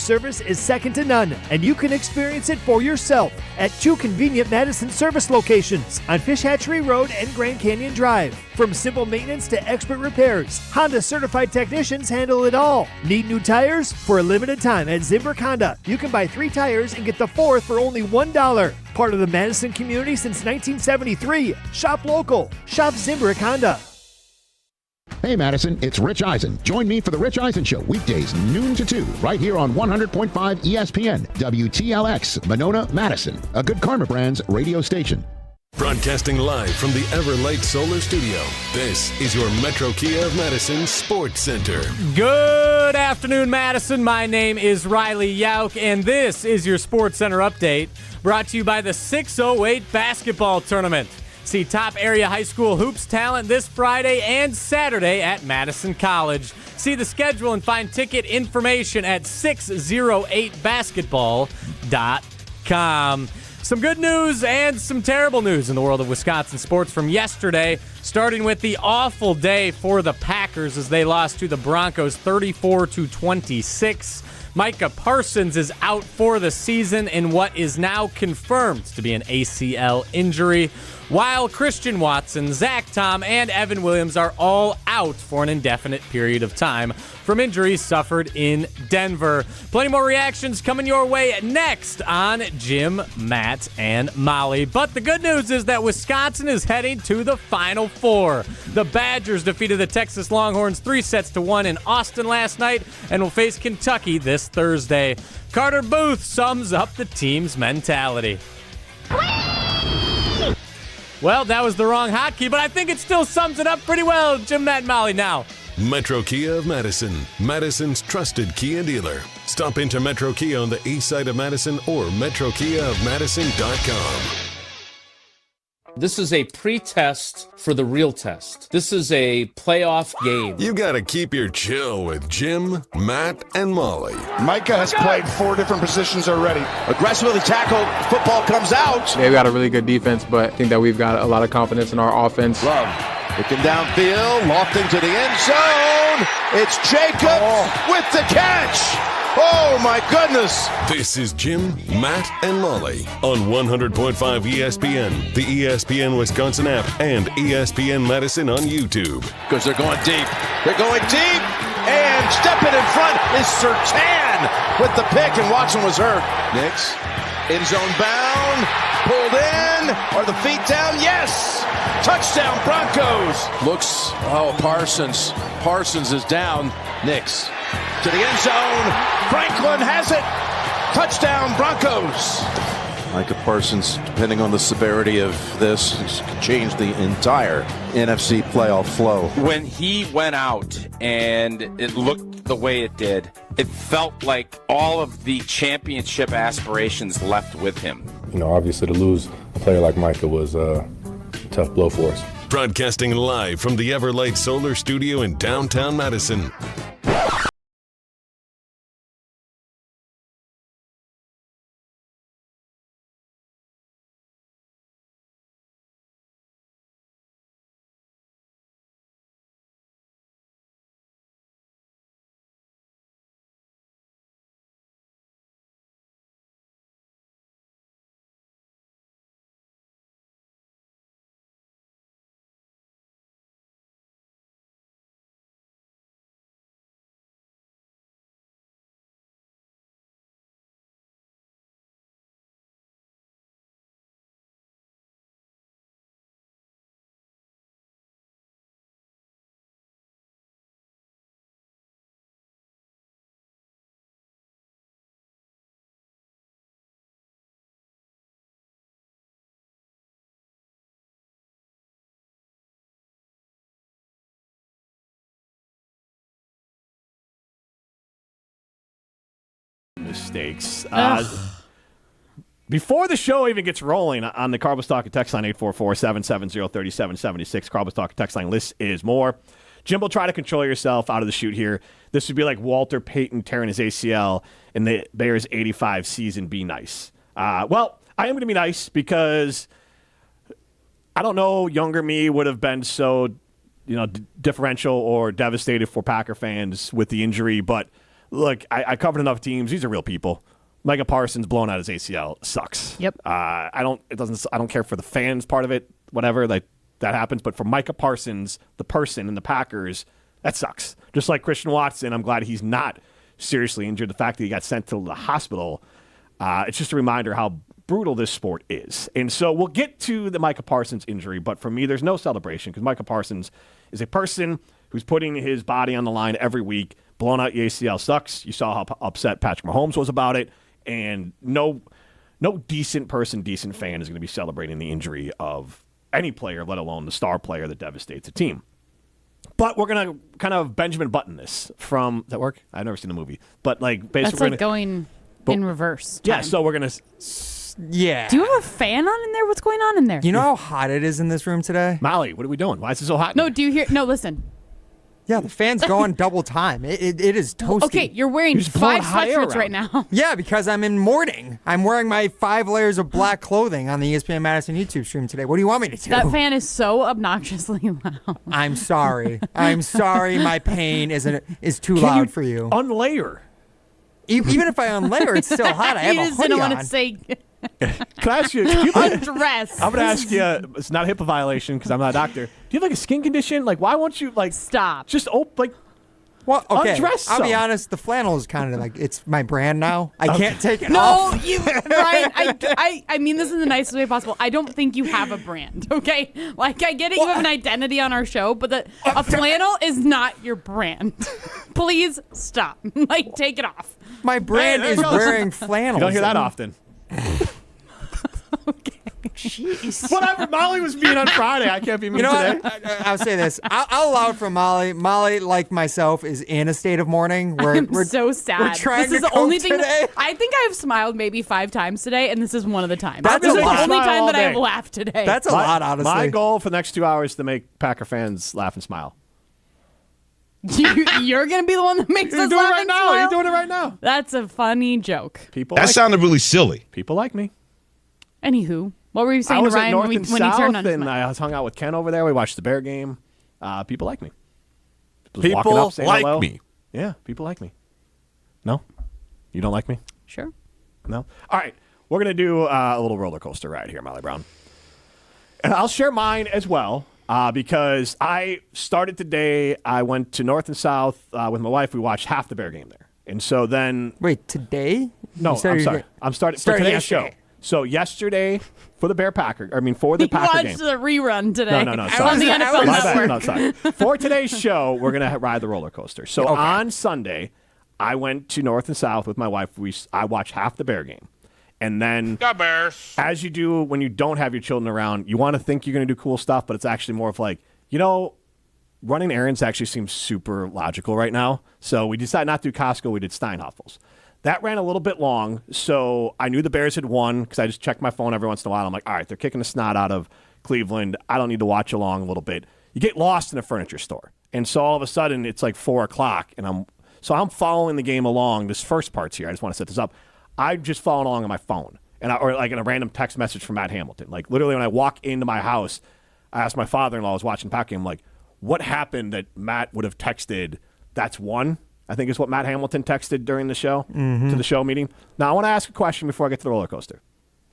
service is second to none, and you can experience it for yourself at 2 convenient Madison service locations on Fish Hatchery Road and Grand Canyon Drive. From simple maintenance to expert repairs, Honda certified technicians handle it all. Need new tires? For a limited time at Zimbrick Honda, you can buy 3 tires and get the 4th for only $1. Part of the Madison community since 1973. Shop local. Shop Zimbrick Honda. Hey Madison, it's Rich Eisen. Join me for the Rich Eisen Show, weekdays noon to 2, right here on 100.5 ESPN, WTLX, Monona, Madison, a Good Karma Brands radio station. Broadcasting live from the Everlight Solar Studio, this is your Metro Kia of Madison Sports Center. Good afternoon, Madison. My name is Riley Yauk, and this is your Sports Center update, brought to you by the 608 Basketball Tournament. See top area high school hoops talent this Friday and Saturday at Madison College. See the schedule and find ticket information at 608basketball.com. Some good news and some terrible news in the world of Wisconsin sports from yesterday, starting with the awful day for the Packers as they lost to the Broncos 34-26. Micah Parsons is out for the season in what is now confirmed to be an ACL injury, while Christian Watson, Zach Tom, and Evan Williams are all out for an indefinite period of time from injuries suffered in Denver. Plenty more reactions coming your way next on Jim, Matt, and Molly. But the good news is that Wisconsin is heading to the Final Four. The Badgers defeated the Texas Longhorns 3-1 in Austin last night and will face Kentucky this Thursday. Carter Booth sums up the team's mentality. Well, that was the wrong hotkey, but I think it still sums it up pretty well. Jim, Matt, and Molly now. Metro Kia of Madison, Madison's trusted Kia dealer. Stop into Metro Kia on the east side of Madison or metrokiaofmadison.com. This is a pre-test for the real test. This is a playoff game. You gotta keep your chill with Jim, Matt, and Molly. Micah has played 4 different positions already. Aggressively tackled. Football comes out. They've got a really good defense, but I think that we've got a lot of confidence in our offense. Love looking downfield, lofting to the end zone. It's Jacobs with the catch. Oh, my goodness. This is Jim, Matt, and Molly on 100.5 ESPN, the ESPN Wisconsin App, and ESPN Madison on YouTube. Because they're going deep. They're going deep. And stepping in front is Surtain with the pick, and Watson was hurt. Nix, end zone bound, pulled in. Are the feet down? Yes. Touchdown, Broncos. Parsons is down. Nix to the end zone. Franklin has it. Touchdown, Broncos. Micah Parsons, depending on the severity of this, could change the entire NFC playoff flow. When he went out and it looked the way it did, it felt like all of the championship aspirations left with him. You know, obviously to lose a player like Micah was a tough blow for us. Broadcasting live from the Everlight Solar Studio in downtown Madison. Mistakes. Before the show even gets rolling on the Carbos Talk text line 844-770-3776, Carbos Talk text line list is more. Jimbo, try to control yourself out of the chute here. This would be like Walter Payton tearing his ACL in the Bears 85 season. Be nice. Well, I am going to be nice because I don't know younger me would have been so differential or devastated for Packer fans with the injury, but look, I covered enough teams. These are real people. Micah Parsons blowing out his ACL sucks. Yep. I don't care for the fans part of it, whatever that happens. But for Micah Parsons, the person and the Packers, that sucks. Just like Christian Watson, I'm glad he's not seriously injured. The fact that he got sent to the hospital, it's just a reminder how brutal this sport is. And so we'll get to the Micah Parsons injury, but for me, there's no celebration because Micah Parsons is a person who's putting his body on the line every week. Blowing out your ACL sucks. You saw how upset Patrick Mahomes was about it, and no decent person, decent fan is going to be celebrating the injury of any player, let alone the star player that devastates a team. But we're going to kind of Benjamin Button this from, does that work? I've never seen the movie. But like basically. That's like going in reverse. Yeah, so we're going to. Yeah. Do you have a fan on in there? What's going on in there? You know how hot it is in this room today? Molly, what are we doing? Why is it so hot? No, do you hear? No, listen. Yeah, the fan's going double time. It is toasty. Okay, you're wearing 5 sweatshirts right now. Yeah, because I'm in mourning. I'm wearing my 5 layers of black clothing on the ESPN Madison YouTube stream today. What do you want me to do? That fan is so obnoxiously loud. I'm sorry. I'm sorry my pain is too loud for you. Unlayer. Even if I unlayer, it's still hot. I have you a just hoodie didn't on. want to say Can I ask you? undress. I'm going to ask you. It's not a HIPAA violation because I'm not a doctor. Do you have like a skin condition? Like, why won't you stop? Just well, okay. Undress I'll be some. honest. The flannel is kind of like it's my brand now. I can't take it No, off. Ryan. I mean this in the nicest way possible. I don't think you have a brand. Okay, like I get it. You have an identity on our show, but a flannel is not your brand. Please stop. Like, take it off. My brand is wearing flannels. You don't hear that often. Okay. Jeez. Whatever. Molly was mean on Friday. I can't be mean today. I'll say this. I'll allow it for Molly. Molly, like myself, is in a state of mourning. I'm so sad. We're trying this to is the cope only thing. today. I think I've smiled maybe 5 times today, and this is one of the times. That's this a is lot. the only time that I Smile have all day. laughed today. That's a lot, honestly. My goal for the next 2 hours is to make Packer fans laugh and smile. You're gonna be the one that makes us laugh and smile. You're doing it right now. That's a funny joke. That sounded really silly. People like me. Anywho, what were you saying I was to at Ryan North when and he South, turned on his and mic? I was hung out with Ken over there. We watched the Bear game. People like me. Just People walking up, saying like hello. me. Yeah, people like me. No? You don't like me? Sure. No? All right. We're going to do a little roller coaster ride here, Molly Brown. And I'll share mine as well because I started today. I went to North and South with my wife. We watched half the Bear game there. And so then. Wait, today? No, I'm sorry. I'm starting for today's show. So yesterday for the Packer game. He watched the rerun today. No. On Sorry. the NFL My bad. Network. No, sorry. For today's show, we're going to ride the roller coaster. So on Sunday, I went to North and South with my wife. I watched half the Bear game. And then, as you do when you don't have your children around, you want to think you're going to do cool stuff, but it's actually more of like, running errands actually seems super logical right now. So we decided not to do Costco. We did Steinhoffel's. That ran a little bit long, so I knew the Bears had won because I just checked my phone every once in a while. I'm like, all right, they're kicking the snot out of Cleveland. I don't need to watch along a little bit. You get lost in a furniture store. And so all of a sudden, it's like 4 o'clock, and I'm following the game along. This first part's here. I just want to set this up. I'm just following along on my phone, or like in a random text message from Matt Hamilton. Like literally when I walk into my house, I asked my father-in-law, I was watching Packer game, like, what happened that Matt would have texted, that's one? I think is what Matt Hamilton texted during the show, to the show meeting. Now, I want to ask a question before I get to the roller coaster.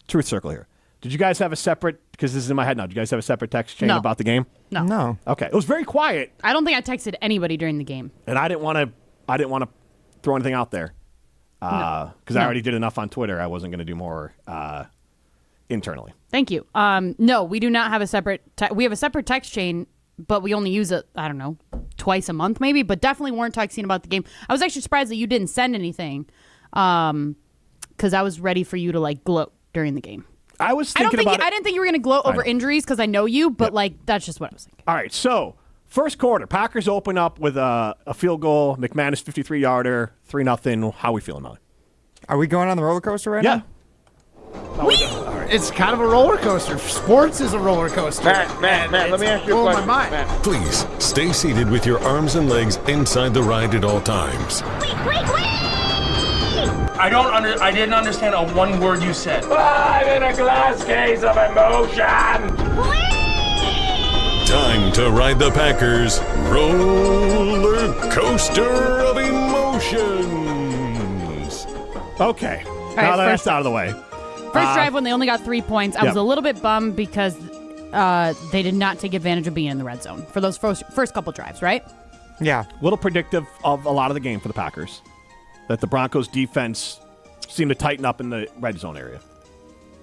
Truth circle here. Did you guys have a separate, because this is in my head now, did you guys have a separate text chain about the game? No. Okay. It was very quiet. I don't think I texted anybody during the game. And I didn't want to throw anything out there. Because I already did enough on Twitter. I wasn't going to do more internally. Thank you. No, we do not have a separate we have a separate text chain, but we only use it, I don't know, twice a month maybe, but definitely weren't texting about the game. I was actually surprised that you didn't send anything because I was ready for you to like gloat during the game. I was thinking about it. I didn't think you were going to gloat over injuries because I know you, but like that's just what I was thinking. All right, so first quarter, Packers open up with a field goal, McManus 53-yarder, 3-0. How are we feeling, Molly? Are we going on the roller coaster right now? It's kind of a roller coaster. Sports is a roller coaster. Matt, let me ask you a question. My mind. Please stay seated with your arms and legs inside the ride at all times. I didn't understand a one word you said. I'm in a glass case of emotion. Time to ride the Packers roller coaster of emotion. Okay. right, Now that first- that's out of the way. First drive when they only got 3 points, I was Yep. a little bit bummed because they did not take advantage of being in the red zone for those first couple drives, right? Yeah. A little predictive of a lot of the game for the Packers. That the Broncos defense seemed to tighten up in the red zone area.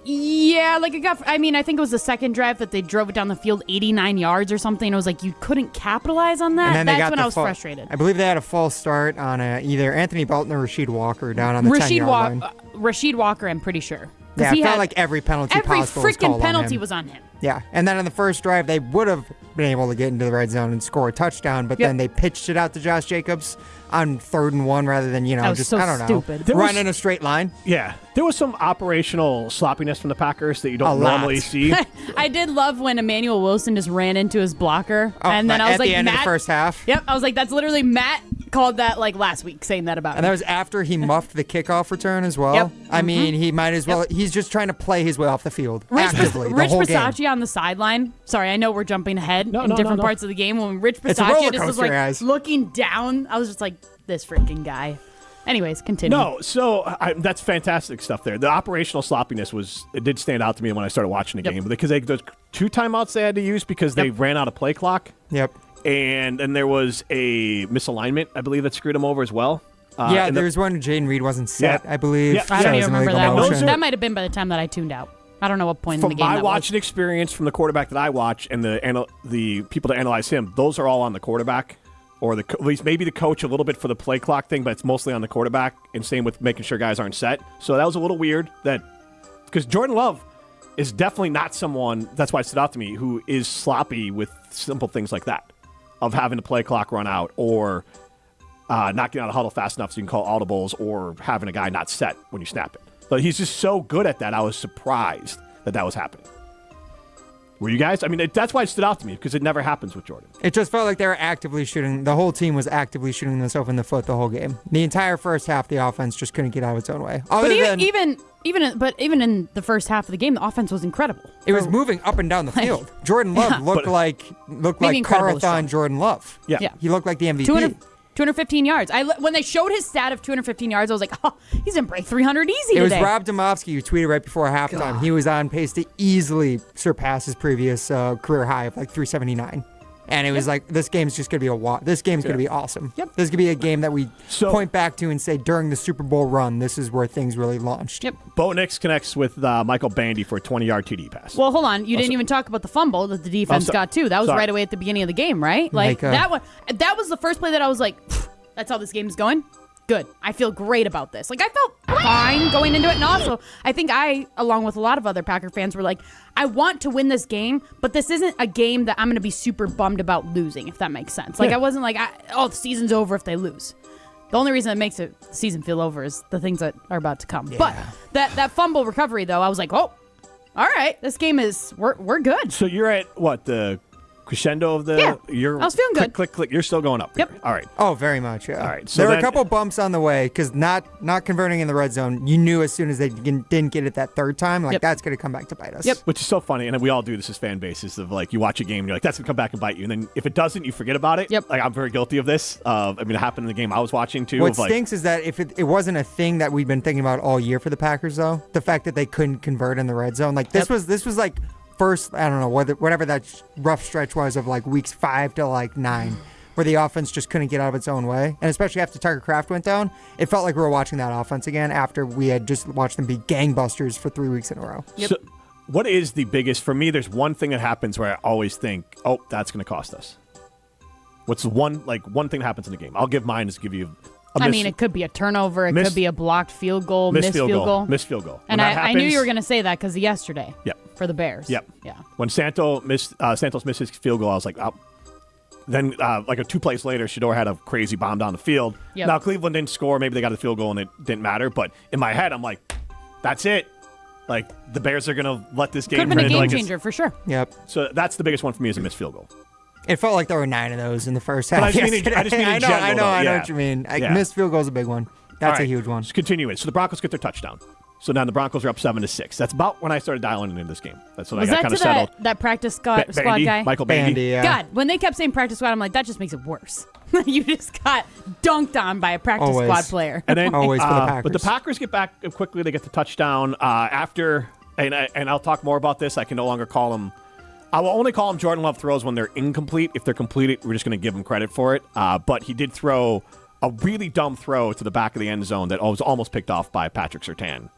Yeah, like I think it was the second drive that they drove it down the field 89 yards or something. It was like you couldn't capitalize on that. And then they That's got when the I was full- frustrated. I believe they had a false start on either Anthony Belton or Rasheed Walker down on the 10-yard line. Rashid Walker, I'm pretty sure. Yeah, he it felt had like every penalty every possible was freaking called penalty on him. was on him. Yeah, and then on the first drive, they would have been able to get into the red zone and score a touchdown, but then they pitched it out to Josh Jacobs on 3rd and 1 rather than, That was just, so I don't know, stupid. run in a straight line. Yeah. There was some operational sloppiness from the Packers that you don't A lot. normally see. I did love when Emmanuel Wilson just ran into his blocker, and then I was at like, the end Matt, of the first half. Yep, I was like, that's literally Matt called that like last week, saying that about And that was after he muffed the kickoff return as well. Yep. I mean, he might as well. He's just trying to play his way off the field actively the Rich whole game. Bisaccia on the sideline. Sorry, I know we're jumping ahead in no, different no. parts of the game. When Rich It's a Bisaccia roller just was coaster, like guys. looking down, I was just like, this freaking guy. Anyways, continue. No, so that's fantastic stuff there. The operational sloppiness it did stand out to me when I started watching the game because those 2 timeouts they had to use because they ran out of play clock. Yep. And then there was a misalignment, I believe, that screwed them over as well. Yeah, there's one Jaden Reed wasn't set, I believe. Yeah. I don't So it even was an remember illegal that. motion. That might have been by the time that I tuned out. I don't know what point in the From game my that watching experience from the quarterback that I watch and the people that analyze him, those are all on the quarterback. Or at least maybe the coach a little bit for the play clock thing, but it's mostly on the quarterback. And same with making sure guys aren't set. So that was a little weird because Jordan Love is definitely not someone, that's why it stood out to me, who is sloppy with simple things like that, of having the play clock run out or not getting out of huddle fast enough so you can call audibles or having a guy not set when you snap it. But he's just so good at that. I was surprised that was happening. Were you guys? I mean, that's why it stood out to me because it never happens with Jordan. It just felt like they were actively shooting. The whole team was actively shooting themselves in the foot the whole game. The entire first half, the offense just couldn't get out of its own way. But even in the first half of the game, the offense was incredible. It was moving up and down the field. Jordan Love looked like incredible is Carathon Jordan Love. Yeah. He looked like the MVP. 215 yards. When they showed his stat of 215 yards, I was like, oh, he's going to break 300 easy It was today. Rob Domofsky who tweeted right before halftime. He was on pace to easily surpass his previous career high of like 379. And it was like, this game's just going to be this game's going to be awesome. Yep. This is going to be a game that we point back to and say during the Super Bowl run, this is where things really launched. Yep. Bo Nix connects with Michael Bandy for a 20-yard TD pass. Well, hold on. You didn't even talk about the fumble that the defense got, too. That was right away at the beginning of the game, right? Like, Micah. that was the first play that I was like, that's how this game's going? Good. I feel great about this. Like, I felt fine going into it. And also, I think along with a lot of other Packer fans, were like, I want to win this game, but this isn't a game that I'm going to be super bummed about losing, if that makes sense. Like, I wasn't like, the season's over if they lose. The only reason that makes the season feel over is the things that are about to come. Yeah. But that fumble recovery, though, I was like, oh, all right, this game we're good. So you're at, what, the crescendo of the... Yeah, I was feeling good. Click. You're still going up. Yep. Here. All right. Oh, very much, yeah. All right. So there were a couple bumps on the way because not converting in the red zone, you knew as soon as they didn't get it that third time, like that's going to come back to bite us. Yep. Which is so funny, and we all do this as fan bases of like you watch a game and you're like, that's going to come back and bite you. And then if it doesn't, you forget about it. Yep. Like I'm very guilty of this. I mean, it happened in the game I was watching too. What stinks is that if it wasn't a thing that we'd been thinking about all year for the Packers, though, the fact that they couldn't convert in the red zone, like this was like first, I don't know, whatever that rough stretch was of like weeks 5 to like 9, where the offense just couldn't get out of its own way. And especially after Tucker Kraft went down, it felt like we were watching that offense again after we had just watched them be gangbusters for 3 weeks in a row. Yep. So what is the biggest, for me, there's one thing that happens where I always think, oh, that's going to cost us. What's the one thing that happens in the game? I'll give mine is give you I mean, it could be a turnover. It could be a blocked field goal, missed field goal. Missed field goal. And I knew you were going to say that because yesterday for the Bears. Yep. Yeah. When Santos missed his field goal, I was like, oh. Then, like 2 plays later, Shador had a crazy bomb down the field. Yep. Now, Cleveland didn't score. Maybe they got the field goal and it didn't matter. But in my head, I'm like, that's it. Like, the Bears are going to let this game Could have been a game like changer for sure. Yep. So that's the biggest one for me is a missed field goal. It felt like there were 9 of those in the first half. But I just mean in general, I know though. what you mean. Yeah. Missed field goal is a big one. That's a huge one. Let's continue it. So the Broncos get their touchdown. So now the Broncos are up 7-6. That's about when I started dialing into this game. That's when Was I got that kind of to settled. that practice squad Bandy, guy? Michael Bandy. Yeah. God, when they kept saying practice squad, I'm like, that just makes it worse. You just got dunked on by a practice squad player. And then, Always for the Packers. But the Packers get back quickly. They get the touchdown after, and I'll talk more about this. I can no longer call them. I will only call them Jordan Love throws when they're incomplete. If they're completed, we're just going to give him credit for it. But he did throw a really dumb throw to the back of the end zone that was almost picked off by Patrick Surtain.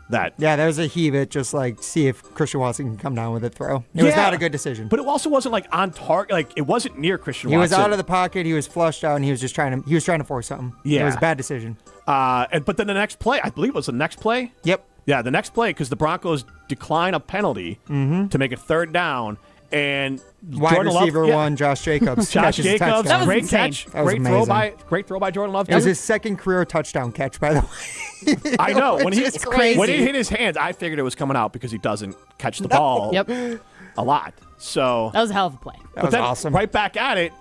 There was a heave it, just like see if Christian Watson can come down with a throw. It was not a good decision. But it also wasn't like on target. Like it wasn't near Christian He Watson. was out of the pocket. He was flushed out, and he was just trying to force something. Yeah. It was a bad decision. But then the next play, I believe it was the next play. Yep. Yeah, the next play, because the Broncos decline a penalty to make it third down. And Wide Jordan receiver Love, one, Josh Jacobs. Josh catches a Jacobs, touchdown. great catch. Great throw by Jordan Love. It was his second career touchdown catch, by the way. I know. When he crazy. when it hit his hands, I figured it was coming out because he doesn't catch the ball a lot. So that was a hell of a play. That was awesome. Right back at it.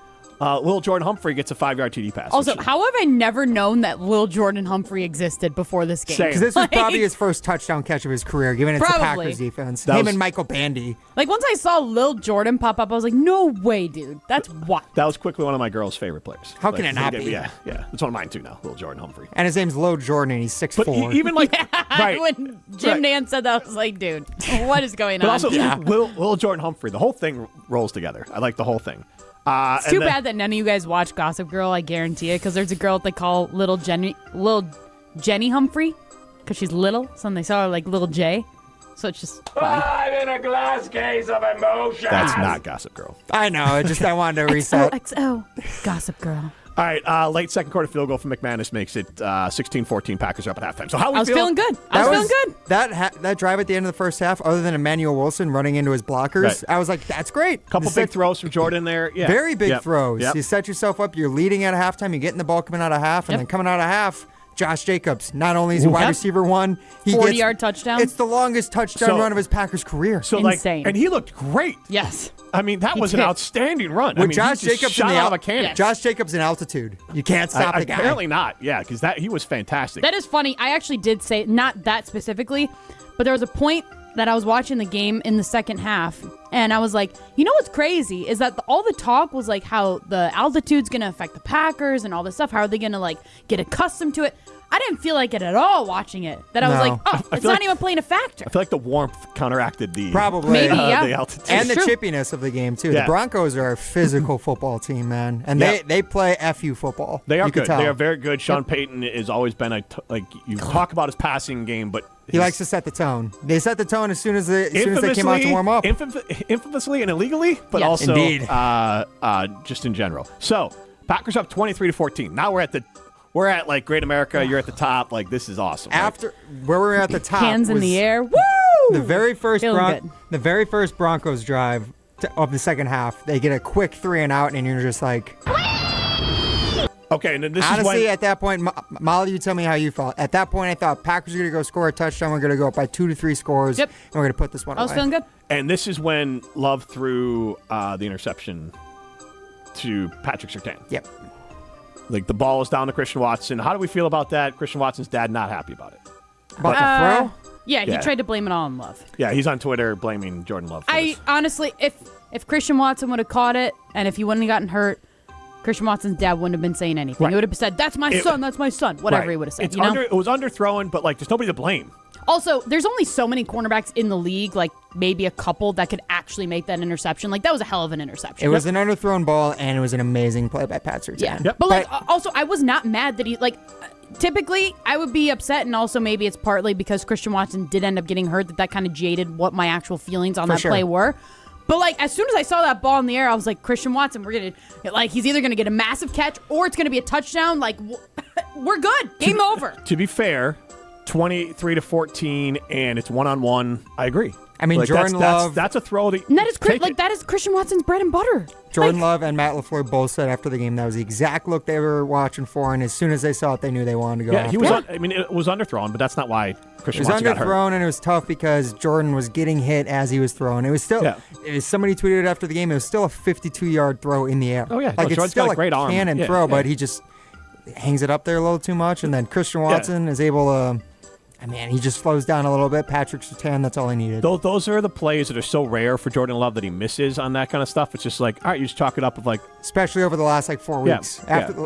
Lil Jordan Humphrey gets a 5-yard TD pass. Also, how have I never known that Lil Jordan Humphrey existed before this game? Because this was probably his first touchdown catch of his career, given it's the Packers defense. Him and Michael Bandy. Like, once I saw Lil Jordan pop up, I was like, no way, dude. That's what? That was quickly one of my girl's favorite players. How can it not be? Yeah. It's one of mine, too, now, Lil Jordan Humphrey. And his name's Lil Jordan, and he's 6'4". But even like, right. When Jim Nance said that, I was like, dude, what is going But on? also, Lil Jordan Humphrey, the whole thing rolls together. I like the whole thing. It's too bad that none of you guys watch Gossip Girl. I guarantee it, because there's a girl that they call Little Jenny Humphrey, because she's little. So they saw her like Little J. So it's just funny. I'm in a glass case of emotion. That's not Gossip Girl. I know. I wanted to reset. XOXO. Gossip Girl. All right, late second quarter field goal from McManus makes it 16-14. Packers are up at halftime. So how we I was feeling good. That drive at the end of the first half, other than Emmanuel Wilson running into his blockers, Right. I was like, that's great. Couple big throws from Jordan there. Yeah. Very big throws. Yep. You set yourself up. You're leading at halftime. You're getting the ball coming out of half, and then coming out of half, Josh Jacobs. Not only is he wide receiver one, he 40-yard touchdown. It's the longest touchdown run of his Packers career. So Insane. and he looked great. Yes. I mean, that was an outstanding run. With he Josh just Jacobs shot in out of a cannon. Josh Jacobs in altitude. You can't stop the guy. Apparently not. Yeah, because he was fantastic. That is funny. I actually did say, not that specifically, but there was a point that I was watching the game in the second half, and I was like, you know what's crazy is that all the talk was like how the altitude's going to affect the Packers and all this stuff. How are they going to like get accustomed to it? I didn't feel like it at all watching it. That I was like, it's not even playing a factor. I feel like the warmth counteracted the Maybe, the altitude. And the chippiness of the game, too. Yeah. The Broncos are a physical football team, man. And they play FU football. They are You can good. tell. They are very good. Sean Payton has always been you talk about his passing game, but He likes to set the tone. They set the tone as soon as they came out to warm up. Infamously and illegally, but Yes. also Indeed. just in general. So Packers up 23-14. Now we're at like Great America. You're at the top. Like this is awesome. After where we were at the top, Hands in was the air. Woo! The very first Feeling good. Broncos drive of the second half, they get a quick 3 and out, and you're just like. Okay, and then this honestly, is when, at that point, Molly, you tell me how you felt. At that point, I thought Packers are going to go score a touchdown. We're going to go up by 2 to 3 scores, and we're going to put this one away. I was feeling good. And this is when Love threw the interception to Patrick Surtain. Yep. Like the ball is down to Christian Watson. How do we feel about that? Christian Watson's dad not happy about it. About the throw? Yeah, he tried to blame it all on Love. Yeah, he's on Twitter blaming Jordan Love. For this. Honestly, if Christian Watson would have caught it, and if he wouldn't have gotten hurt, Christian Watson's dad wouldn't have been saying anything. Right. He would have said, "That's my son. That's my son." Whatever he would have said. It's you know? it was underthrown, but like there's nobody to blame. Also, there's only so many cornerbacks in the league, like maybe a couple that could actually make that interception. Like that was a hell of an interception. It was an underthrown ball, and it was an amazing play by Pat Surtain. Yeah. But like, also, I was not mad that he like. Typically, I would be upset, and also maybe it's partly because Christian Watson did end up getting hurt that kind of jaded what my actual feelings on that play were. But like, as soon as I saw that ball in the air, I was like, Christian Watson, he's either gonna get a massive catch or it's gonna be a touchdown. Like, we're good. Game over. To be fair, 23-14, and it's 1-on-1. I agree. I mean, like, Jordan Love. That's a throw. And that is Christian Watson's bread and butter. Jordan Love and Matt LaFleur both said after the game that was the exact look they were watching for, and as soon as they saw it, they knew they wanted to go. Yeah, after he was. it. I mean, it was underthrown, but that's not why Christian It was Watson got hurt. underthrown, and it was tough because Jordan was getting hit as he was throwing. It was still. Somebody tweeted it after the game. It was still a 52-yard throw in the air. Oh yeah, like it's Jordan's still got a great arm. cannon throw, but he just hangs it up there a little too much, and then Christian Watson is able to. man, he just slows down a little bit. Patrick Surtain, that's all he needed. Those are the plays that are so rare for Jordan Love that he misses on that kind of stuff. It's just like, all right, you just chalk it up of like... Especially over the last 4 weeks.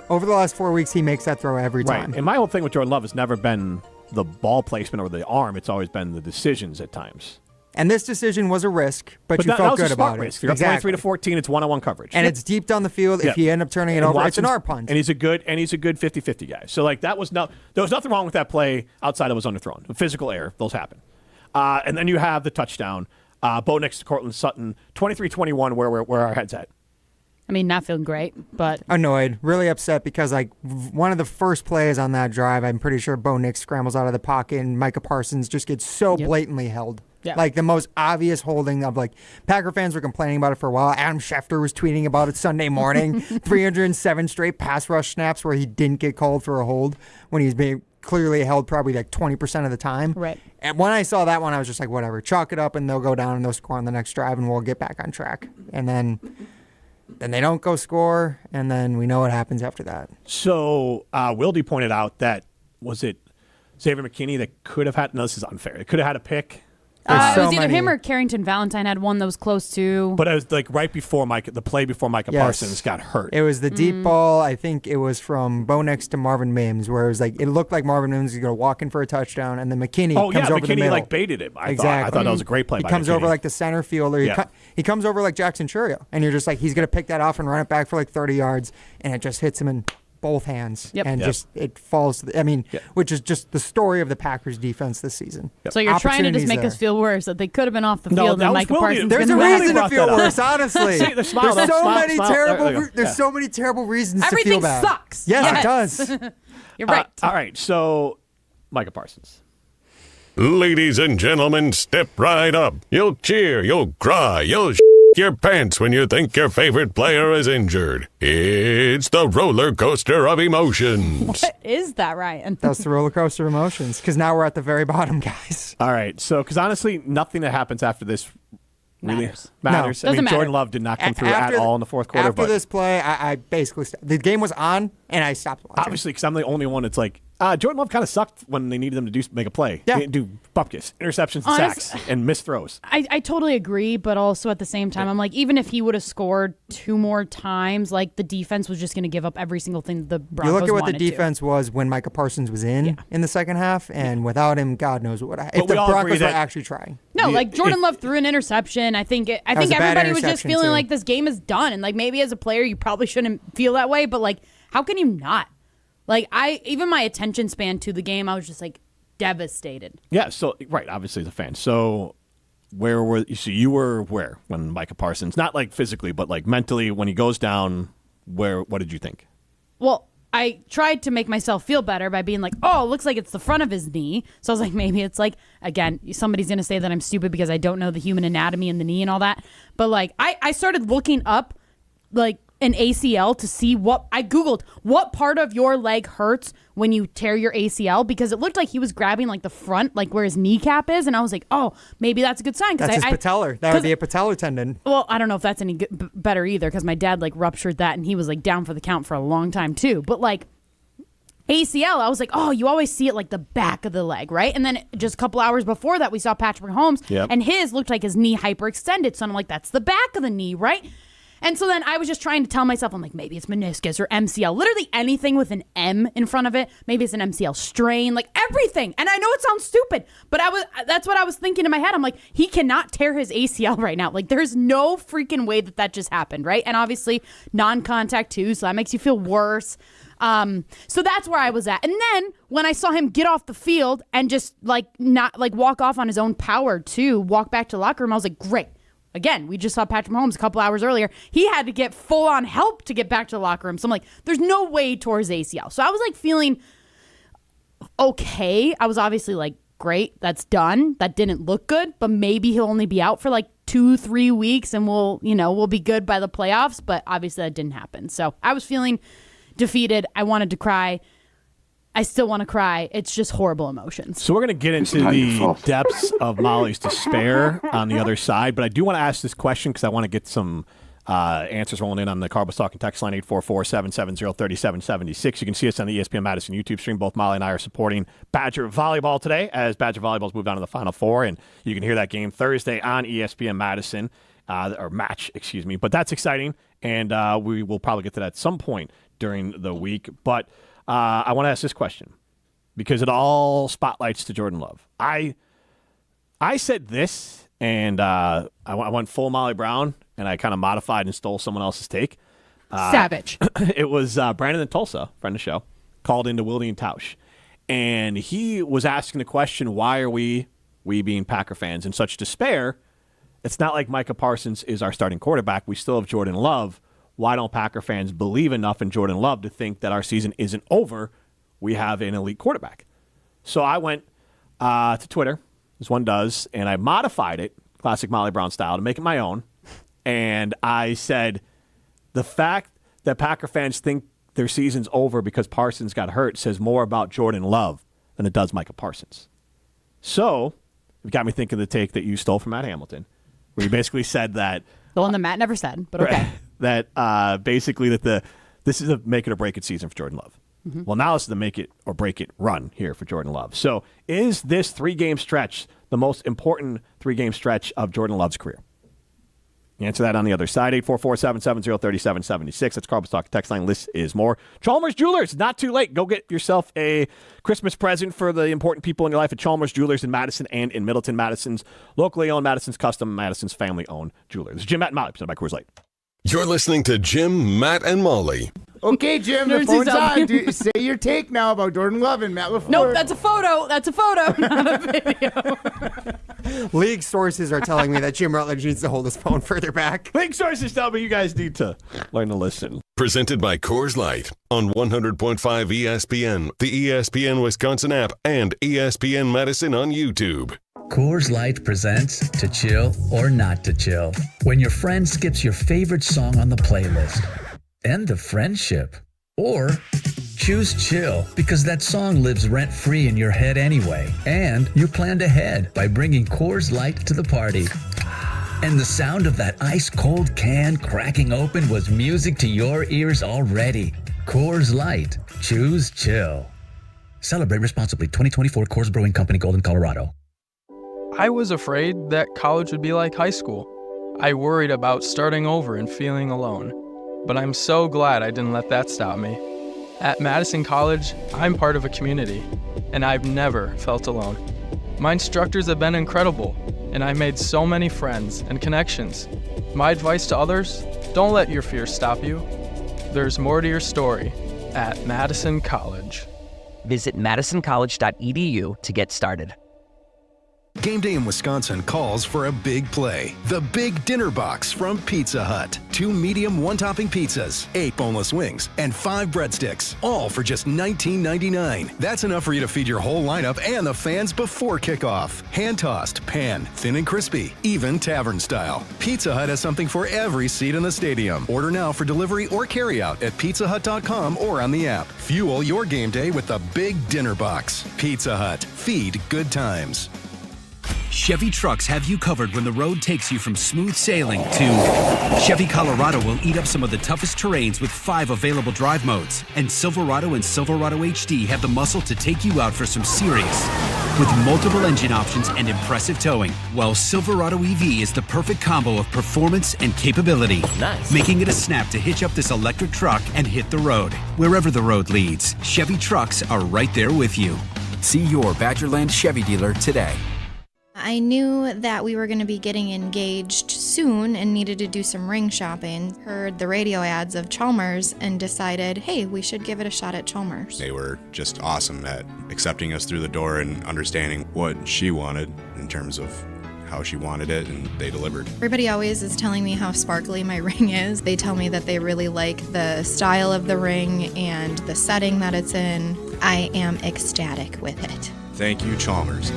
Over the last 4 weeks, he makes that throw every time. Right. And my whole thing with Jordan Love has never been the ball placement or the arm. It's always been the decisions at times. And this decision was a risk, but you felt good about it. Risk. You're up 23-14. It's one-on-one coverage, and it's deep down the field. If you end up turning it over, it's an R punt. And he's a good 50-50 guy. So like there was nothing wrong with that play outside of was underthrown. A physical error, those happen. And then you have the touchdown. Bo Nix to Cortland Sutton, 23-21. Where our heads at? I mean, not feeling great, but annoyed, really upset because one of the first plays on that drive, I'm pretty sure Bo Nix scrambles out of the pocket and Micah Parsons just gets so blatantly held. Yeah. Like the most obvious holding of Packer fans were complaining about it for a while. Adam Schefter was tweeting about it Sunday morning. 307 straight pass rush snaps where he didn't get called for a hold when he's being clearly held probably 20% of the time. Right. And when I saw that one, I was just like, whatever, chalk it up and they'll go down and they'll score on the next drive and we'll get back on track. And then they don't go score, and then we know what happens after that. So Wildy pointed out that, was it Xavier McKinney that could have had, no, this is unfair, it could have had a pick. It was either him or Carrington Valentine had one that was close to. But it was right before the play before Micah Parsons got hurt. It was the deep ball. I think it was from Bo Nix to Marvin Mims, where it was it looked like Marvin Mims was going to walk in for a touchdown, and then McKinney comes over the middle. McKinney baited him. I thought that was a great play. He comes over like the center fielder. He comes over like Jackson Churio, and you're just like, he's going to pick that off and run it back for 30 yards, and it just hits him in both hands, just it falls. Which is just the story of the Packers defense this season. So you're trying to just make us feel worse that they could have been off the field and Micah Parsons. There's a reason to feel worse, honestly. There's so many terrible reasons to feel bad. Everything sucks. Yes, it does. You're right. All right, so Micah Parsons. Ladies and gentlemen, step right up. You'll cheer, you'll cry, you'll your pants when you think your favorite player is injured. It's the roller coaster of emotions. What is that, Ryan? That's the roller coaster of emotions, because now we're at the very bottom, guys. All right, so because honestly, nothing that happens after this really matters. No, I mean, Jordan Love did not come through at all in the fourth quarter. After this play, I basically the game was on, and I stopped watching. Obviously, because I'm the only one that's like, Jordan Love kind of sucked when they needed him to make a play. Yeah. He didn't do bupkis, interceptions, and sacks, and missed throws. I totally agree, but also at the same time, I'm like, even if he would have scored 2 more times, the defense was just going to give up every single thing the Broncos wanted to. You look at what the defense was when Micah Parsons was in the second half, and without him, God knows what would happen. If the Broncos were actually trying. No, Jordan Love threw an interception. I think everybody was just feeling like this game is done, and maybe as a player, you probably shouldn't feel that way, but how can you not? Even my attention span to the game, I was just devastated. Yeah, so right, obviously as a fan. So you were where when Micah Parsons, not physically, but mentally when he goes down, what did you think? Well, I tried to make myself feel better by being oh, it looks like it's the front of his knee. So I was maybe it's again, somebody's going to say that I'm stupid because I don't know the human anatomy in the knee and all that. But I started looking up an ACL to see I Googled what part of your leg hurts when you tear your ACL, because it looked like he was grabbing the front, where his kneecap is. And I was like, oh, maybe that's a good sign. That's his patellar. That would be a patellar tendon. Well, I don't know if that's any better either, because my dad ruptured that and he was down for the count for a long time too. But ACL, I was like, oh, you always see it the back of the leg, right? And then just a couple hours before that, we saw Patrick Mahomes, and his looked like his knee hyperextended. So I'm like, that's the back of the knee, right? And so then I was just trying to tell myself, I'm maybe it's meniscus or MCL, literally anything with an M in front of it. Maybe it's an MCL strain, everything. And I know it sounds stupid, but that's what I was thinking in my head. I'm like, he cannot tear his ACL right now. There's no freaking way that just happened, right? And obviously non-contact too, so that makes you feel worse. So that's where I was at. And then when I saw him get off the field and just not walk off on his own power too, walk back to the locker room, I was like, great. Again, we just saw Patrick Mahomes a couple hours earlier. He had to get full-on help to get back to the locker room. So I'm like, there's no way he tore his ACL. So I was feeling okay. I was obviously great, that's done. That didn't look good, but maybe he'll only be out for 2-3 weeks and we'll be good by the playoffs. But obviously that didn't happen. So I was feeling defeated. I wanted to cry. I still want to cry. It's just horrible emotions. So we're going to get into the depths of Molly's despair on the other side, but I do want to ask this question because I want to get some Answers rolling in on the Carbos Talking text line 844-770-3776. You can see us on the ESPN Madison YouTube stream. Both Molly and I are supporting Badger Volleyball today as Badger Volleyball's moved on to the Final Four, and you can hear that game Thursday on ESPN Madison, or match, excuse me. But that's exciting, and we will probably get to that at some point during the week. But I want to ask this question because it all spotlights to Jordan Love. I said this, and I went full Molly Brown, and I kind of modified and stole someone else's take. Savage. It was Brandon in Tulsa, friend of the show, called into Wildy and Tausch. And he was asking the question, why are we being Packer fans, in such despair? It's not like Micah Parsons is our starting quarterback. We still have Jordan Love. Why don't Packer fans believe enough in Jordan Love to think that our season isn't over? We have an elite quarterback. So I went to Twitter, as one does, and I modified it, classic Molly Brown style, to make it my own. And I said, the fact that Packer fans think their season's over because Parsons got hurt says more about Jordan Love than it does Micah Parsons. So it got me thinking of the take that you stole from Matt Hamilton, where you basically said that... The one that Matt never said, but okay. That basically that this is a make it or break it season for Jordan Love. Mm-hmm. Well, now this is the make it or break it run here for Jordan Love. So is this 3-game stretch the most important 3-game stretch of Jordan Love's career? Answer that on the other side, 844-770-3776. That's Carbos Talk text line. List is more. Chalmers Jewelers, not too late. Go get yourself a Christmas present for the important people in your life at Chalmers Jewelers in Madison and in Middleton. Madison's locally owned, Madison's custom, Madison's family-owned jeweler. This is Jim, Matt, and Molly, presented by Coors Light. You're listening to Jim, Matt, and Molly. Okay, Jim, the phone's on. Say your take now about Jordan Love and Matt LaFleur. Nope, that's a photo. That's a photo, not a video. League sources are telling me that Jim Rutledge needs to hold his phone further back. League sources tell me you guys need to learn to listen. Presented by Coors Light on 100.5 ESPN, the ESPN Wisconsin App, and ESPN Madison on YouTube. Coors Light presents To Chill or Not to Chill. When your friend skips your favorite song on the playlist. End the friendship. Or choose chill because that song lives rent-free in your head anyway. And you planned ahead by bringing Coors Light to the party. And the sound of that ice-cold can cracking open was music to your ears already. Coors Light. Choose chill. Celebrate responsibly. 2024 Coors Brewing Company, Golden, Colorado. I was afraid that college would be like high school. I worried about starting over and feeling alone. But I'm so glad I didn't let that stop me. At Madison College, I'm part of a community, and I've never felt alone. My instructors have been incredible, and I made so many friends and connections. My advice to others, don't let your fears stop you. There's more to your story at Madison College. Visit madisoncollege.edu to get started. Game day in Wisconsin calls for a big play. The Big Dinner Box from Pizza Hut. 2 medium, 1-topping pizzas, 8 boneless wings, and 5 breadsticks. All for just $19.99. That's enough for you to feed your whole lineup and the fans before kickoff. Hand-tossed, pan, thin and crispy, even tavern style. Pizza Hut has something for every seat in the stadium. Order now for delivery or carryout at pizzahut.com or on the app. Fuel your game day with the Big Dinner Box. Pizza Hut. Feed good times. Chevy trucks have you covered when the road takes you from smooth sailing to Chevy Colorado will eat up some of the toughest terrains with 5 available drive modes. And Silverado and Silverado HD have the muscle to take you out for some serious with multiple engine options and impressive towing. While Silverado EV is the perfect combo of performance and capability. Nice. Making it a snap to hitch up this electric truck and hit the road. Wherever the road leads, Chevy trucks are right there with you. See your Badgerland Chevy dealer today. I knew that we were going to be getting engaged soon and needed to do some ring shopping. Heard the radio ads of Chalmers and decided, hey, we should give it a shot at Chalmers. They were just awesome at accepting us through the door and understanding what she wanted in terms of how she wanted it, and they delivered. Everybody always is telling me how sparkly my ring is. They tell me that they really like the style of the ring and the setting that it's in. I am ecstatic with it. Thank you, Chalmers.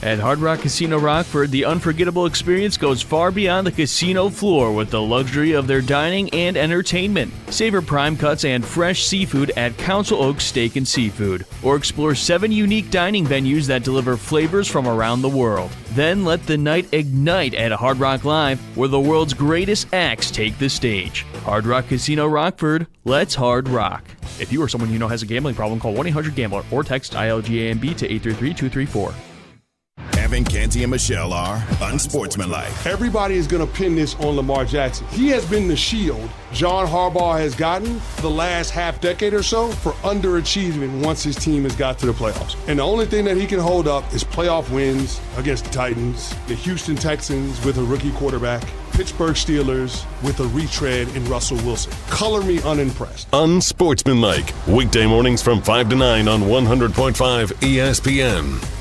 At Hard Rock Casino Rockford, the unforgettable experience goes far beyond the casino floor with the luxury of their dining and entertainment. Savor prime cuts and fresh seafood at Council Oaks Steak and Seafood, or explore 7 unique dining venues that deliver flavors from around the world. Then let the night ignite at Hard Rock Live, where the world's greatest acts take the stage. Hard Rock Casino Rockford, let's hard rock. If you or someone you know has a gambling problem, call 1-800-GAMBLER or text ILGAMB to 833-234. Evan, Canty, and Michelle are unsportsmanlike. Everybody is going to pin this on Lamar Jackson. He has been the shield John Harbaugh has gotten the last half decade or so for underachievement once his team has got to the playoffs. And the only thing that he can hold up is playoff wins against the Titans, the Houston Texans with a rookie quarterback, Pittsburgh Steelers with a retread in Russell Wilson. Color me unimpressed. Unsportsmanlike. Weekday mornings from 5 to 9 on 100.5 ESPN.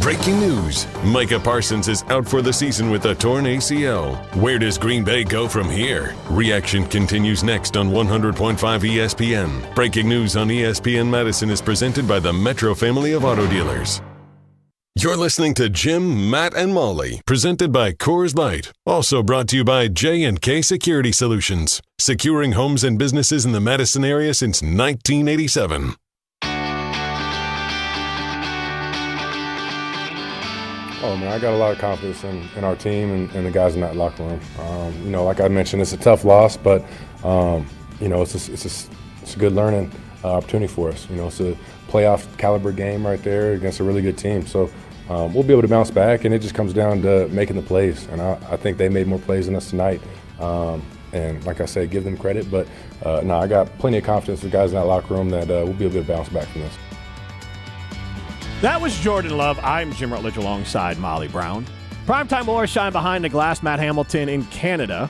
Breaking news. Micah Parsons is out for the season with a torn ACL. Where does Green Bay go from here? Reaction continues next on 100.5 ESPN. Breaking news on ESPN Madison is presented by the Metro family of auto dealers. You're listening to Jim, Matt, and Molly, presented by Coors Light. Also brought to you by J&K Security Solutions, securing homes and businesses in the Madison area since 1987. Oh, man, I got a lot of confidence in our team and the guys in that locker room. Like I mentioned, it's a tough loss, but, it's a good learning opportunity for us. It's a playoff caliber game right there against a really good team. So we'll be able to bounce back, and it just comes down to making the plays. And I think they made more plays than us tonight. And like I said, give them credit. But, I got plenty of confidence in the guys in that locker room that we'll be able to bounce back from this. That was Jordan Love. I'm Jim Rutledge alongside Molly Brown. Primetime Laura Shine behind the glass, Matt Hamilton in Canada.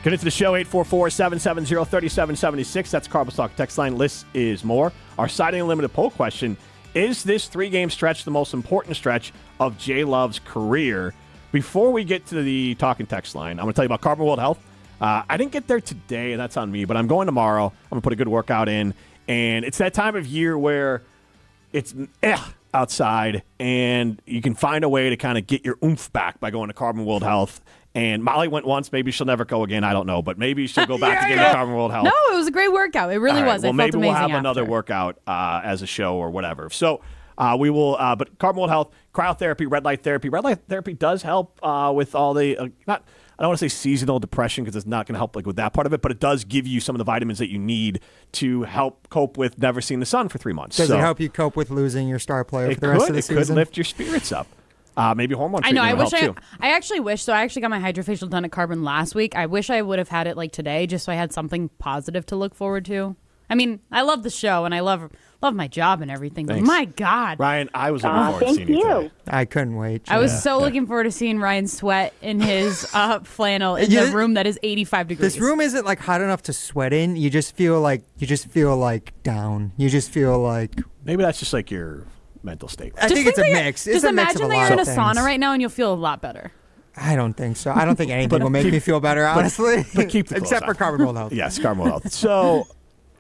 Get into the show, 844-770-3776. That's Carbos Talk text line. List is more. Our Siding Unlimited poll question, is this 3-game stretch the most important stretch of J. Love's career? Before we get to the talking text line, I'm going to tell you about Carbon World Health. I didn't get there today, and that's on me, but I'm going tomorrow. I'm going to put a good workout in. And it's that time of year where it's outside, and you can find a way to kind of get your oomph back by going to Carbon World Health. And Molly went once. Maybe she'll never go again. I don't know. But maybe she'll go back again to Carbon World Health. No, it was a great workout. It really was. Well, maybe we'll have after. another workout as a show or whatever. So we will. But Carbon World Health, cryotherapy, red light therapy. Red light therapy does help with all the I don't want to say seasonal depression because it's not going to help with that part of it, but it does give you some of the vitamins that you need to help cope with never seeing the sun for 3 months. Does it help you cope with losing your star player for the rest of the season? It could lift your spirits up. Maybe hormone treatment I know. will help too. I actually wish. So I actually got my hydrofacial done at Carbon last week. I wish I would have had it like today, just so I had something positive to look forward to. I mean, I love the show and I love my job and everything. But my God, Ryan, I was looking forward to seeing you today. I couldn't wait. I was so looking forward to seeing Ryan sweat in his flannel in the room that is 85 degrees. This room isn't like hot enough to sweat in. You just feel like down. You just feel like maybe that's just like your mental state. I think it's a mix. It's just a mix imagine of a that lot you're in a of sauna things. right now and you'll feel a lot better. I don't think so. I don't think anything will make me feel better, honestly. But keep the except for Carbon World Health. Yes, Carbon World Health. So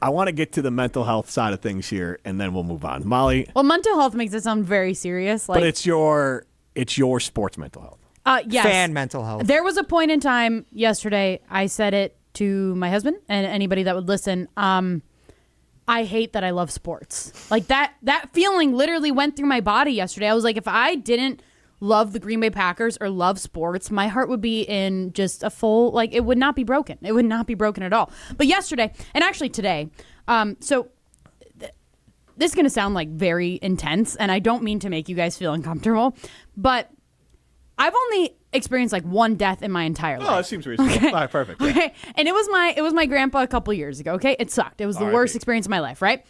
I want to get to the mental health side of things here, and then we'll move on. Molly. Well, mental health makes it sound very serious. But it's your sports mental health. Yes. Fan mental health. There was a point in time yesterday, I said it to my husband and anybody that would listen. I hate that I love sports. Like that feeling literally went through my body yesterday. I was like, if I didn't love the Green Bay Packers or love sports, my heart would be in just a full, like, it would not be broken. It would not be broken at all. But yesterday, and actually today, this is going to sound like very intense, and I don't mean to make you guys feel uncomfortable, but I've only experienced like one death in my entire life. Oh, that seems reasonable. Okay. All right, perfect. Yeah. Okay, and it was my grandpa a couple years ago. Okay, it sucked. It was the worst experience of my life. Right?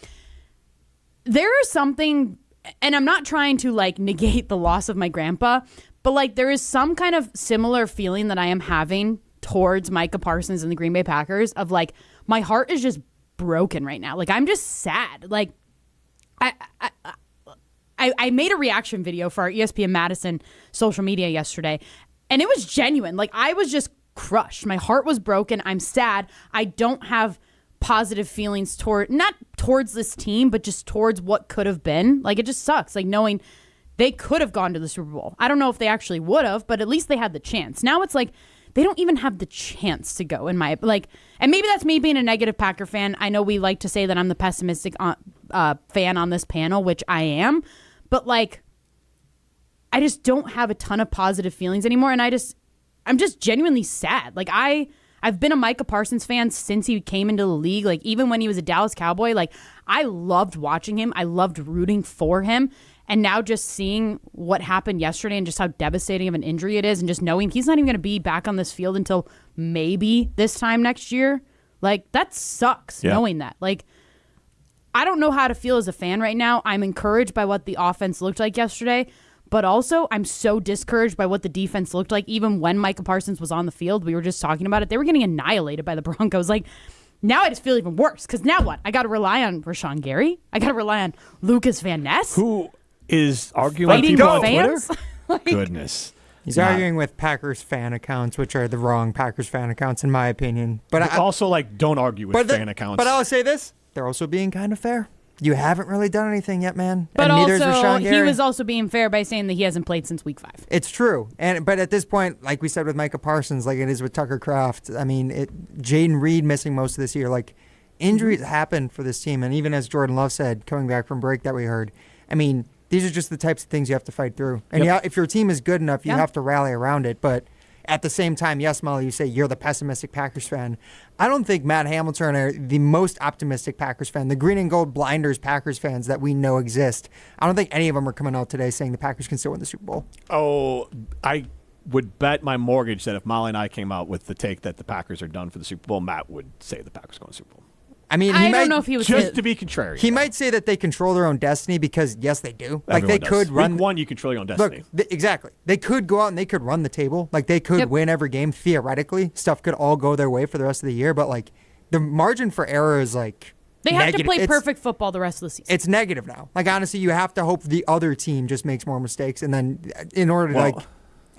There is something, and I'm not trying to like negate the loss of my grandpa, but like there is some kind of similar feeling that I am having towards Micah Parsons and the Green Bay Packers of like my heart is just broken right now. Like I'm just sad. Like I made a reaction video for our ESPN Madison social media yesterday, and it was genuine. Like I was just crushed. My heart was broken. I'm sad. I don't have positive feelings not towards this team, but just towards what could have been. Like it just sucks. Like knowing they could have gone to the Super Bowl. I don't know if they actually would have, but at least they had the chance. Now it's like they don't even have the chance to go in my and maybe that's me being a negative Packer fan. I know we like to say that I'm the pessimistic fan on this panel, which I am, but like I just don't have a ton of positive feelings anymore, and I'm just genuinely sad. Like I've been a Micah Parsons fan since he came into the league. Like even when he was a Dallas Cowboy, like I loved watching him. I loved rooting for him. And now just seeing what happened yesterday and just how devastating of an injury it is, and just knowing he's not even going to be back on this field until maybe this time next year, like that sucks. Yeah. Knowing that, like I don't know how to feel as a fan right now. I'm encouraged by what the offense looked like yesterday, but also I'm so discouraged by what the defense looked like. Even when Micah Parsons was on the field, we were just talking about it. They were getting annihilated by the Broncos. Like now I just feel even worse because now what? I got to rely on Rashawn Gary. I got to rely on Lucas Van Ness, who is arguing with people on Twitter. Like, goodness. He's arguing with Packers fan accounts, which are the wrong Packers fan accounts, in my opinion. But also, like, don't argue with fan accounts. But I'll say this. They're also being kind of fair. You haven't really done anything yet, man. But and neither is also, Rashawn Gary. he was also being fair by saying that he hasn't played since week 5. It's true. But at this point, like we said with Micah Parsons, like it is with Tucker Kraft, I mean, Jaden Reed missing most of this year. Like, injuries happen for this team. And even as Jordan Love said, coming back from break that we heard, I mean, these are just the types of things you have to fight through. And if your team is good enough, you have to rally around it. But at the same time, yes, Molly, you say you're the pessimistic Packers fan. I don't think Matt Hamilton are the most optimistic Packers fan. The green and gold blinders Packers fans that we know exist, I don't think any of them are coming out today saying the Packers can still win the Super Bowl. Oh, I would bet my mortgage that if Molly and I came out with the take that the Packers are done for the Super Bowl, Matt would say the Packers go to the Super Bowl. I mean, I don't know if he was just to be contrary. He might say that they control their own destiny because, yes, they do. Like Everyone they could run. Week 1, you control your own destiny. Look, exactly. They could go out and they could run the table. Like they could win every game theoretically. Stuff could all go their way for the rest of the year. But like the margin for error is like they have negative. to play perfect football the rest of the season. It's negative now. Like honestly, you have to hope the other team just makes more mistakes, and then in order to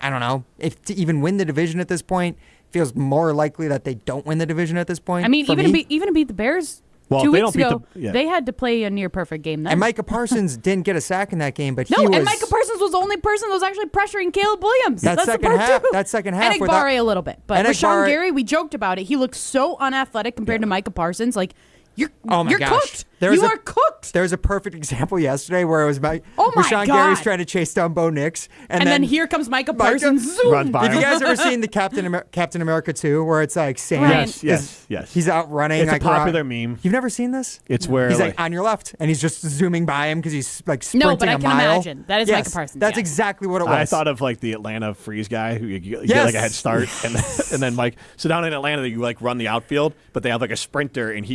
I don't know, if to even win the division at this point, feels more likely that they don't win the division at this point. I mean, even to beat the Bears. Well, 2 they weeks don't ago, they had to play a near-perfect game then. And Micah Parsons didn't get a sack in that game, but and Micah Parsons was the only person that was actually pressuring Caleb Williams. That's second the part half. too. That second half. And Igbare a little bit. But Rashawn Egbare- Gary, we joked about it. He looked so unathletic compared to Micah Parsons. Like, you're cooked. You are cooked. There was a perfect example yesterday where it was Rashawn God. Gary's trying to chase down Bo Nix. And then here comes Micah Parsons. Runs by Have you him. guys ever seen the Captain America 2 where it's like Sam? Yes. He's out running. It's like, a popular meme. You've never seen this? It's where he's like on your left and he's just zooming by him because he's like sprinting No, but I a can mile. imagine. That is Micah Parsons. That's exactly what it was. I thought of like the Atlanta Freeze guy who you get like a head start and then like so down in Atlanta you like run the outfield, but they have like a sprinter and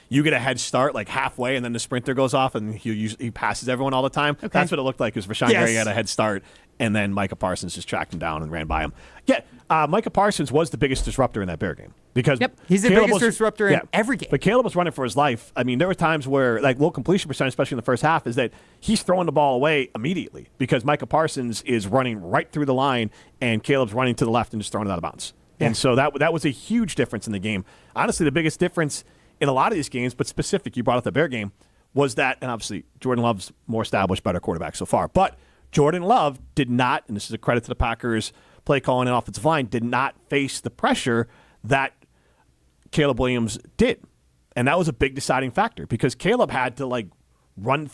you get a head start like halfway, and then the sprinter goes off, and he passes everyone all the time. Okay. That's what it looked like. Because Rashawn Gary had a head start, and then Micah Parsons just tracked him down and ran by him. Yeah, Micah Parsons was the biggest disruptor in that Bear game because he's the biggest disruptor in every game. But Caleb was running for his life. I mean, there were times where like low completion percentage, especially in the first half, is that he's throwing the ball away immediately because Micah Parsons is running right through the line, and Caleb's running to the left and just throwing it out of bounds. Yeah. And so that was a huge difference in the game. Honestly, the biggest difference in a lot of these games, but specific, you brought up the Bear game, was that, and obviously Jordan Love's more established, better quarterback so far, but Jordan Love did not, and this is a credit to the Packers play calling and offensive line, did not face the pressure that Caleb Williams did. And that was a big deciding factor because Caleb had to like run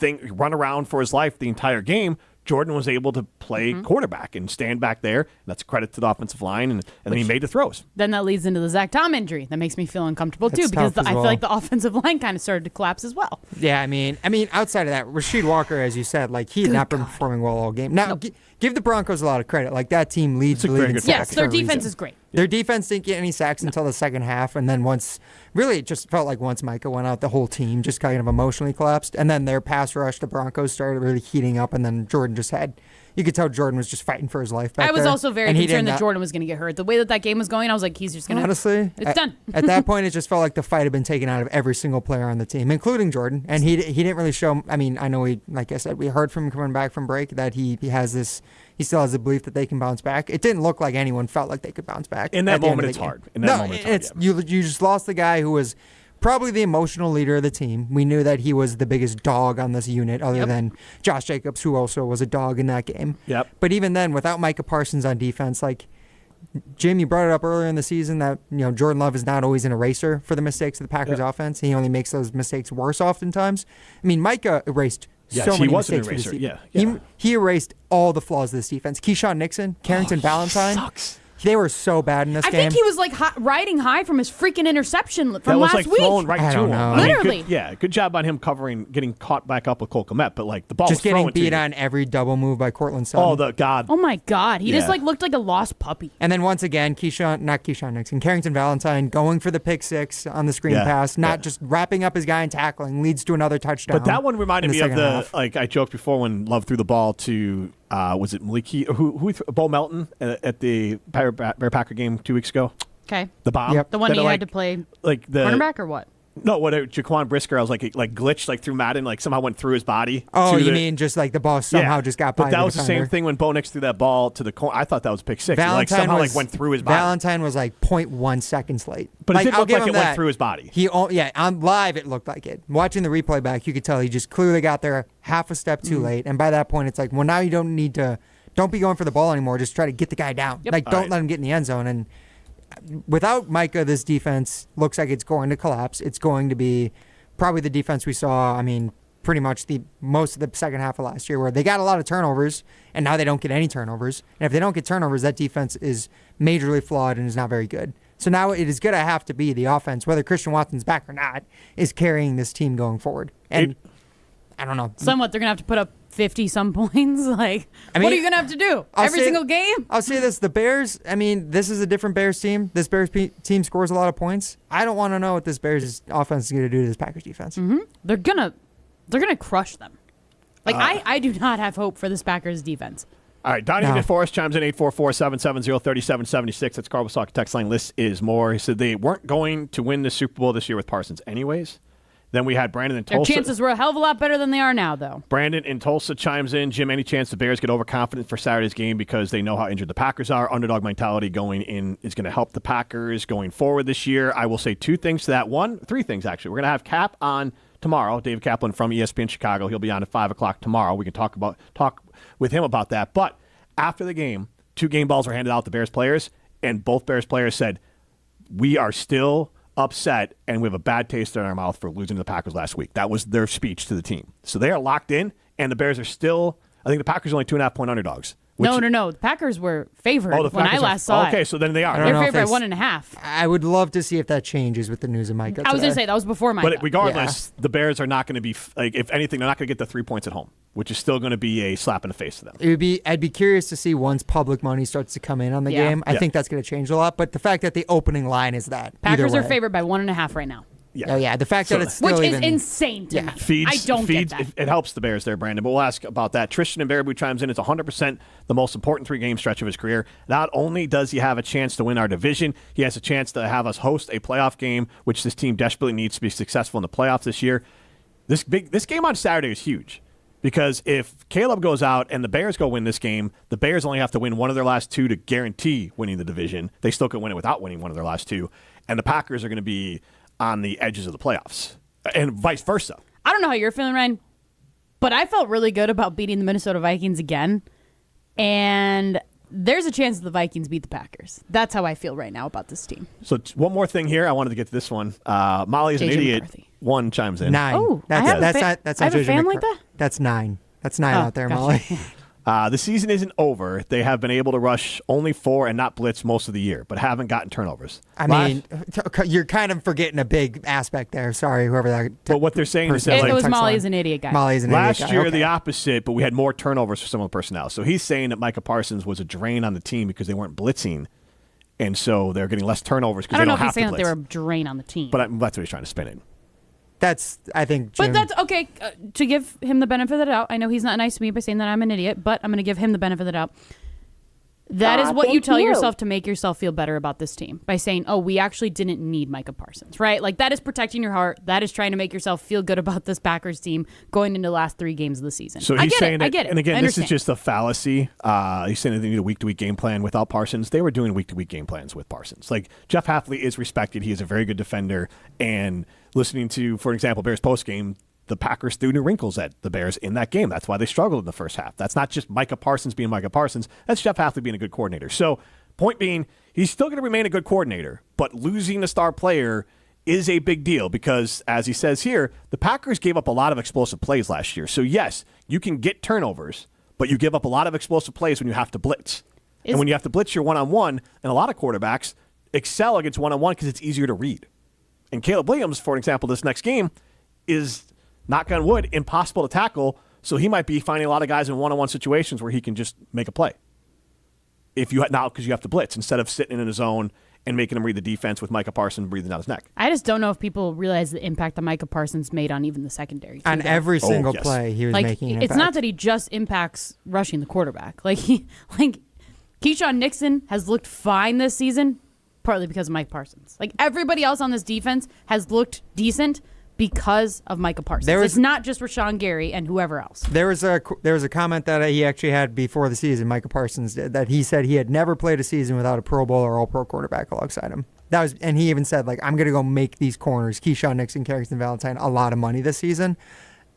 around for his life the entire game. Jordan was able to play quarterback and stand back there. And that's a credit to the offensive line, and then he made the throws. Then that leads into the Zach Tom injury. That makes me feel uncomfortable too because I feel like the offensive line kind of started to collapse as well. Yeah, I mean, outside of that, Rasheed Walker, as you said, like he had not been performing well all game. Now, give the Broncos a lot of credit. Like that team leads the league in sacks. Yes, their for a defense reason. is great. Their defense didn't get any sacks until the second half, and then really it just felt like once Micah went out, the whole team just kind of emotionally collapsed. And then their pass rush, the Broncos started really heating up, and then Jordan you could tell Jordan was just fighting for his life back there. I was also very concerned that Jordan was going to get hurt. The way that game was going, I was like, he's just going to... Honestly, it's done. At that point, it just felt like the fight had been taken out of every single player on the team, including Jordan. And he didn't really show... I mean, I know like I said, we heard from him coming back from break that he has this... He still has the belief that they can bounce back. It didn't look like anyone felt like they could bounce back. In that moment, it's hard. You just lost the guy who was probably the emotional leader of the team. We knew that he was the biggest dog on this unit other than Josh Jacobs, who also was a dog in that game. Yep. But even then, without Micah Parsons on defense, like Jim, you brought it up earlier in the season that Jordan Love is not always an eraser for the mistakes of the Packers offense. He only makes those mistakes worse oftentimes. I mean, Micah erased so many mistakes for this team. He erased all the flaws of this defense. Keyshawn Nixon, Carrington Valentine. Sucks. They were so bad in this game. I think he was like riding high from his freaking interception from last week. Thrown right to him. Literally. Good job on him getting caught back up with Cole Kmet, but like the ball just was thrown getting beat on every double move by Cortland Sutton. Oh my God. He just looked like a lost puppy. And then once again, Carrington Valentine going for the pick six on the screen pass, not just wrapping up his guy and tackling, leads to another touchdown. But that one reminded me of like I joked before when Love threw the ball to was it Maliki? Bo Melton at the Bear Packer game 2 weeks ago? Okay. The bomb? The one he had to play like the cornerback or what? No, Jaquan Brisker, I was like glitched through Madden, somehow went through his body. Oh, you mean just like the ball somehow just got by But that the was defender. the same thing when Bo Nix threw that ball to the corner. I thought that was pick six. Valentine It somehow went through his body. Valentine was 0.1 seconds late. But it did look like it went that. through his body. On live it looked like it. Watching the replay back, you could tell he just clearly got there half a step too late. And by that point, it's like, well, now you don't be going for the ball anymore. Just try to get the guy down. Don't let him get in the end zone. And without Micah, this defense looks like it's going to collapse. It's going to be probably the defense we saw, pretty much most of the second half of last year, where they got a lot of turnovers, and now they don't get any turnovers. And if they don't get turnovers, that defense is majorly flawed and is not very good. So now it is going to have to be the offense, whether Christian Watson's back or not, is carrying this team going forward. And I don't know. Somewhat, they're going to have to put up 50-some points. What are you going to have to do? Every single game? I'll say this. The Bears, this is a different Bears team. This Bears team scores a lot of points. I don't want to know what this Bears offense is going to do to this Packers defense. Mm-hmm. They're gonna crush them. I do not have hope for this Packers defense. All right, Donnie DeForest chimes in 844-770-3776. That's Carl Wasaka text line. List is more. He said they weren't going to win the Super Bowl this year with Parsons anyways. Then we had Brandon in Tulsa. Their chances were a hell of a lot better than they are now, though. Brandon in Tulsa chimes in. Jim, any chance the Bears get overconfident for Saturday's game because they know how injured the Packers are? Underdog mentality going in is going to help the Packers going forward this year. I will say three things, actually. We're going to have Cap on tomorrow, David Kaplan from ESPN Chicago. He'll be on at 5 o'clock tomorrow. We can talk with him about that. But after the game, 2 game balls were handed out to Bears players, and both Bears players said, we are still upset, and we have a bad taste in our mouth for losing to the Packers last week. That was their speech to the team. So they are locked in, and the Bears are still, I think the Packers are only 2.5-point underdogs. No. The Packers were favored when I last saw it. Okay, so then they are. They're favored by 1.5. I would love to see if that changes with the news of Micah. I was going to say, that was before Micah. But regardless, the Bears are not going to be, if anything, they're not going to get the 3 points at home, which is still going to be a slap in the face to them. I'd be curious to see once public money starts to come in on the game. I think that's going to change a lot. But the fact that the opening line is that. Packers are favored by 1.5 right now. Yeah. Oh, yeah. The fact that it's still which is insane to me. I don't get that. It helps the Bears there, Brandon. But we'll ask about that. Tristan and Baraboo chimes in. It's 100% the most important 3-game stretch of his career. Not only does he have a chance to win our division, he has a chance to have us host a playoff game, which this team desperately needs to be successful in the playoffs this year. This game on Saturday is huge. Because if Caleb goes out and the Bears go win this game, the Bears only have to win one of their last 2 to guarantee winning the division. They still could win it without winning one of their last 2. And the Packers are going to be on the edges of the playoffs, and vice versa. I don't know how you're feeling, Ryan, but I felt really good about beating the Minnesota Vikings again, and there's a chance that the Vikings beat the Packers. That's how I feel right now about this team. So one more thing here. I wanted to get to this one. Molly is an idiot. McCarthy. 1 chimes in. 9. Oh, that's I have a fan like McCarthy. that? That's 9. That's 9 out there, gotcha. Molly. The season isn't over. They have been able to rush only 4 and not blitz most of the year, but haven't gotten turnovers. You're kind of forgetting a big aspect there. Sorry, whoever that. But what they're saying is that it was Molly is an idiot guy. Molly's an idiot last guy. year Okay. the opposite, but we had more turnovers for some of the personnel. So he's saying that Micah Parsons was a drain on the team because they weren't blitzing, and so they're getting less turnovers because I they don't don't know if have he's to saying that blitz. they were a drain on the team. But that's what he's trying to spin it. That's, I think, Jim. But that's okay. To give him the benefit of the doubt, I know he's not nice to me by saying that I'm an idiot, but I'm going to give him the benefit of the doubt. That is what you Thank tell you. yourself to make yourself feel better about this team by saying, oh, we actually didn't need Micah Parsons, right? Like, that is protecting your heart. That is trying to make yourself feel good about this Packers team going into the last 3 games of the season. So he's saying I get it. And again, I this is understand. just a fallacy. He's saying that they need a week-to-week game plan without Parsons. They were doing week-to-week game plans with Parsons. Like, Jeff Hafley is respected. He is a very good defender. And listening to, for example, Bears postgame, the Packers threw new wrinkles at the Bears in that game. That's why they struggled in the first half. That's not just Micah Parsons being Micah Parsons. That's Jeff Hafley being a good coordinator. So, point being, he's still going to remain a good coordinator, but losing a star player is a big deal because, as he says here, the Packers gave up a lot of explosive plays last year. So, yes, you can get turnovers, but you give up a lot of explosive plays when you have to blitz. And when you have to blitz your one-on-one, and a lot of quarterbacks excel against one-on-one because it's easier to read. And Caleb Williams, for example, this next game is, knock on wood, impossible to tackle, so he might be finding a lot of guys in one-on-one situations where he can just make a play. Because you have to blitz instead of sitting in a zone and making him read the defense with Micah Parsons breathing down his neck. I just don't know if people realize the impact that Micah Parsons made on even the secondary. On every single play, he was making an impact. It's not that he just impacts rushing the quarterback. Like Keyshawn Nixon has looked fine this season, partly because of Mike Parsons. Like, everybody else on this defense has looked decent because of Micah Parsons. It's not just Rashawn Gary and whoever else. There was a comment that he actually had before the season, Micah Parsons did, that he said he had never played a season without a Pro Bowl or All-Pro quarterback alongside him. And he even said, like, I'm going to go make these corners, Keyshawn Nixon, Carrington Valentine, a lot of money this season.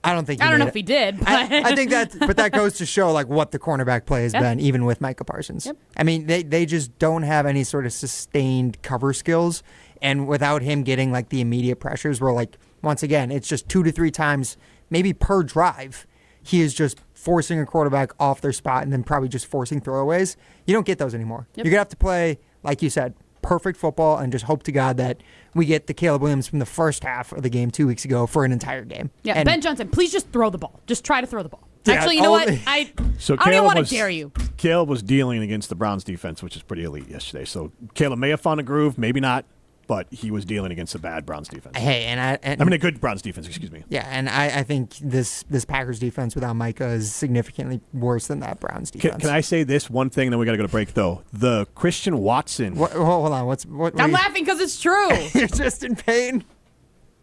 I don't know if he did. But I think that goes to show like what the cornerback play has been, even with Micah Parsons. Yep. I mean, they just don't have any sort of sustained cover skills, and without him getting like the immediate pressures, where like once again it's just 2 to 3 times maybe per drive, he is just forcing a quarterback off their spot and then probably just forcing throwaways. You don't get those anymore. Yep. You're gonna have to play, like you said, perfect football and just hope to God that we get the Caleb Williams from the first half of the game 2 weeks ago for an entire game. Yeah, and Ben Johnson, please just throw the ball. Just try to throw the ball. Yeah, Actually, you know what? I don't even want to dare you. Caleb was dealing against the Browns defense, which is pretty elite yesterday. So Caleb may have found a groove, maybe not, but he was dealing against a bad Browns defense. Hey, I mean a good Browns defense, excuse me. Yeah, and I think this Packers defense without Micah is significantly worse than that Browns defense. Can I say this one thing, then we got to go to break, though? The Christian Watson. Hold on. I'm laughing because it's true. You're just in pain.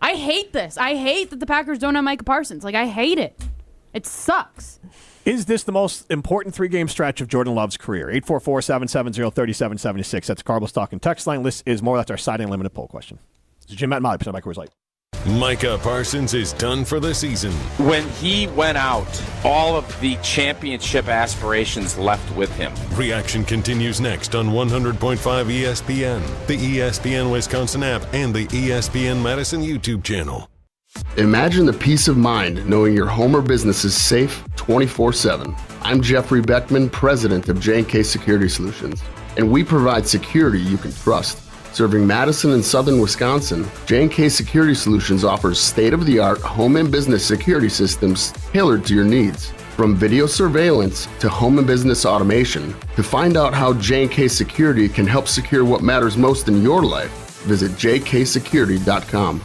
I hate this. I hate that the Packers don't have Micah Parsons. Like, I hate it. It sucks. Is this the most important 3-game stretch of Jordan Love's career? 844-770-3776. That's the Carbos Talking text line. This is more. That's our side unlimited poll question. This is Jim Matt Molly, presented by Coors Light. Micah Parsons is done for the season. When he went out, all of the championship aspirations left with him. Reaction continues next on 100.5 ESPN, the ESPN Wisconsin App, and the ESPN Madison YouTube channel. Imagine the peace of mind knowing your home or business is safe 24/7. I'm Jeffrey Beckman, president of J&K Security Solutions, and we provide security you can trust. Serving Madison and southern Wisconsin, J&K Security Solutions offers state-of-the-art home and business security systems tailored to your needs. From video surveillance to home and business automation, to find out how J&K Security can help secure what matters most in your life, visit jksecurity.com.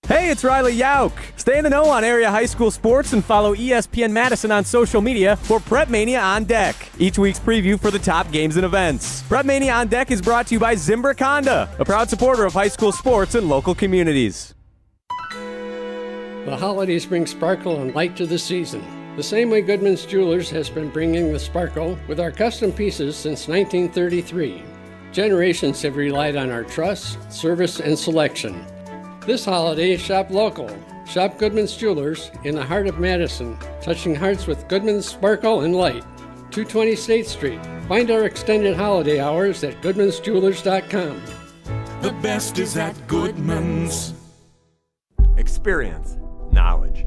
Hey, it's Riley Yauk. Stay in the know on area high school sports and follow ESPN Madison on social media for Prep Mania on Deck, each week's preview for the top games and events. Prep Mania on Deck is brought to you by Zimbra Honda, a proud supporter of high school sports and local communities. The holidays bring sparkle and light to the season. The same way Goodman's Jewelers has been bringing the sparkle with our custom pieces since 1933. Generations have relied on our trust, service, and selection. This holiday, shop local. Shop Goodman's Jewelers in the heart of Madison, touching hearts with Goodman's sparkle and light. 220 State Street. Find our extended holiday hours at goodmansjewelers.com. The best is at Goodman's. Experience, knowledge,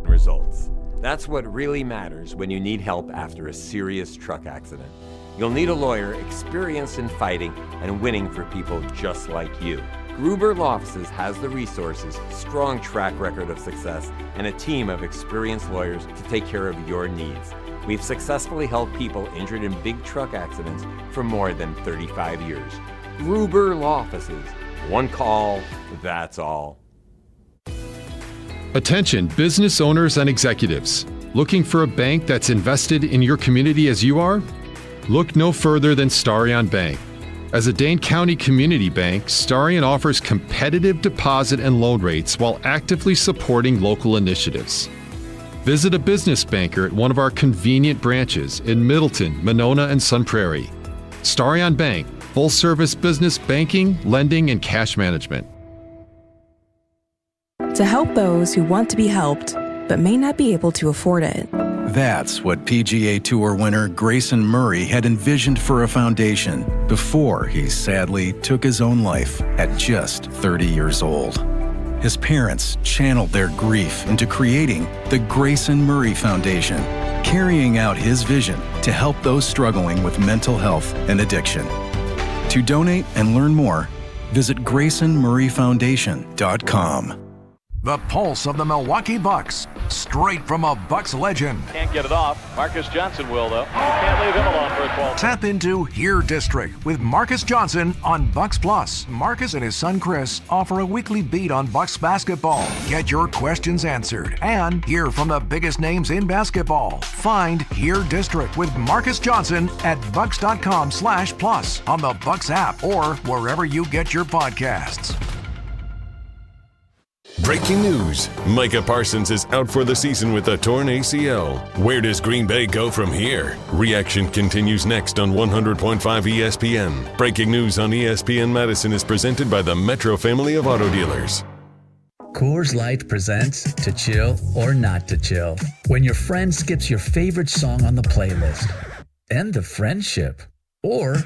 results. That's what really matters when you need help after a serious truck accident. You'll need a lawyer experienced in fighting and winning for people just like you. Gruber Law Offices has the resources, strong track record of success, and a team of experienced lawyers to take care of your needs. We've successfully helped people injured in big truck accidents for more than 35 years. Gruber Law Offices. One call, that's all. Attention business owners and executives. Looking for a bank that's invested in your community as you are? Look no further than Starion Bank. As a Dane County community bank, Starion offers competitive deposit and loan rates while actively supporting local initiatives. Visit a business banker at one of our convenient branches in Middleton, Monona, and Sun Prairie. Starion Bank, full-service business banking, lending, and cash management. To help those who want to be helped but may not be able to afford it. That's what PGA Tour winner Grayson Murray had envisioned for a foundation before he sadly took his own life at just 30 years old. His parents channeled their grief into creating the Grayson Murray Foundation, carrying out his vision to help those struggling with mental health and addiction. To donate and learn more, visit GraysonMurrayFoundation.com. The pulse of the Milwaukee Bucks, straight from a Bucks legend. Can't get it off. Marcus Johnson will, though. You can't leave him alone for a 12. Tap into Here District with Marcus Johnson on Bucks Plus. Marcus and his son Chris offer a weekly beat on Bucks basketball. Get your questions answered and hear from the biggest names in basketball. Find Here District with Marcus Johnson at bucks.com/plus on the Bucks app or wherever you get your podcasts. Breaking news. Micah Parsons is out for the season with a torn ACL. Where does Green Bay go from here? Reaction continues next on 100.5 ESPN. Breaking news on ESPN Madison is presented by the Metro family of auto dealers. Coors Light presents To Chill or Not to Chill. When your friend skips your favorite song on the playlist. End the friendship. Or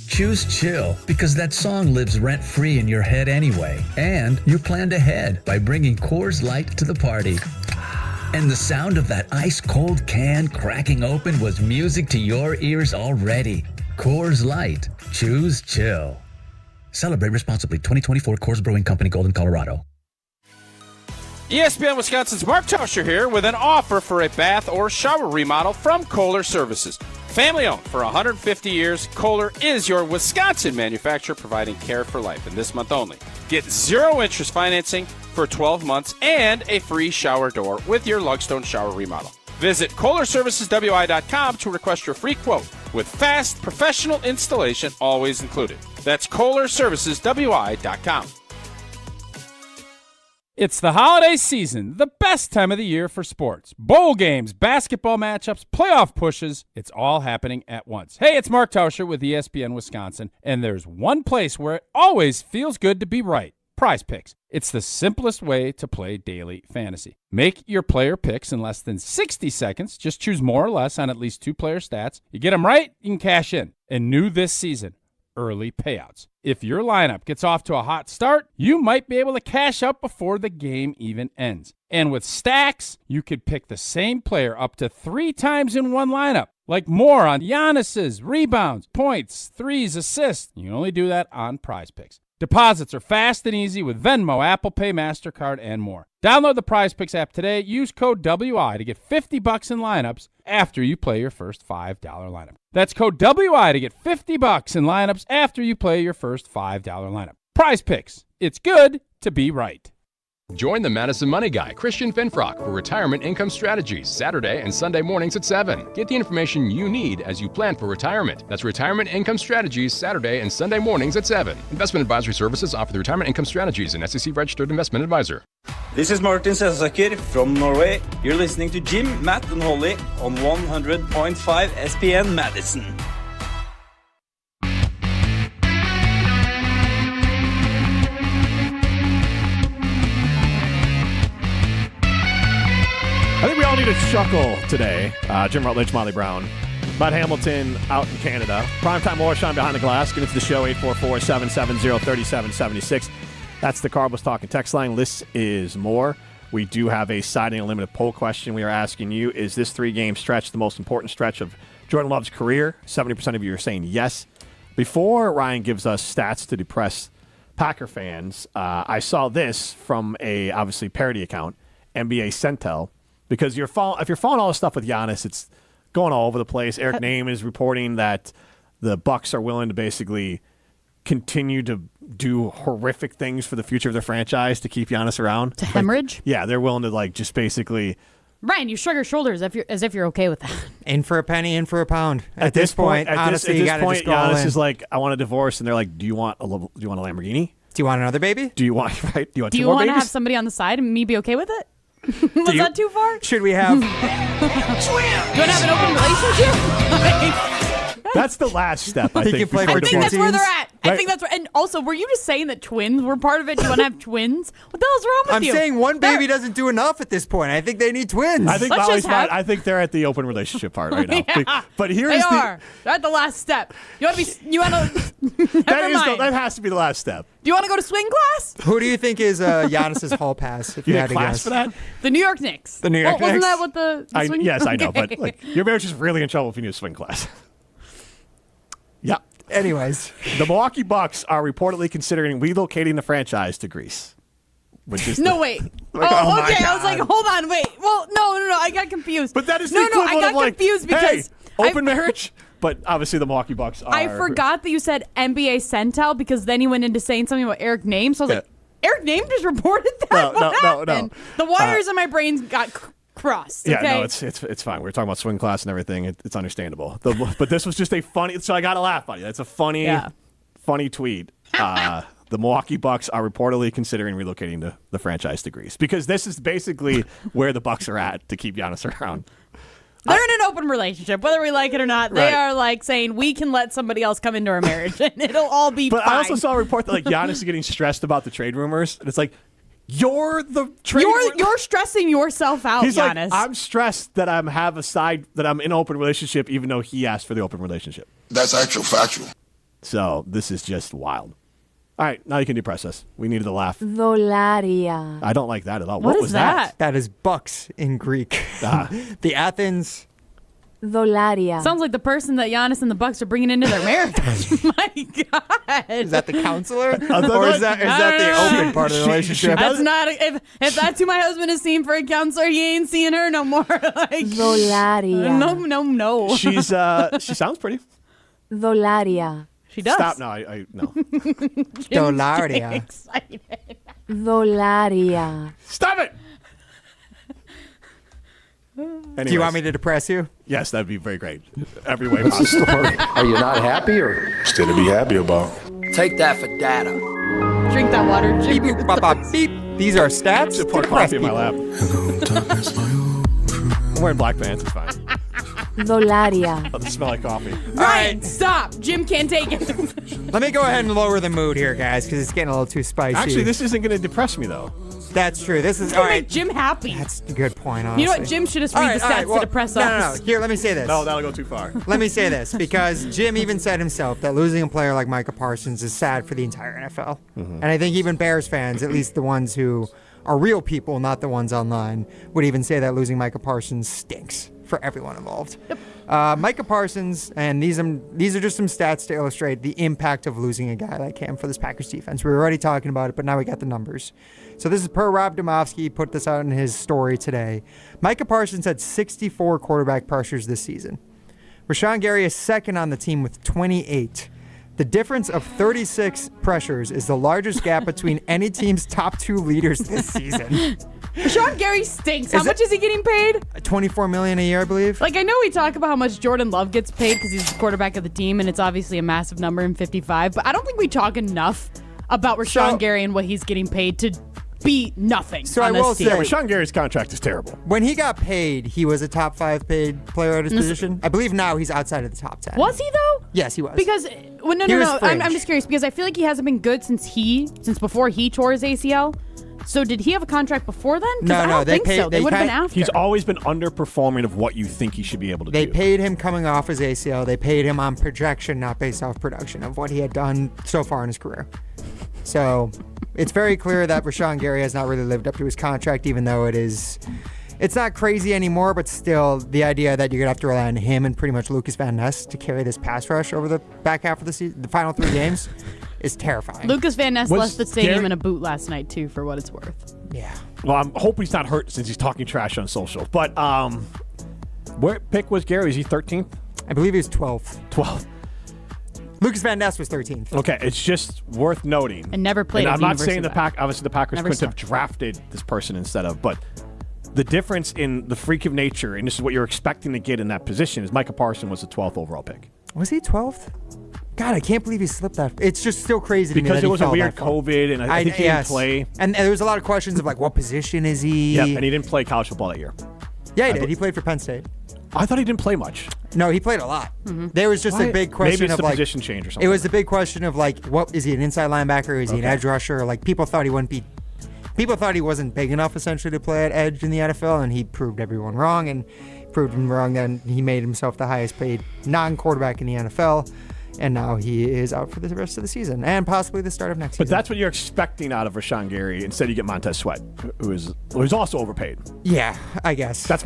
choose chill because that song lives rent-free in your head anyway. And you planned ahead by bringing Coors Light to the party. And the sound of that ice-cold can cracking open was music to your ears already. Coors Light. Choose chill. Celebrate responsibly. 2024 Coors Brewing Company, Golden, Colorado. ESPN Wisconsin's Mark Tauscher here with an offer for a bath or shower remodel from Kohler Services. Family owned for 150 years, Kohler is your Wisconsin manufacturer providing care for life. And this month only, get 0 interest financing for 12 months and a free shower door with your Lugstone shower remodel. Visit KohlerServicesWI.com to request your free quote with fast, professional installation always included. That's KohlerServicesWI.com. It's the holiday season, the best time of the year for sports. Bowl games, basketball matchups, playoff pushes, it's all happening at once. Hey, it's Mark Tauscher with ESPN Wisconsin, and there's one place where it always feels good to be right. Prize Picks. It's the simplest way to play daily fantasy. Make your player picks in less than 60 seconds. Just choose more or less on at least 2 player stats. You get them right, you can cash in. And new this season, early payouts. If your lineup gets off to a hot start, you might be able to cash out before the game even ends. And with stacks, you could pick the same player up to 3 times in one lineup, like more on Giannis's rebounds, points, threes, assists. You can only do that on Prize Picks. Deposits are fast and easy with Venmo, Apple Pay, MasterCard, and more. Download the Prize Picks app today. Use code WI to get $50 in lineups after you play your first $5 lineup. That's code WI to get $50 in lineups after you play your first $5 lineup. Prize Picks. It's good to be right. Join the Madison Money Guy, Christian Finfrock, for Retirement Income Strategies, Saturday and Sunday mornings at 7. Get the information you need as you plan for retirement. That's Retirement Income Strategies, Saturday and Sunday mornings at 7. Investment advisory services offered through Retirement Income Strategies, an SEC-registered investment advisor. This is Martin Sensaker from Norway. You're listening to Jim, Matt, and Holly on 100.5 ESPN Madison. I think we all need a chuckle today. Jim Rutledge, Molly Brown, Matt Hamilton out in Canada. Primetime Warshine behind the glass. Get into the show, 844-770-3776. That's the Cardinals Talking text line. This is more. We do have a Siding Unlimited poll question. We are asking you, is this 3-game stretch the most important stretch of Jordan Love's career? 70% of you are saying yes. Before Ryan gives us stats to depress Packer fans, I saw this from a, obviously, parody account, NBA Centel. Because if you're following all the stuff with Giannis, it's going all over the place. Eric Name is reporting that the Bucks are willing to basically continue to do horrific things for the future of their franchise to keep Giannis around. To hemorrhage? Yeah, they're willing to just basically Ryan, you shrug your shoulders as if you're okay with that. In for a penny, in for a pound. At this point, honestly, you got to just go all Giannis in. is like, I want a divorce, and they're like, do you want a Lamborghini? Do you want another baby? Do you want two more babies? Do you want to have somebody on the side and me be okay with it? Was that too far? Should we have? Do you want to have an open relationship? That's the last step, I He think. can play I for think that's where they're at. I Right. think that's where. And also, were you just saying that twins were part of it? Do you want to have twins? What the hell's wrong with I'm you? saying one baby doesn't do enough at this point. I think they need twins. I think Let's Molly's just have- right. I think they're at the open relationship part right now. Yeah, But here they is are. They're at the last step. You want to be? You want to? that has to be the last step. Do you want to go to swing class? Who do you think is Giannis's hall pass? If you You had get to class guess. for that? The New York Knicks. The New York Wasn't Knicks? that what the swing? Yes, I know. Okay. But like, your marriage is really in trouble if you need a swing class. Yeah. Anyways, The Milwaukee Bucks are reportedly considering relocating the franchise to Greece. Which is No, wait. Like, oh, oh my okay. I was God. like, hold on, wait. Well, no. I got confused. But that is no, the equivalent I got of like, confused because hey, open marriage. But obviously the Milwaukee Bucks are. I forgot that you said NBA Centel because then you went into saying something about Eric Name. So I was like, Eric Name just reported that? No, What no. happened? The wires in my brain got crossed. Yeah, Okay? no, it's fine. We were talking about swing class and everything. It's understandable. But this was just a funny. So I got to laugh on you. That's a funny tweet. The Milwaukee Bucks are reportedly considering relocating the franchise to Greece because this is basically where the Bucks are at to keep Giannis around. They're in an open relationship, whether we like it or not. They Right. are like saying we can let somebody else come into our marriage and it'll all be But fine. I also saw a report that like Giannis is getting stressed about the trade rumors, and it's like you're the trade. You're stressing yourself out, He's Giannis. like, I'm stressed that I'm in an open relationship, even though he asked for the open relationship. That's actual factual. So this is just wild. All right, now you can depress us. We needed to laugh. Dolaria. I don't like that at all. What is was that? That is bucks in Greek. The Athens. Dolaria. Sounds like the person that Giannis and the Bucks are bringing into their marriage. My God. Is that the counselor? Or is that the open part of the relationship? That's not. If that's who my husband is seeing for a counselor, he ain't seeing her no more. Like, Dolaria. No. She sounds pretty. Dolaria. She does. Stop. No, I no. Dolaria. Excited. Dolaria. Stop it. Do you want me to depress you? Yes, that'd be very great. Every way possible. Are you not happy or Still to be happy about. take that for data? Drink that water. Beep, boop, bop, bop, beep. These are stats. Just pour to depress coffee in my people. lap. I'm wearing black pants. It's fine. Dolaria. Doesn't smell like coffee. Ryan, stop. Jim can't take it. Let me go ahead and lower the mood here, guys, because it's getting a little too spicy. Actually, this isn't going to depress me though. That's true. This is It's all gonna right. make Jim happy. That's a good point, honestly. You know what? Jim should just read the stats well, to depress no, us. No. Here, let me say this. No, that'll go too far. Let me say this, because Jim even said himself that losing a player like Micah Parsons is sad for the entire NFL. And I think even Bears fans, at least the ones who are real people, not the ones online, would even say that losing Micah Parsons stinks for everyone involved. Micah Parsons, and these are just some stats to illustrate the impact of losing a guy like him for this Packers defense. We were already talking about it, but now we got the numbers. So this is per Rob Domofsky. He put this out in his story today. Micah Parsons had 64 quarterback pressures this season. Rashawn Gary is second on the team with 28. The difference of 36 pressures is the largest gap between any team's top two leaders this season. Sean Gary stinks. How much is he getting paid? $24 million a year, I believe. Like, I know we talk about how much Jordan Love gets paid because he's the quarterback of the team, and it's obviously a massive number in 55, but I don't think we talk enough about Rashawn Gary and what he's getting paid to be nothing So on I this will team. say, Rashawn Gary's contract is terrible. when he got paid, he was a top 5 paid player at his position. I believe now he's outside of the top 10. Was he, though? Yes, he was. Because, well, no, He was I'm fringe. just curious because I feel like he hasn't been good since before he tore his ACL. So did he have a contract before then? 'Cause I don't think so. They would have been after. He's always been underperforming of what you think he should be able to They do. paid him coming off his ACL. They paid him on projection, not based off production of what he had done so far in his career. So it's very clear that Rashawn Gary has not really lived up to his contract, even though it's not crazy anymore, but still the idea that you're going to have to rely on him and pretty much Lucas Van Ness to carry this pass rush over the back half of the season, the final 3 games, is terrifying. Lucas Van Ness left the stadium Gary- in a boot last night, too, for what it's worth. Yeah. Well, I hope he's not hurt since he's talking trash on social. But where pick was Gary? Is he 13th? I believe he was 12th. 12th. Lucas Van Ness was 13th. Okay, it's just worth noting. And never played And at I'm the not saying University of obviously the Packers Never couldn't have drafted this person instead of, but the difference in the freak of nature, and this is what you're expecting to get in that position, is Micah Parsons was the 12th overall pick. Was he 12th? God, I can't believe he slipped that. It's just still crazy to me because that it was a weird COVID, and I think he didn't play. And there was a lot of questions of like, what position is he? Yep, and he didn't play college football that year. Yeah, he did. He played for Penn State. I thought he didn't play much. No, he played a lot. There was just a big question Maybe it's of the like position change or something. It was the big question of like, what is he, an inside linebacker? Is he an edge rusher? Like people thought he wouldn't be. People thought he wasn't big enough essentially to play at edge in the NFL, and he proved everyone wrong and proved him wrong. Then he made himself the highest paid non-quarterback in the NFL. And now he is out for the rest of the season and possibly the start of next season. But that's what you're expecting out of Rashawn Gary. Instead, you get Montez Sweat, who's also overpaid. Yeah, I guess. That's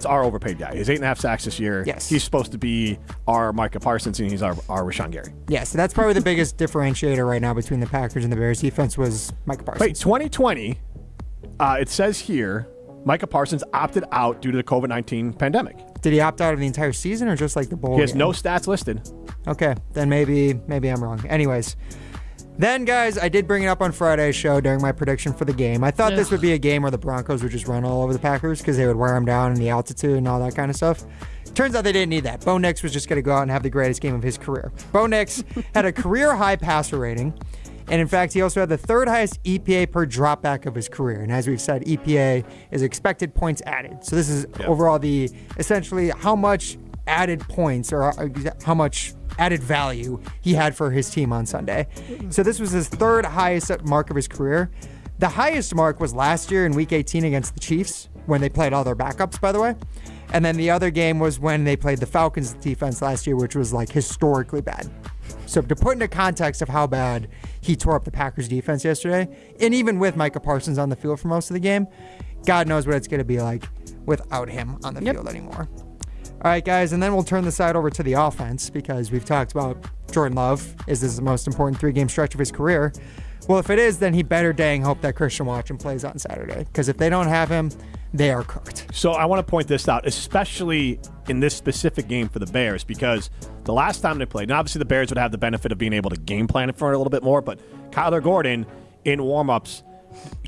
our overpaid guy. He's 8.5 sacks this year. Yes. He's supposed to be our Micah Parsons, and he's our Rashawn Gary. Yeah, so that's probably the biggest differentiator right now between the Packers and the Bears. Defense was Micah Parsons. Wait, 2020, it says here, Micah Parsons opted out due to the COVID-19 pandemic. Did he opt out of the entire season or just like the bowl He has game? no stats listed. Okay, then maybe I'm wrong. Anyways, then guys, I did bring it up on Friday's show during my prediction for the game. I thought this would be a game where the Broncos would just run all over the Packers because they would wear them down in the altitude and all that kind of stuff. Turns out they didn't need that. Bo Nix was just going to go out and have the greatest game of his career. Bo Nix had a career-high passer rating. And in fact, he also had the third highest EPA per dropback of his career. And as we've said, EPA is expected points added. So this is overall essentially how much added points or how much added value he had for his team on Sunday. So this was his third highest mark of his career. The highest mark was last year in Week 18 against the Chiefs when they played all their backups, by the way. And then the other game was when they played the Falcons defense last year, which was like historically bad. So to put into context of how bad he tore up the Packers defense yesterday, and even with Micah Parsons on the field for most of the game, God knows what it's going to be like without him on the field anymore. All right, guys, and then we'll turn the side over to the offense because we've talked about Jordan Love. Is this the most important 3-game stretch of his career? Well, if it is, then he better dang hope that Christian Watson plays on Saturday because if they don't have him, they are cooked. So I want to point this out, especially in this specific game for the Bears, because the last time they played, and obviously the Bears would have the benefit of being able to game plan it for it a little bit more, but Kyler Gordon in warmups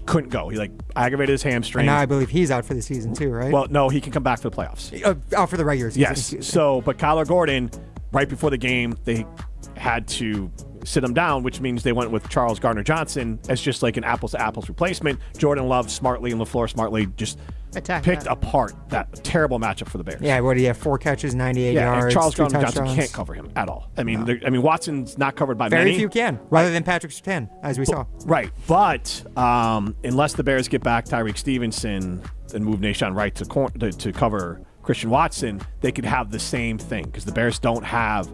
couldn't go. He aggravated his hamstring. And now I believe he's out for the season too, right? Well, no, he can come back for the playoffs. Out for the regular season. Yes. So, but Kyler Gordon, right before the game, they had to sit him down, which means they went with Charles Gardner-Johnson as just like an apples-to-apples replacement. Jordan Love smartly and LaFleur smartly just picked apart that terrible matchup for the Bears. Yeah, what do you have? 4 catches, 98 yards. And Charles Gardner-Johnson touchdowns. can't cover him at all. I mean, Watson's not covered by Very many. few can, rather than Patrick Surtain, as we saw. Right, but unless the Bears get back Tyreek Stevenson and move Nahshon Wright to cover Christian Watson, they could have the same thing because the Bears don't have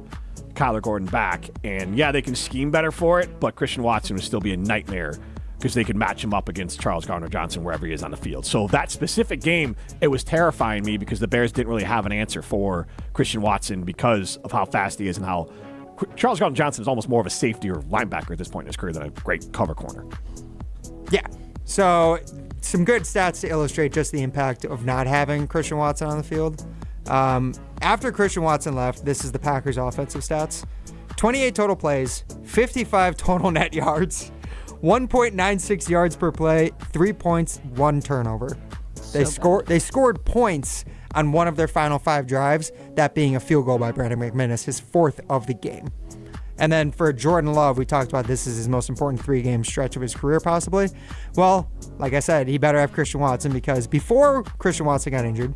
Kyler Gordon back. And yeah, they can scheme better for it, but Christian Watson would still be a nightmare because they could match him up against Charles Gardner-Johnson wherever he is on the field. So that specific game, it was terrifying me because the Bears didn't really have an answer for Christian Watson because of how fast he is and how Charles Gardner-Johnson is almost more of a safety or linebacker at this point in his career than a great cover corner. Yeah. So some good stats to illustrate just the impact of not having Christian Watson on the field. After Christian Watson left, this is the Packers' offensive stats. 28 total plays, 55 total net yards, 1.96 yards per play, 3 points, 1 turnover. They scored points on one of their final 5 drives, that being a field goal by Brandon McManus, his 4th of the game. And then for Jordan Love, we talked about this is his most important 3-game stretch of his career possibly. Well, like I said, he better have Christian Watson because before Christian Watson got injured,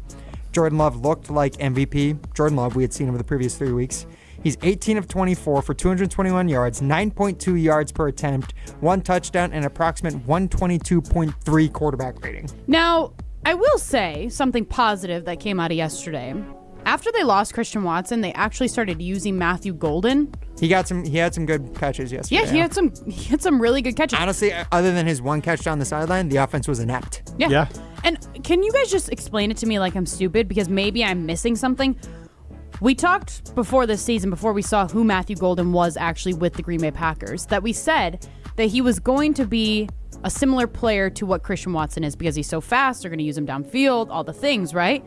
Jordan Love looked like MVP. Jordan Love, we had seen over the previous 3 weeks. He's 18 of 24 for 221 yards, 9.2 yards per attempt, 1 touchdown, and approximate 122.3 quarterback rating. Now, I will say something positive that came out of yesterday. After they lost Christian Watson, they actually started using Matthew Golden. He had some good catches yesterday. Yeah, he had some really good catches. Honestly, other than his 1 catch down the sideline, the offense was inept. Yeah. And can you guys just explain it to me like I'm stupid because maybe I'm missing something? We talked before this season, before we saw who Matthew Golden was actually with the Green Bay Packers, that we said that he was going to be a similar player to what Christian Watson is because he's so fast, they're going to use him downfield, all the things, right?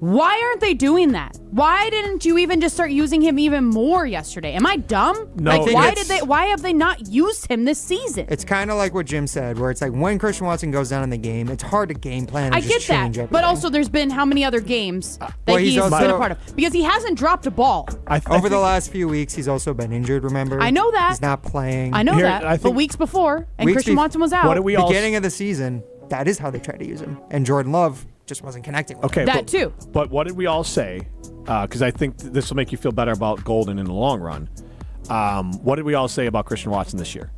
Why aren't they doing that? Why didn't you even just start using him even more yesterday? Am I dumb? No. Why have they not used him this season? It's kind of like what Jim said, where it's like when Christian Watson goes down in the game, it's hard to game plan and I just get that, change everything. but also there's been how many other games that he's he's also- been a part of? Because he hasn't dropped a ball. Over the last few weeks, he's also been injured, remember? I know that. He's not playing. I know that, but weeks before, and Christian Watson was out. Beginning of the season, that is how they tried to use him. And Jordan Love just wasn't connecting with him. That too. But what did we all say? Because I think this will make you feel better about Golden in the long run. What did we all say about Christian Watson this year?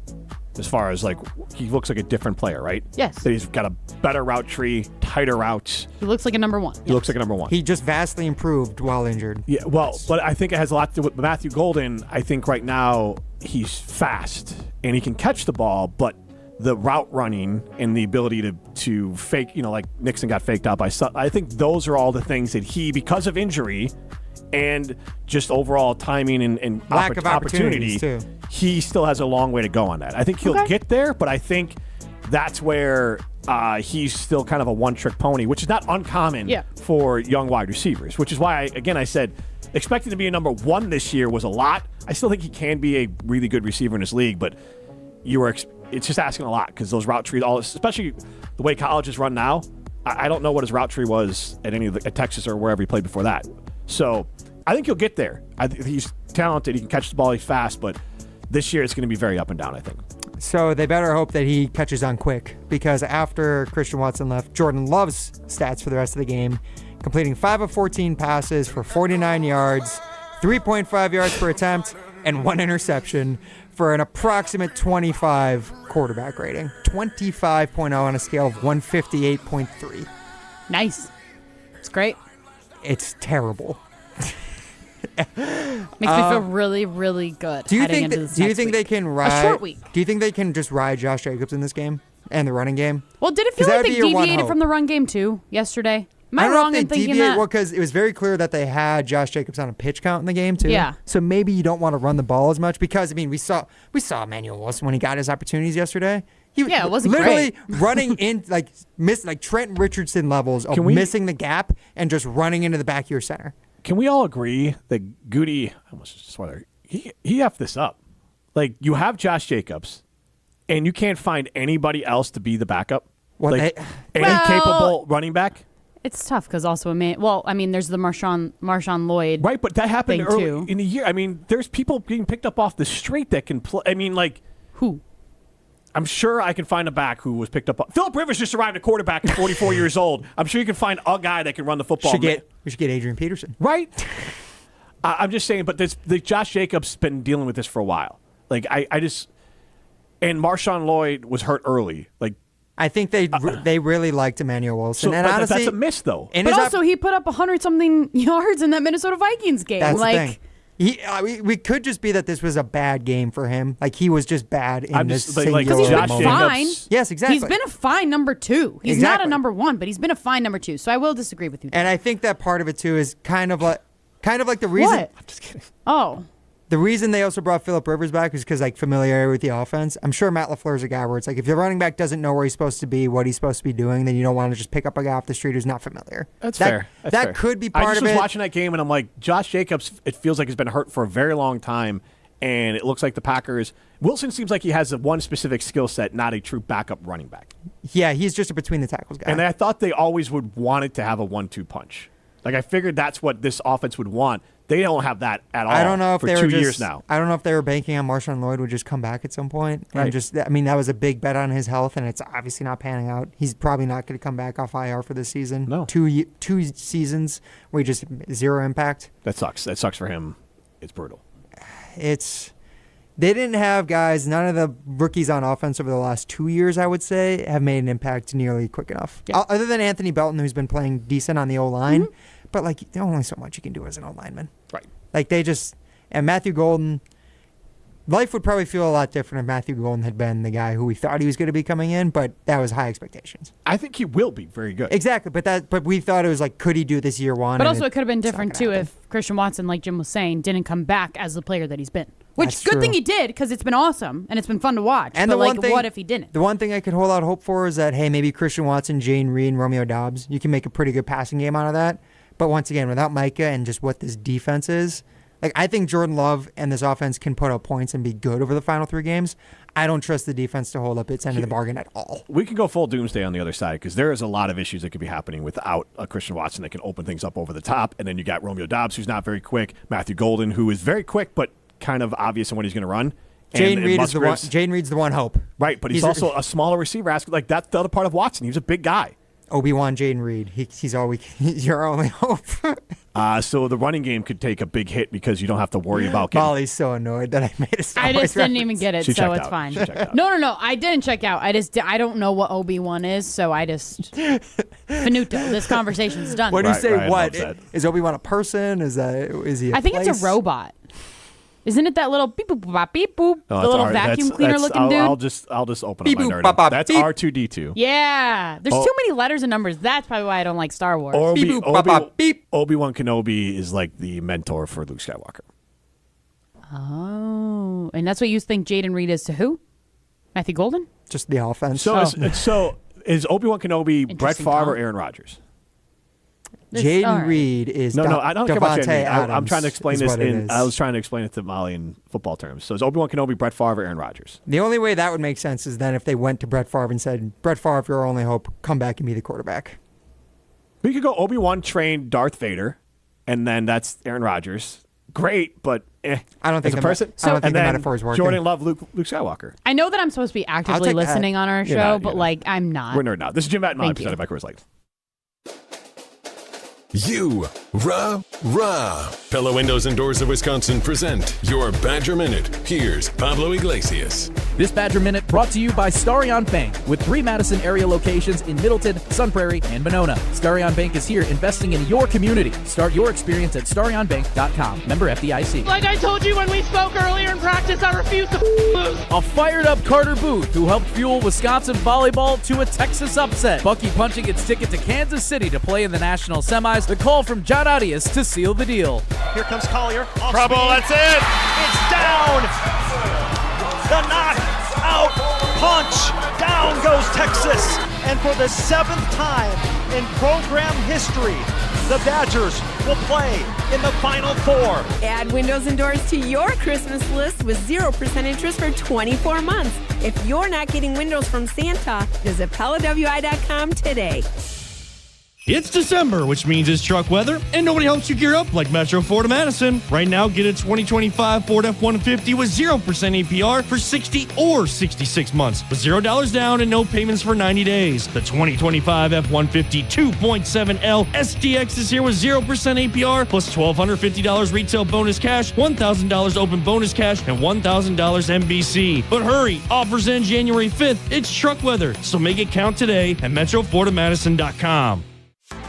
As far as like, he looks like a different player, right? Yes. That he's got a better route tree, tighter routes. He looks like a number one. He looks like a number one. He just vastly improved while injured. Yeah, well, but I think it has a lot to do with Matthew Golden. I think right now he's fast and he can catch the ball, but the route running and the ability to fake, like Nixon got faked out by I think those are all the things that he, because of injury and just overall timing and lack of opportunities too, he still has a long way to go on that. I think he'll get there, but I think that's where he's still kind of a one-trick pony, which is not uncommon for young wide receivers, which is why, I said expecting to be a number one this year was a lot. I still think he can be a really good receiver in this league, but it's just asking a lot because those route trees, especially the way college is run now, I don't know what his route tree was at Texas or wherever he played before that. So I think he'll get there. He's talented. He can catch the ball. He's fast, but this year it's going to be very up and down, I think. So they better hope that he catches on quick, because after Christian Watson left, Jordan Love's stats for the rest of the game, completing 5 of 14 passes for 49 yards, 3.5 yards per attempt, and 1 interception for an approximate 25 quarterback rating. 25.0 on a scale of 158.3. Nice. It's great. It's terrible. Makes me feel really, really good. Do you heading think into this do you next think week. they can ride a short week? Do you think they can just ride Josh Jacobs in this game and the running game? Well, did it feel 'Cause that like would they be your one deviated hope. from the run game too yesterday? Am I don't know wrong if in they thinking deviate, that? well, because it was very clear that they had Josh Jacobs on a pitch count in the game too. Yeah. So maybe you don't want to run the ball as much, because we saw Emmanuel Wilson when he got his opportunities yesterday. It wasn't literally great. running in like Trent Richardson levels of missing the gap and just running into the back of your center. Can we all agree that Goody, I almost just swear, he effed this up? Like, you have Josh Jacobs, and you can't find anybody else to be the backup? Any capable running back? It's tough because also there's the Marshawn Lloyd. Right, but that happened thing early too. in the year. There's people being picked up off the street that can play. Who? I'm sure I can find a back who was picked up. Phillip Rivers just arrived at quarterback at 44 years old. I'm sure you can find a guy that can run the football. We should get Adrian Peterson. Right? I'm just saying, but Josh Jacobs been dealing with this for a while. And Marshawn Lloyd was hurt early. I think they really liked Emmanuel Wilson. So, and but honestly, that's a miss, though. But also, he put up 100-something yards in that Minnesota Vikings game. That's the thing. We could just be that this was a bad game for him. Like, he was just bad in this singular because he's been moment. fine. Yes, exactly. He's been a fine number 2. He's not a number 1, but he's been a fine number 2. So I will disagree with you. And I think that part of it too is kind of like the reason. What? I'm just kidding. Oh. The reason they also brought Phillip Rivers back is because familiarity with the offense. I'm sure Matt LaFleur's a guy where it's like, if your running back doesn't know where he's supposed to be, what he's supposed to be doing, then you don't want to just pick up a guy off the street who's not familiar. That's fair. That could be part of it. I of just it. was watching that game, and I'm like, Josh Jacobs, it feels like he's been hurt for a very long time, and it looks like the Packers. Wilson seems like he has one specific skill set, not a true backup running back. Yeah, he's just a between the tackles guy. And I thought they always would want it to have a 1-2 punch. I figured that's what this offense would want. They don't have that at all. I don't know if for they were 2 just, years now. I don't know if they were banking on Marshawn Lloyd would just come back at some point. Right. And that was a big bet on his health, and it's obviously not panning out. He's probably not going to come back off IR for this season. No. Two seasons where he just zero impact. That sucks. That sucks for him. It's brutal. They didn't have guys, none of the rookies on offense over the last 2 years, I would say, have made an impact nearly quick enough. Yeah. Other than Anthony Belton, who's been playing decent on the O-line. Mm-hmm. But, there's only so much you can do as an O-lineman. Right. And Matthew Golden, life would probably feel a lot different if Matthew Golden had been the guy who we thought he was going to be coming in, but that was high expectations. I think he will be very good. Exactly, but we thought it was could he do this year one? But also it could have been different, too, if Christian Watson, like Jim was saying, didn't come back as the player that he's been. Which, That's good true. thing he did, because it's been awesome, and it's been fun to watch. And but, what if he didn't? The one thing I could hold out hope for is that, hey, maybe Christian Watson, Jane Reed, and Romeo Dobbs, you can make a pretty good passing game out of that. But once again, without Micah and just what this defense is, like I think Jordan Love and this offense can put up points and be good over the final 3 games. I don't trust the defense to hold up its end of the bargain at all. We can go full doomsday on the other side because there is a lot of issues that could be happening without a Christian Watson that can open things up over the top. And then you got Romeo Doubs, who's not very quick, Matthew Golden, who is very quick but kind of obvious in what he's going to run. Jaden Reed is the one. Jaden Reed's the one hope. Right, but he's also a smaller receiver. Like that's the other part of Watson. He was a big guy. Obi-Wan Jaden Reed. He's your only hope. So the running game could take a big hit because you don't have to worry about getting... Molly's so annoyed that I made a Star I Wars just didn't reference. even get it, so it's fine. No. I didn't check out. I don't know what Obi-Wan is, so I just... Finito. This conversation's done. When you say what? Is Obi-Wan a person? Is he a I think place? it's a robot. Isn't it that little beep boop bop beep boop? No, the little vacuum cleaner looking dude? I'll just open Beep up my boop, nerd. bop, bop, That's beep. R2-D2. Yeah. There's too many letters and numbers. That's probably why I don't like Star Wars. Obi-Wan Kenobi is like the mentor for Luke Skywalker. Oh. And that's what you think Jaden Reed is to who? Matthew Golden? Just the offense. So is Obi-Wan Kenobi Brett Favre or Aaron Rodgers? Jaden Reed is No, I don't care about Devontae Jaden. Adams. I'm trying to explain this in. I was trying to explain it to Molly in football terms. So is Obi-Wan Kenobi Brett Favre or Aaron Rodgers? The only way that would make sense is then if they went to Brett Favre and said, Brett Favre, your only hope, come back and be the quarterback. We could go Obi-Wan trained Darth Vader, and then that's Aaron Rodgers. Great, but I don't think as a person. I don't think the metaphor is working. Jordan Love, Luke Skywalker. I know that I'm supposed to be actively listening on our show, but like I'm not. We're nerd now. This is Jim Matt and Molly presented by Coors Light. Pella Windows and Doors of Wisconsin present your Badger Minute. Here's Pablo Iglesias. This Badger Minute brought to you by Starion Bank with 3 Madison area locations in Middleton, Sun Prairie, and Monona. Starion Bank is here investing in your community. Start your experience at starionbank.com. Member FDIC. Like I told you when we spoke earlier in practice, I refuse to lose. A fired up Carter Booth who helped fuel Wisconsin volleyball to a Texas upset. Bucky punching its ticket to Kansas City to play in the national semis. The call from John Arias to seal the deal. Here comes Collier. Trouble, that's it. It's down. The knock-out punch. Down goes Texas. And for the 7th time in program history, the Badgers will play in the Final Four. Add windows and doors to your Christmas list with 0% interest for 24 months. If you're not getting windows from Santa, visit PellaWI.com today. It's December, which means it's truck weather, and nobody helps you gear up like Metro Ford of Madison. Right now, get a 2025 Ford F-150 with 0% APR for 60 or 66 months, with $0 down and no payments for 90 days. The 2025 F-150 2.7L SDX is here with 0% APR plus $1,250 retail bonus cash, $1,000 open bonus cash, and $1,000 MBC. But hurry, offers end January 5th. It's truck weather, so make it count today at MetroFordofMadison.com.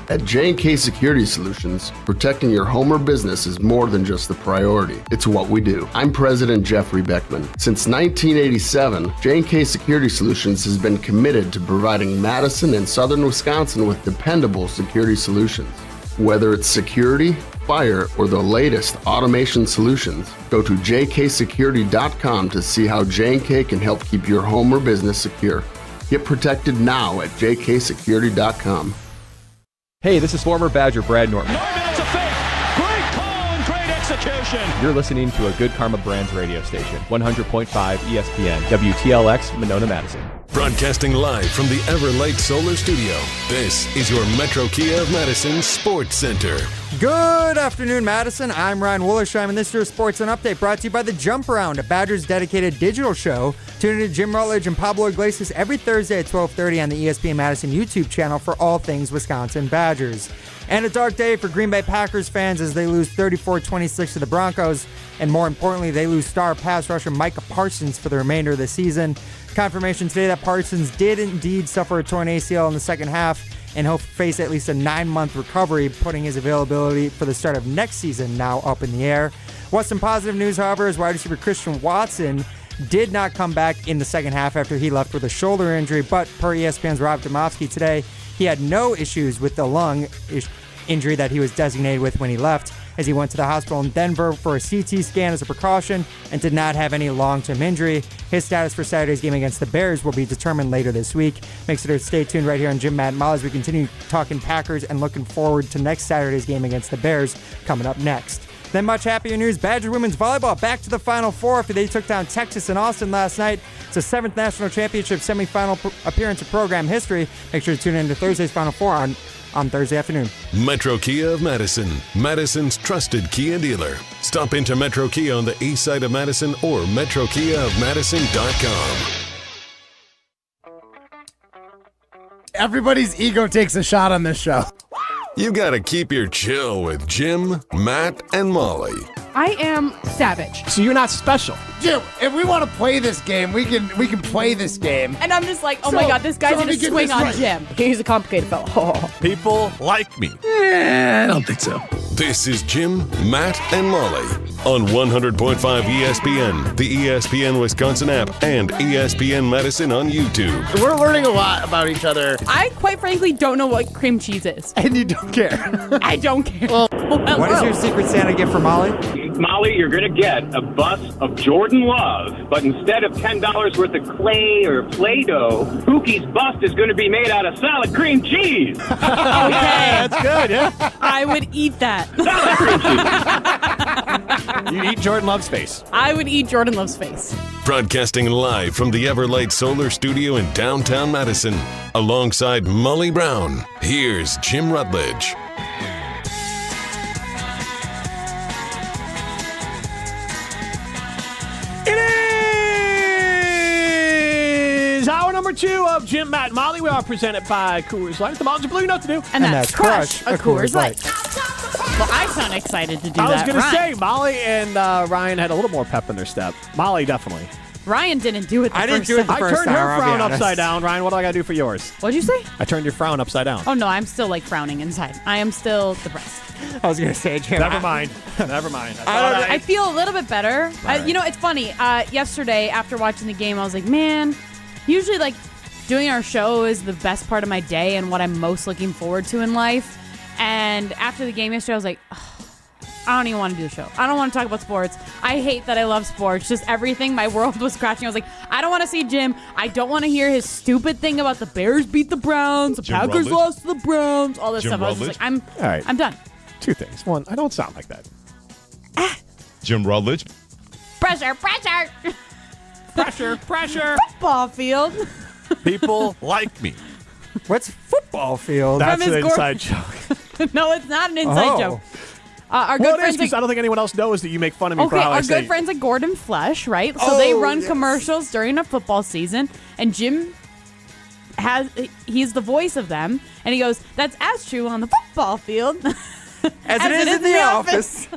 At J&K Security Solutions, protecting your home or business is more than just the priority. It's what we do. I'm President Jeffrey Beckman. Since 1987, J&K Security Solutions has been committed to providing Madison and Southern Wisconsin with dependable security solutions. Whether it's security, fire, or the latest automation solutions, go to jksecurity.com to see how J&K can help keep your home or business secure. Get protected now at jksecurity.com. Hey, this is former Badger Brad Norton. 9 minutes of fake. Great call and great execution. You're listening to a Good Karma Brands radio station, 100.5 ESPN, WTLX, Monona, Madison. Broadcasting live from the Everlight Solar Studio, this is your Metro Kia of Madison Sports Center. Good afternoon, Madison. I'm Ryan Wollersheim, and this is your Sports and Update brought to you by The Jump Around, a Badgers-dedicated digital show. Tune in to Jim Rutledge and Pablo Iglesias every Thursday at 12:30 on the ESPN Madison YouTube channel for all things Wisconsin Badgers. And a dark day for Green Bay Packers fans as they lose 34-26 to the Broncos, and more importantly, they lose star pass rusher Micah Parsons for the remainder of the season. Confirmation today that Parsons did indeed suffer a torn ACL in the second half, and he'll face at least a 9-month recovery, putting his availability for the start of next season now up in the air. What's some positive news, however, is wide receiver Christian Watson did not come back in the second half after he left with a shoulder injury, but per ESPN's Rob Domofsky today, he had no issues with the lung injury that he was designated with when he left. as he went to the hospital in Denver for a CT scan as a precaution and did not have any long-term injury. His status for Saturday's game against the Bears will be determined later this week. Make sure to stay tuned right here on Jim, Matt, and Molly as we continue talking Packers and looking forward to next Saturday's game against the Bears coming up next. Then much happier news, Badger women's volleyball back to the Final Four after they took down Texas in Austin last night. It's a 7th national championship semifinal appearance in program history. Make sure to tune in to Thursday's Final Four on Thursday afternoon. Metro Kia of Madison, Madison's trusted Kia dealer. Stop into Metro Kia on the east side of Madison or metrokiaofmadison.com. Everybody's ego takes a shot on this show. You gotta keep your chill with Jim, Matt, and Molly. I am savage. So you're not special. Jim, if we want to play this game, we can play this game. And I'm just like, oh my God, this guy's going to swing on Jim. He's a complicated fellow. People like me. I don't think so. This is Jim, Matt, and Molly on 100.5 ESPN, the ESPN Wisconsin App, and ESPN Madison on YouTube. We're learning a lot about each other. I quite frankly don't know what cream cheese is. And you don't care. I don't care. What is your Secret Santa gift for Molly? Molly, you're going to get a bus of Jordan Love, but instead of $10 worth of clay or Play-Doh, Pookie's bust is going to be made out of solid cream cheese. Okay. That's good, yeah. I would eat that. You eat Jordan Love's face. I would eat Jordan Love's face. Broadcasting live from the Everlight Solar Studio in downtown Madison, alongside Molly Brown, here's Jim Rutledge. Hour number 2 of Jim, Matt, and Molly. We are presented by Coors Light. The Mountains of Blue, you know what to do. And that's Crush a Coors Light. Well, I sound excited to do that. I was going to say, Molly and Ryan had a little more pep in their step. Molly, definitely. Ryan didn't do it the I didn't first do it the time. first I turned time, her I'll be frown honest. upside down. Ryan, what do I got to do for yours? What'd you say? I turned your frown upside down. Oh, no, I'm still like frowning inside. I am still depressed. I was going to say, Jim. Never mind. Never mind. I feel a little bit better. You know, it's funny. Yesterday, after watching the game, I was like, man, usually like doing our show is the best part of my day and what I'm most looking forward to in life. And after the game yesterday, I was like, I don't even want to do the show. I don't want to talk about sports. I hate that I love sports. Just everything. My world was scratching. I was like, I don't want to see Jim. I don't want to hear his stupid thing about the Bears beat the Browns. The Packers lost to the Browns. All this stuff. I was just like, I'm done. 2 things. 1, I don't sound like that. Jim Rutledge. Pressure. Football field. People like me. What's football field? That's From an his inside joke. No, it's not an inside joke. Our good friends. I don't think anyone else knows that you make fun of me for how I say. Our good friends at Gordon Flesh, right? So they run commercials during a football season, and Jim he's the voice of them, and he goes, "That's as true on the football field as it is in the office."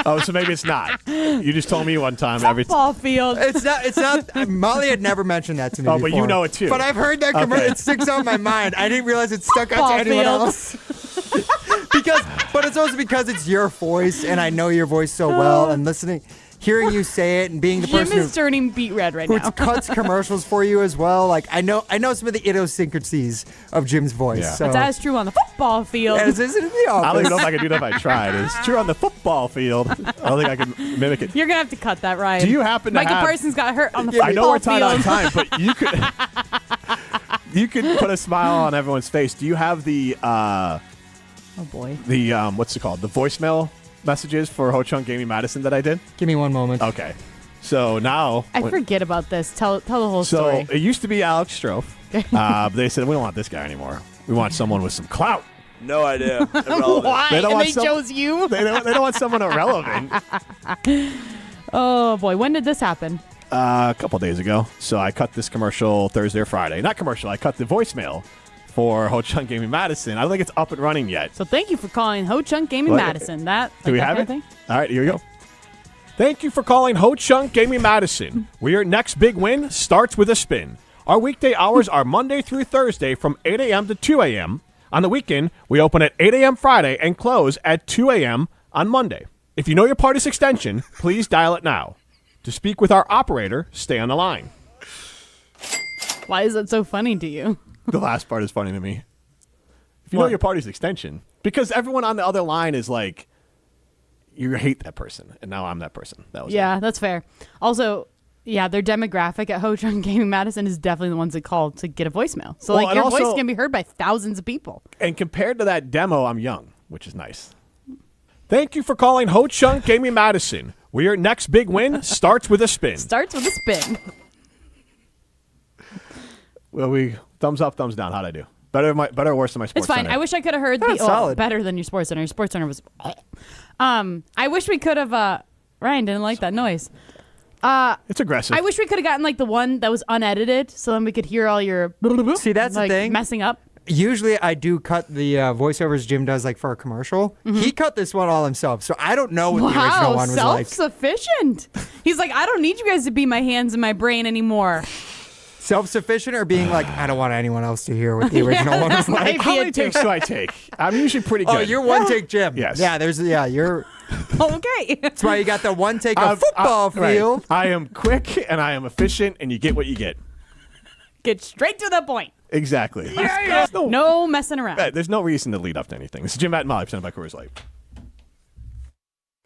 Oh, so maybe it's not. You just told me one time. Football field. It's not. Molly had never mentioned that to me. Oh, but before. you know it too. But I've heard that commercial. It sticks out in my mind. I didn't realize it stuck out to anyone else. But it's also because it's your voice, and I know your voice so well, and hearing you say it, and being the Jim person is turning beet red right who now. cuts commercials for you as well. Like I know some of the idiosyncrasies of Jim's voice. Yeah. So. But that is true on the football field. As is in the office. I don't even know if I could do that if I tried. It's true on the football field. I don't think I can mimic it. You're gonna have to cut that, Ryan. Do you happen to Micah have... Parsons got hurt on the football I field. know we're tied on time, but you could put a smile on everyone's face. Do you have the oh boy, the what's it called? The voicemail messages for Ho Chunk Gaming Madison that I did? Give me one moment. Okay. So now I forget about this. Tell the whole story. So it used to be Alex Strofe. But they said we don't want this guy anymore. We want someone with some clout. No idea. Why? They chose you? They don't want someone irrelevant. Oh boy, when did this happen? A couple days ago. So I cut this commercial Thursday or Friday. Not commercial. I cut the voicemail for Ho Chunk Gaming Madison. I don't think it's up and running yet. So thank you for calling Ho Chunk Gaming Madison. Do we have it? All right, here we go. Thank you for calling Ho Chunk Gaming Madison. Your next big win starts with a spin. Our weekday hours are Monday through Thursday from 8 a.m. to 2 a.m. On the weekend, we open at 8 a.m. Friday and close at 2 a.m. on Monday. If you know your party's extension, please dial it now. To speak with our operator, stay on the line. Why is that so funny to you? The last part is funny to me. If you know your party's extension, Because everyone on the other line is like, you hate that person, and now I'm that person. That was that's fair. Also, their demographic at Ho-Chunk Gaming Madison is definitely the ones that call to get a voicemail. So your voice can be heard by thousands of people. And compared to that demo, I'm young, which is nice. Thank you for calling Ho-Chunk Gaming Madison, where your next big win starts with a spin. Starts with a spin. Well, thumbs up, thumbs down. How'd I do? Better or worse than my Sports It's fine. Center? I wish I could have heard solid. better than your Sports Center. Your Sports Center was. I wish we could have. Ryan didn't like that noise. It's aggressive. I wish we could have gotten like the one that was unedited, so then we could hear all your. See, that's the thing. Messing up. Usually I do cut the voiceovers Jim does like for a commercial. Mm-hmm. He cut this one all himself, so I don't know what the original one was like. Self-sufficient. He's like, I don't need you guys to be my hands and my brain anymore. Self-sufficient or being like, I don't want anyone else to hear what the original one was like. How many takes do I take? I'm usually pretty good. Oh, you're one take Jim. Yes. Yeah, you're. Okay. That's why you got the one take of football field. Right. I am quick and I am efficient, and you get what you get. Get straight to the point. Exactly. No messing around. Right, there's no reason to lead up to anything. This is Jim, Matt, and Molly, presented by Coors Light.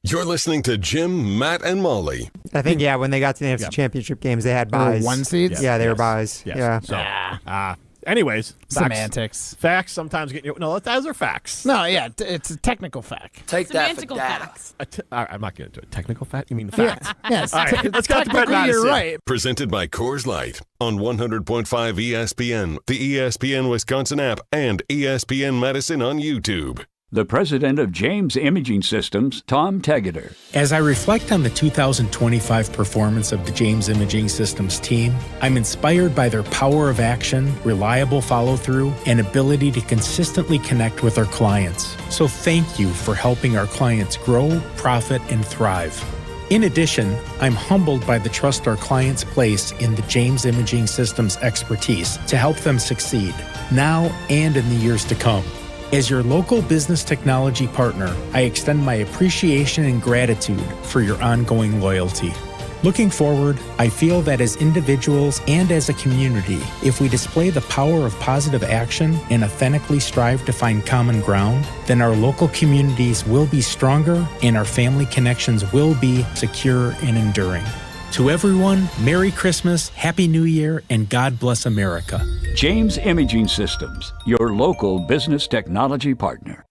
You're listening to Jim, Matt, and Molly. I think, when they got to the NFC Championship games, they had buys. One seeds? Yeah, they were buys. Yes. Yeah. So, anyways. Semantics. Facts sometimes get you. No, those are facts. No, it's a technical fact. Take that for Semantical data. facts. I'm not getting into it. Technical fact? You mean the facts? Yes. All right, let's go to Brett Madison. You're right. Presented by Coors Light on 100.5 ESPN, the ESPN Wisconsin app, and ESPN Madison on YouTube. The president of James Imaging Systems, Tom Tegeter. As I reflect on the 2025 performance of the James Imaging Systems team, I'm inspired by their power of action, reliable follow-through, and ability to consistently connect with our clients. So thank you for helping our clients grow, profit, and thrive. In addition, I'm humbled by the trust our clients place in the James Imaging Systems expertise to help them succeed, now and in the years to come. As your local business technology partner, I extend my appreciation and gratitude for your ongoing loyalty. Looking forward, I feel that as individuals and as a community, if we display the power of positive action and authentically strive to find common ground, then our local communities will be stronger and our family connections will be secure and enduring. To everyone, Merry Christmas, Happy New Year, and God bless America. James Imaging Systems, your local business technology partner.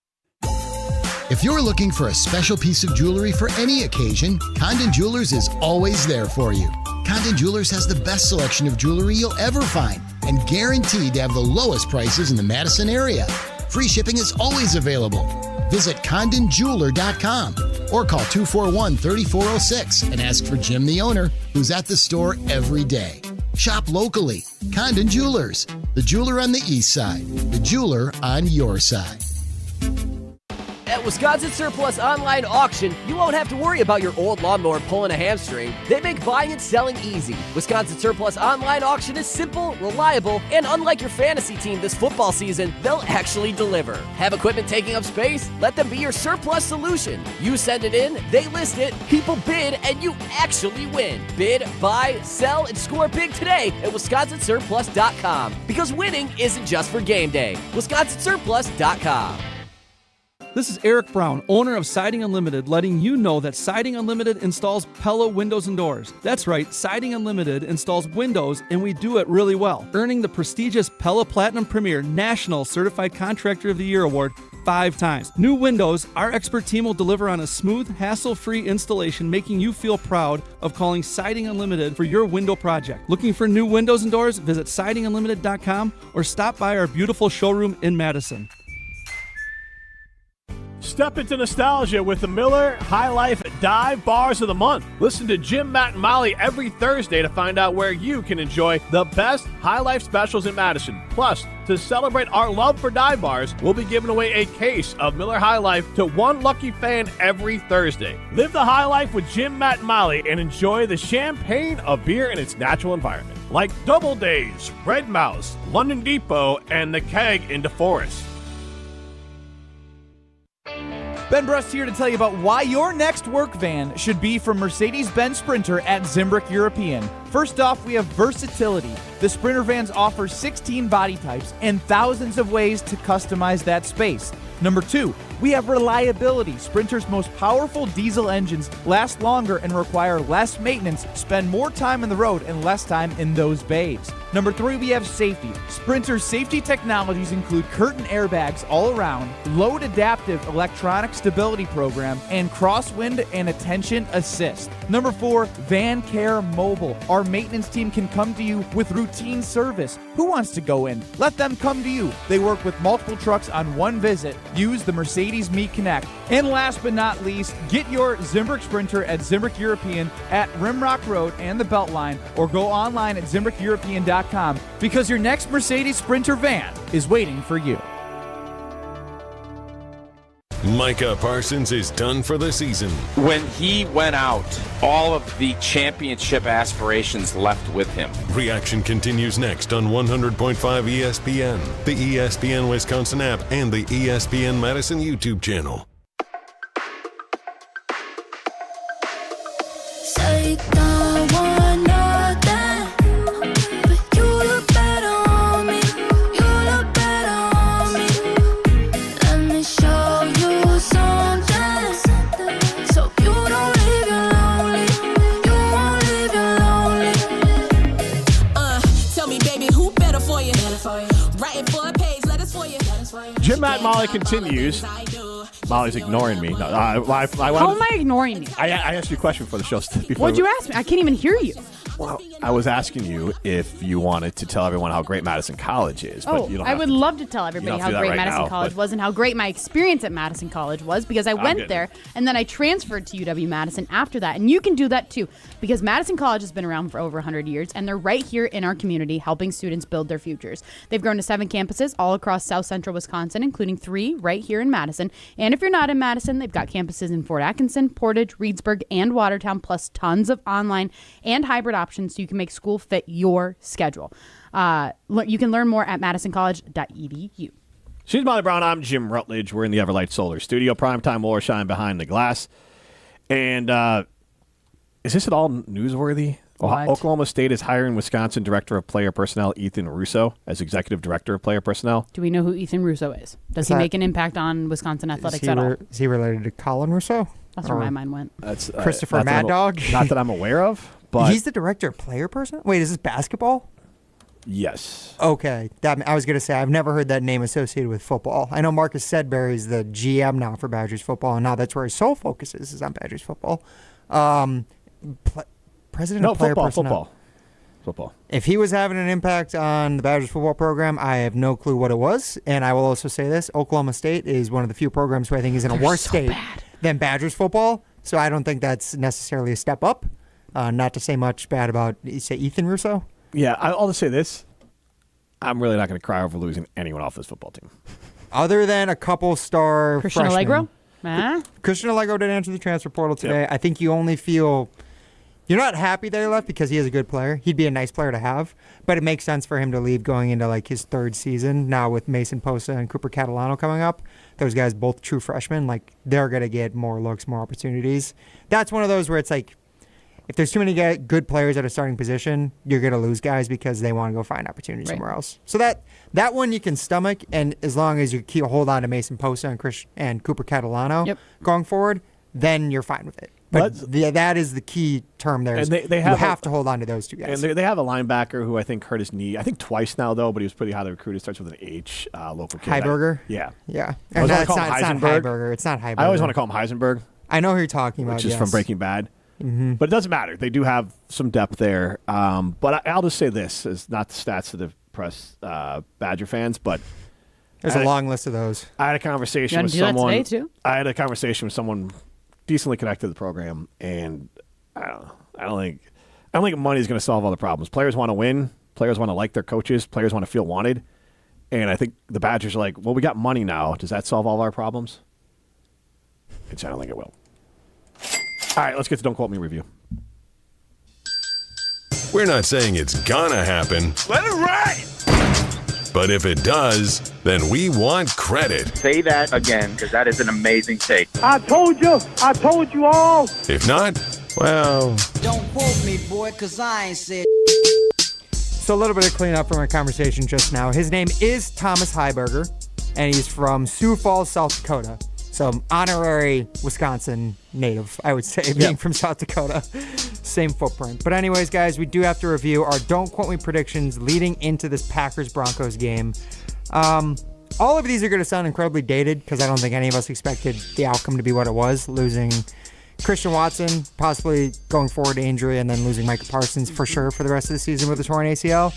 If you're looking for a special piece of jewelry for any occasion, Condon Jewelers is always there for you. Condon Jewelers has the best selection of jewelry you'll ever find and guaranteed to have the lowest prices in the Madison area. Free shipping is always available. Visit CondonJeweler.com or call 241-3406 and ask for Jim, the owner, who's at the store every day. Shop locally. Condon Jewelers, the jeweler on the east side, the jeweler on your side. At Wisconsin Surplus Online Auction, you won't have to worry about your old lawnmower pulling a hamstring. They make buying and selling easy. Wisconsin Surplus Online Auction is simple, reliable, and unlike your fantasy team this football season, they'll actually deliver. Have equipment taking up space? Let them be your surplus solution. You send it in, they list it, people bid, and you actually win. Bid, buy, sell, and score big today at WisconsinSurplus.com. Because winning isn't just for game day. WisconsinSurplus.com. This is Eric Brown, owner of Siding Unlimited, letting you know that Siding Unlimited installs Pella windows and doors. That's right, Siding Unlimited installs windows, and we do it really well, earning the prestigious Pella Platinum Premier National Certified Contractor of the Year award 5 times. New windows, our expert team will deliver on a smooth, hassle-free installation, making you feel proud of calling Siding Unlimited for your window project. Looking for new windows and doors? Visit sidingunlimited.com or stop by our beautiful showroom in Madison. Step into nostalgia with the Miller High Life Dive Bars of the Month. Listen to Jim, Matt, and Molly every Thursday to find out where you can enjoy the best High Life specials in Madison. Plus, to celebrate our love for dive bars, we'll be giving away a case of Miller High Life to one lucky fan every Thursday. Live the high life with Jim, Matt, and Molly and enjoy the champagne of beer in its natural environment. Like Double Days, Red Mouse, London Depot, and the Keg in DeForest. Ben Brust here to tell you about why your next work van should be from Mercedes-Benz Sprinter at Zimbrick European. First off, we have versatility. The Sprinter vans offer 16 body types and thousands of ways to customize that space. Number 2, we have reliability. Sprinter's most powerful diesel engines last longer and require less maintenance, spend more time on the road and less time in those bays. Number 3, we have safety. Sprinter's safety technologies include curtain airbags all around, load adaptive electronic stability program, and crosswind and attention assist. Number 4, Van Care Mobile. Our maintenance team can come to you with routine service. Who wants to go in? Let them come to you. They work with multiple trucks on one visit. Use the Mercedes Meet Connect. And last but not least, get your Zimbrick Sprinter at Zimbrick European at Rimrock Road and the Beltline, or go online at ZimbrickEuropean.com, because your next Mercedes Sprinter van is waiting for you. Micah Parsons is done for the season. When he went out, all of the championship aspirations left with him. Reaction continues next on 100.5 ESPN, the ESPN Wisconsin app, and the ESPN Madison YouTube channel. Jim, Matt, Molly continues. Molly's ignoring me. No, How am I ignoring you? I asked you a question for the show. What'd you ask me? I can't even hear you. Well, I was asking you if you wanted to tell everyone how great Madison College is. But you don't I would love to tell everybody how great Madison College was and how great my experience at Madison College was, because I went there and then I transferred to UW-Madison after that. And you can do that too, because Madison College has been around for over 100 years and they're right here in our community helping students build their futures. They've grown to 7 campuses all across South Central Wisconsin, including 3 right here in Madison. And if you're not in Madison, they've got campuses in Fort Atkinson, Portage, Reedsburg, and Watertown, plus tons of online and hybrid options so you can make school fit your schedule. You can learn more at madisoncollege.edu. She's Molly Brown. I'm Jim Rutledge. We're in the Everlight Solar Studio. Primetime will shine behind the glass. And is this at all newsworthy? Oklahoma State is hiring Wisconsin Director of Player Personnel Ethan Russo as Executive Director of Player Personnel. Do we know who Ethan Russo is? Does he make an impact on Wisconsin athletics at all? Is he related to Colin Russo? That's where my mind went. That's Christopher Mad Dog? Not that I'm aware of. But he's the Director of Player Personnel? Wait, is this basketball? Yes. Okay. I was going to say, I've never heard that name associated with football. I know Marcus Sedberry is the GM now for Badgers football, and now that's where his sole focus is on Badgers football. President of Player Personnel. Football. If he was having an impact on the Badgers football program, I have no clue what it was. And I will also say this, Oklahoma State is one of the few programs who I think is in a worse state than Badgers football, so I don't think that's necessarily a step up. Not to say much bad about, you say Ethan Russo? Yeah, I'll just say this. I'm really not going to cry over losing anyone off this football team. Other than a couple star Christian freshmen. Allegro? Christian Allegro did enter the transfer portal today. Yep. I think you only feel... You're not happy that he left because he is a good player. He'd be a nice player to have, but it makes sense for him to leave going into like his 3rd season now with Mason Posa and Cooper Catalano coming up. Those guys, both true freshmen, like they're going to get more looks, more opportunities. That's one of those where it's like, if there's too many good players at a starting position, you're going to lose guys because they want to go find opportunities somewhere else. So that one you can stomach, and as long as you hold on to Mason Posa and Cooper Catalano going forward, then you're fine with it. But that is the key term there. And you have to hold on to those two guys. And they have a linebacker who I think hurt his knee, I think twice now, though, but he was pretty highly recruited. Starts with an H, local kid. Heiberger? Yeah. And it's not Heiberger. It's not Heiberger. I always want to call him Heisenberg. I know who you're talking about, which is from Breaking Bad. Mm-hmm. But it doesn't matter. They do have some depth there. But I'll just say this, is not the stats to depress Badger fans, but there's a long list of those. I had a conversation with someone. Today too? I had a conversation with someone decently connected to the program, and I don't think money is going to solve all the problems. Players want to win. Players want to like their coaches. Players want to feel wanted. And I think the Badgers are like, well, we got money now. Does that solve all our problems? Which I don't think it will. All right, let's get to Don't Quote Me review. We're not saying it's gonna happen. Let it ride! But if it does, then we want credit. Say that again, because that is an amazing take. I told you all. If not, well... Don't quote me, boy, because I ain't said... So a little bit of cleanup from our conversation just now. His name is Thomas Heiberger. and he's from Sioux Falls, South Dakota. So honorary Wisconsin native, I would say, being from South Dakota. Same footprint. But anyways, guys, we do have to review our Don't Quote Me predictions leading into this Packers-Broncos game. All of these are going to sound incredibly dated because I don't think any of us expected the outcome to be what it was, losing Christian Watson, possibly going forward to injury, and then losing Micah Parsons for sure for the rest of the season with a torn ACL.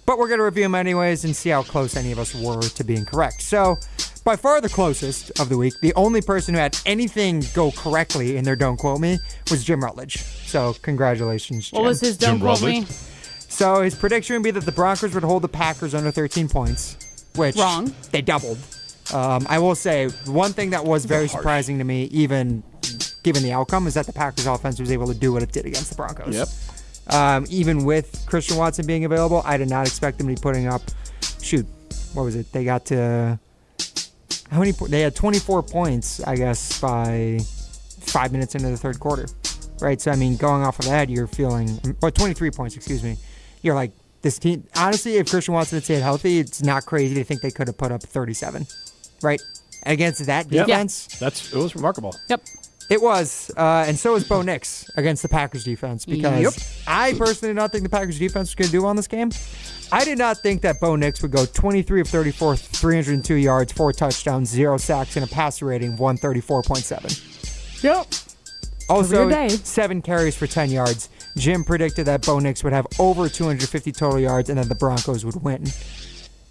But we're going to review them anyways and see how close any of us were to being correct. So, by far the closest of the week, the only person who had anything go correctly in their Don't Quote Me was Jim Rutledge. So, congratulations, Jim. What was his Don't Quote Me? So, his prediction would be that the Broncos would hold the Packers under 13 points, which Wrong. They doubled. I will say, one thing that was very surprising to me, even given the outcome, is that the Packers offense was able to do what it did against the Broncos. Yep. Even with Christian Watson being available, I did not expect them to be putting up, what was it? They got to, how many? They had 24 points, I guess, by 5 minutes into the third quarter, right? So, I mean, going off of that, you're feeling, 23 points, excuse me. You're like, this team, honestly, if Christian Watson had stayed healthy, it's not crazy to think they could have put up 37, right? Against that defense. It was remarkable. Yep. It was, and so is Bo Nix against the Packers defense because I personally did not think the Packers defense was going to do well in this game. I did not think that Bo Nix would go 23 of 34, 302 yards, 4 touchdowns, 0 sacks, and a passer rating of 134.7. Yep. Also, 7 carries for 10 yards. Jim predicted that Bo Nix would have over 250 total yards and that the Broncos would win.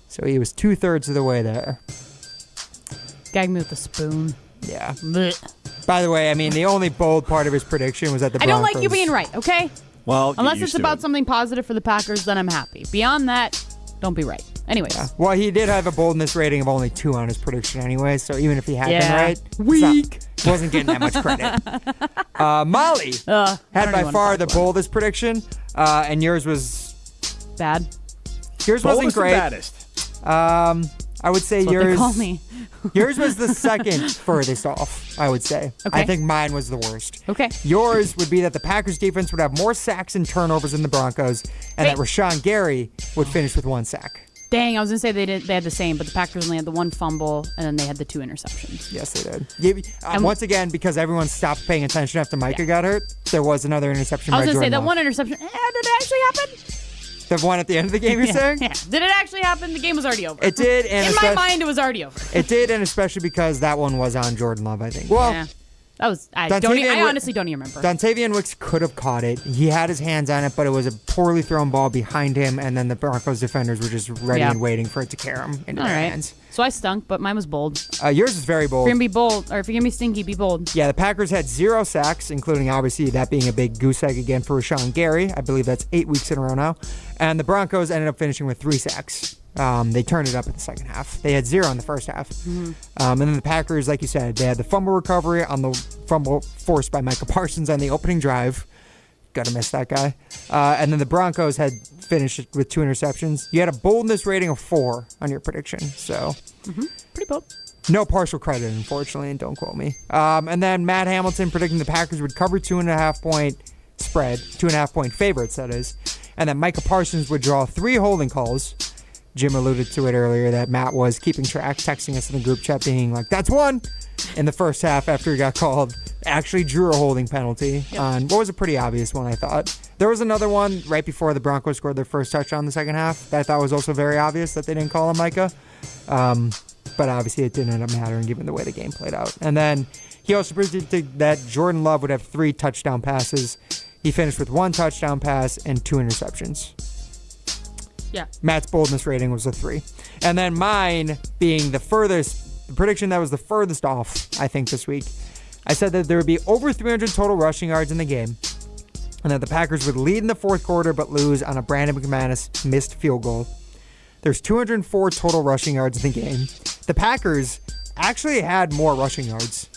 So he was 2/3 of the way there. Gag me with a spoon. Yeah. Blech. By the way, I mean, the only bold part of his prediction was that the Broncos... I don't like you being right, okay? Well, unless it's about something positive for the Packers, then I'm happy. Beyond that, don't be right. Anyways. Yeah. Well, he did have a boldness rating of only 2 on his prediction anyway, so even if he had been right, wasn't getting that much credit. Molly had by far the boldest prediction, and yours was... bad. Yours wasn't great. Baddest. I would say That's yours... what they call me. Yours was the second furthest off, I would say. Okay. I think mine was the worst. Okay. Yours would be that the Packers defense would have more sacks and turnovers than the Broncos, and that Rashawn Gary would finish with 1 sack. Dang, I was going to say they had the same, but the Packers only had the 1 fumble, and then they had the 2 interceptions. Yes, they did. Once again, because everyone stopped paying attention after Micah got hurt, there was another interception by Jordan I was going to say, that Love. 1 interception, did it actually happen? The one at the end of the game, you're saying? Yeah. Did it actually happen? The game was already over. It did. And in my mind, it was already over. It did, and especially because that one was on Jordan Love, I think. Well, yeah. That was. I honestly don't even remember. Dontavian Wicks could have caught it. He had his hands on it, but it was a poorly thrown ball behind him, and then the Broncos defenders were just ready and waiting for it to carry him into their hands. So I stunk, but mine was bold. Yours is very bold. If you're going to be bold, or if you're going to be stinky, be bold. Yeah, the Packers had 0 sacks, including obviously that being a big goose egg again for Rashawn Gary. I believe that's 8 weeks in a row now. And the Broncos ended up finishing with 3 sacks. They turned it up in the second half. They had 0 in the first half. And then the Packers, like you said, they had the fumble recovery on the fumble forced by Micah Parsons on the opening drive. Gotta miss that guy. And then the Broncos had finished with 2 interceptions. You had a boldness rating of 4 on your prediction. So pretty bold. No partial credit, unfortunately, and don't quote me. And then Matt Hamilton predicting the Packers would cover 2.5-point spread, 2.5-point favorites, that is. And that Micah Parsons would draw 3 holding calls. Jim alluded to it earlier that Matt was keeping track, texting us in the group chat being like, that's 1 in the first half after he got called. Actually drew a holding penalty on what was a pretty obvious one, I thought. There was another one right before the Broncos scored their first touchdown in the second half that I thought was also very obvious that they didn't call him Micah. But obviously it didn't end up mattering given the way the game played out. And then he also predicted that Jordan Love would have 3 touchdown passes. He finished with 1 touchdown pass and 2 interceptions. Yeah. Matt's boldness rating was a 3. And then mine being the prediction that was the furthest off, I think, this week. I said that there would be over 300 total rushing yards in the game, and that the Packers would lead in the fourth quarter but lose on a Brandon McManus missed field goal. There's 204 total rushing yards in the game. The Packers actually had more rushing yards,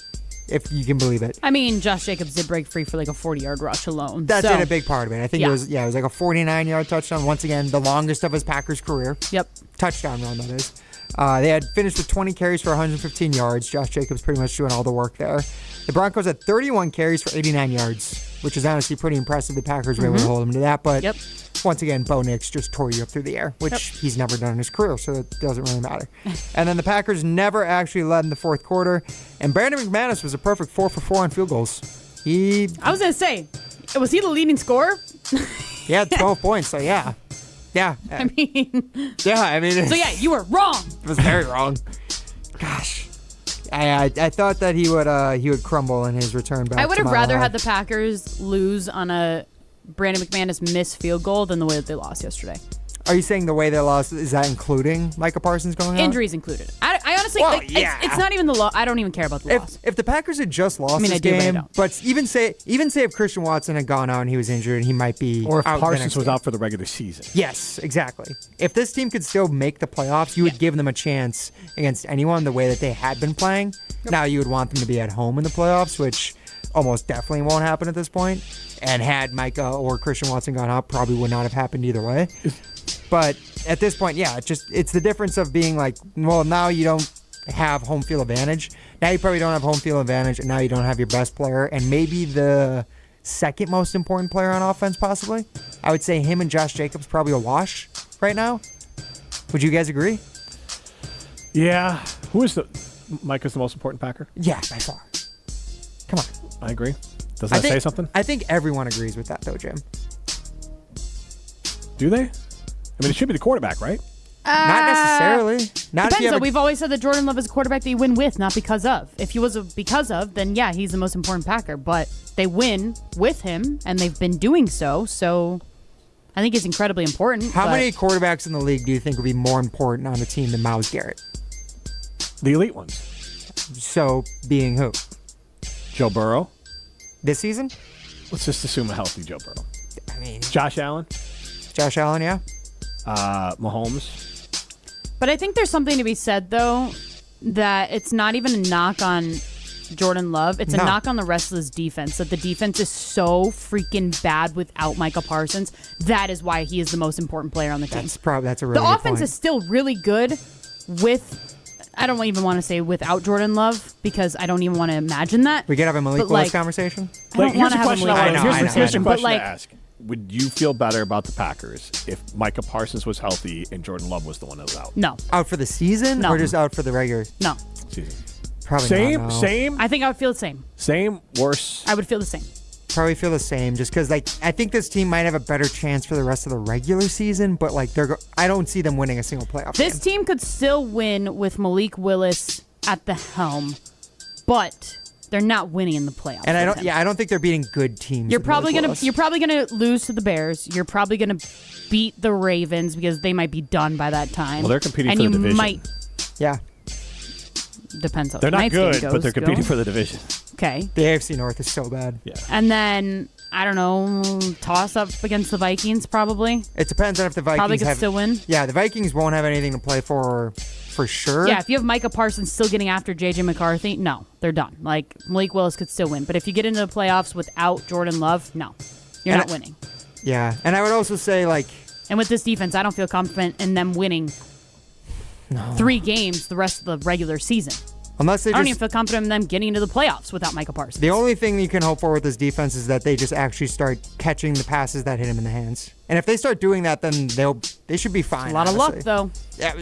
if you can believe it. I mean, Josh Jacobs did break free for like a 40-yard rush alone. That did a big part of it. I think it was like a 49-yard touchdown. Once again, the longest of his Packers career. Yep. Touchdown run, that is. They had finished with 20 carries for 115 yards. Josh Jacobs pretty much doing all the work there. The Broncos had 31 carries for 89 yards, which is honestly pretty impressive. The Packers were able to hold them to that, but once again, Bo Nix just tore you up through the air, which he's never done in his career, so it doesn't really matter. And then the Packers never actually led in the fourth quarter, and Brandon McManus was a perfect 4 for 4 on field goals. I was going to say, was he the leading scorer? He had 12 points, so yeah. Yeah. I mean. So yeah, you were wrong. It was very wrong. Gosh. I thought that he would crumble in his return back. I would to have Mile rather High. had the Packers lose on a Brandon McManus missed field goal than the way that they lost yesterday. Are you saying the way they lost, is that including Micah Parsons going out? Injuries included. I honestly, Well, yeah. it's not even the loss. I don't even care about the loss. If the Packers had just lost I this do, but I game, don't. but even say if Christian Watson had gone out and he was injured, he might be Or if out the Parsons next was game. out for the regular season. Yes, exactly. If this team could still make the playoffs, you would give them a chance against anyone the way that they had been playing. Now you would want them to be at home in the playoffs, which almost definitely won't happen at this point. And had Micah or Christian Watson gone out, probably would not have happened either way. But at this point, yeah, it's the difference of being like, well, now you don't have home field advantage. Now you probably don't have home field advantage, and now you don't have your best player, and maybe the second most important player on offense, possibly. I would say him and Josh Jacobs probably a wash right now. Would you guys agree? Yeah. Micah's the most important Packer? Yeah, by far. Come on. I agree. Doesn't that say something? I think everyone agrees with that, though, Jim. Do they? I mean, it should be the quarterback, right? Not necessarily. Not if Depends, you have though. a- We've always said that Jordan Love is a quarterback that you win with, not because of. If he was a because of, then yeah, he's the most important Packer. But they win with him, and they've been doing so. So I think he's incredibly important. How many quarterbacks in the league do you think would be more important on a team than Myles Garrett? The elite ones. So, being who? Joe Burrow. This season? Let's just assume a healthy Joe Burrow. I mean, Josh Allen. Josh Allen, yeah. Mahomes. But I think there's something to be said, though, that it's not even a knock on Jordan Love. It's a knock on the rest of this defense, that the defense is so freaking bad without Micah Parsons. That is why he is the most important player on the team. That's a really The good offense point. is still really good with, I don't even want to say without Jordan Love, because I don't even want to imagine that. We could have a Malik But, Willis like, conversation. I don't want to have a Malik Willis Here's conversation, the but question like, to ask. Would you feel better about the Packers if Micah Parsons was healthy and Jordan Love was the one that was out? No. Out for the season No. or just out for the regular No. season? Probably Same, not, no. same, I think I would feel the same. same, worse. I would feel the same. Probably feel the same, just because like I think this team might have a better chance for the rest of the regular season, but like I don't see them winning a single playoff This game. team could still win with Malik Willis at the helm, but they're not winning in the playoffs. And with him. I don't think they're beating good teams. You're with probably Malik gonna Willis. you're probably gonna lose to the Bears. You're probably gonna beat the Ravens because they might be done by that time. Well, they're competing and for you the division. Might Yeah. depends how They're not tonight's game good, goes, but they're competing Go. for the division. Okay. The AFC North is so bad. Yeah. And then I don't know, toss up against the Vikings probably. It depends on if the Vikings Probably could have, still win. Yeah, the Vikings won't have anything to play for sure. Yeah, if you have Micah Parsons still getting after J.J. McCarthy, no, they're done. Like, Malik Willis could still win. But if you get into the playoffs without Jordan Love, no, you're And not winning. Yeah, and I would also say like And with this defense, I don't feel confident in them winning 3 games the rest of the regular season. unless they I don't just even feel confident in them getting into the playoffs without Micah Parsons. the only thing you can hope for with this defense is that they just actually start catching the passes that hit him in the hands. And if they start doing that, then they should be fine. A lot of luck, honestly. though. Yeah,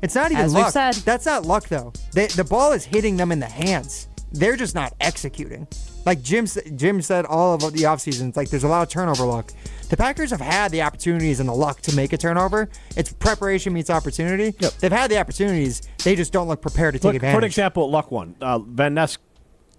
it's not even As we've luck. said. That's not luck though. The ball is hitting them in the hands. They're just not executing. Like Jim said all of the offseason, it's like there's a lot of turnover luck. The Packers have had the opportunities and the luck to make a turnover. It's preparation meets opportunity. Yep. They've had the opportunities. They just don't look prepared to take advantage. For an example, luck one. Van Ness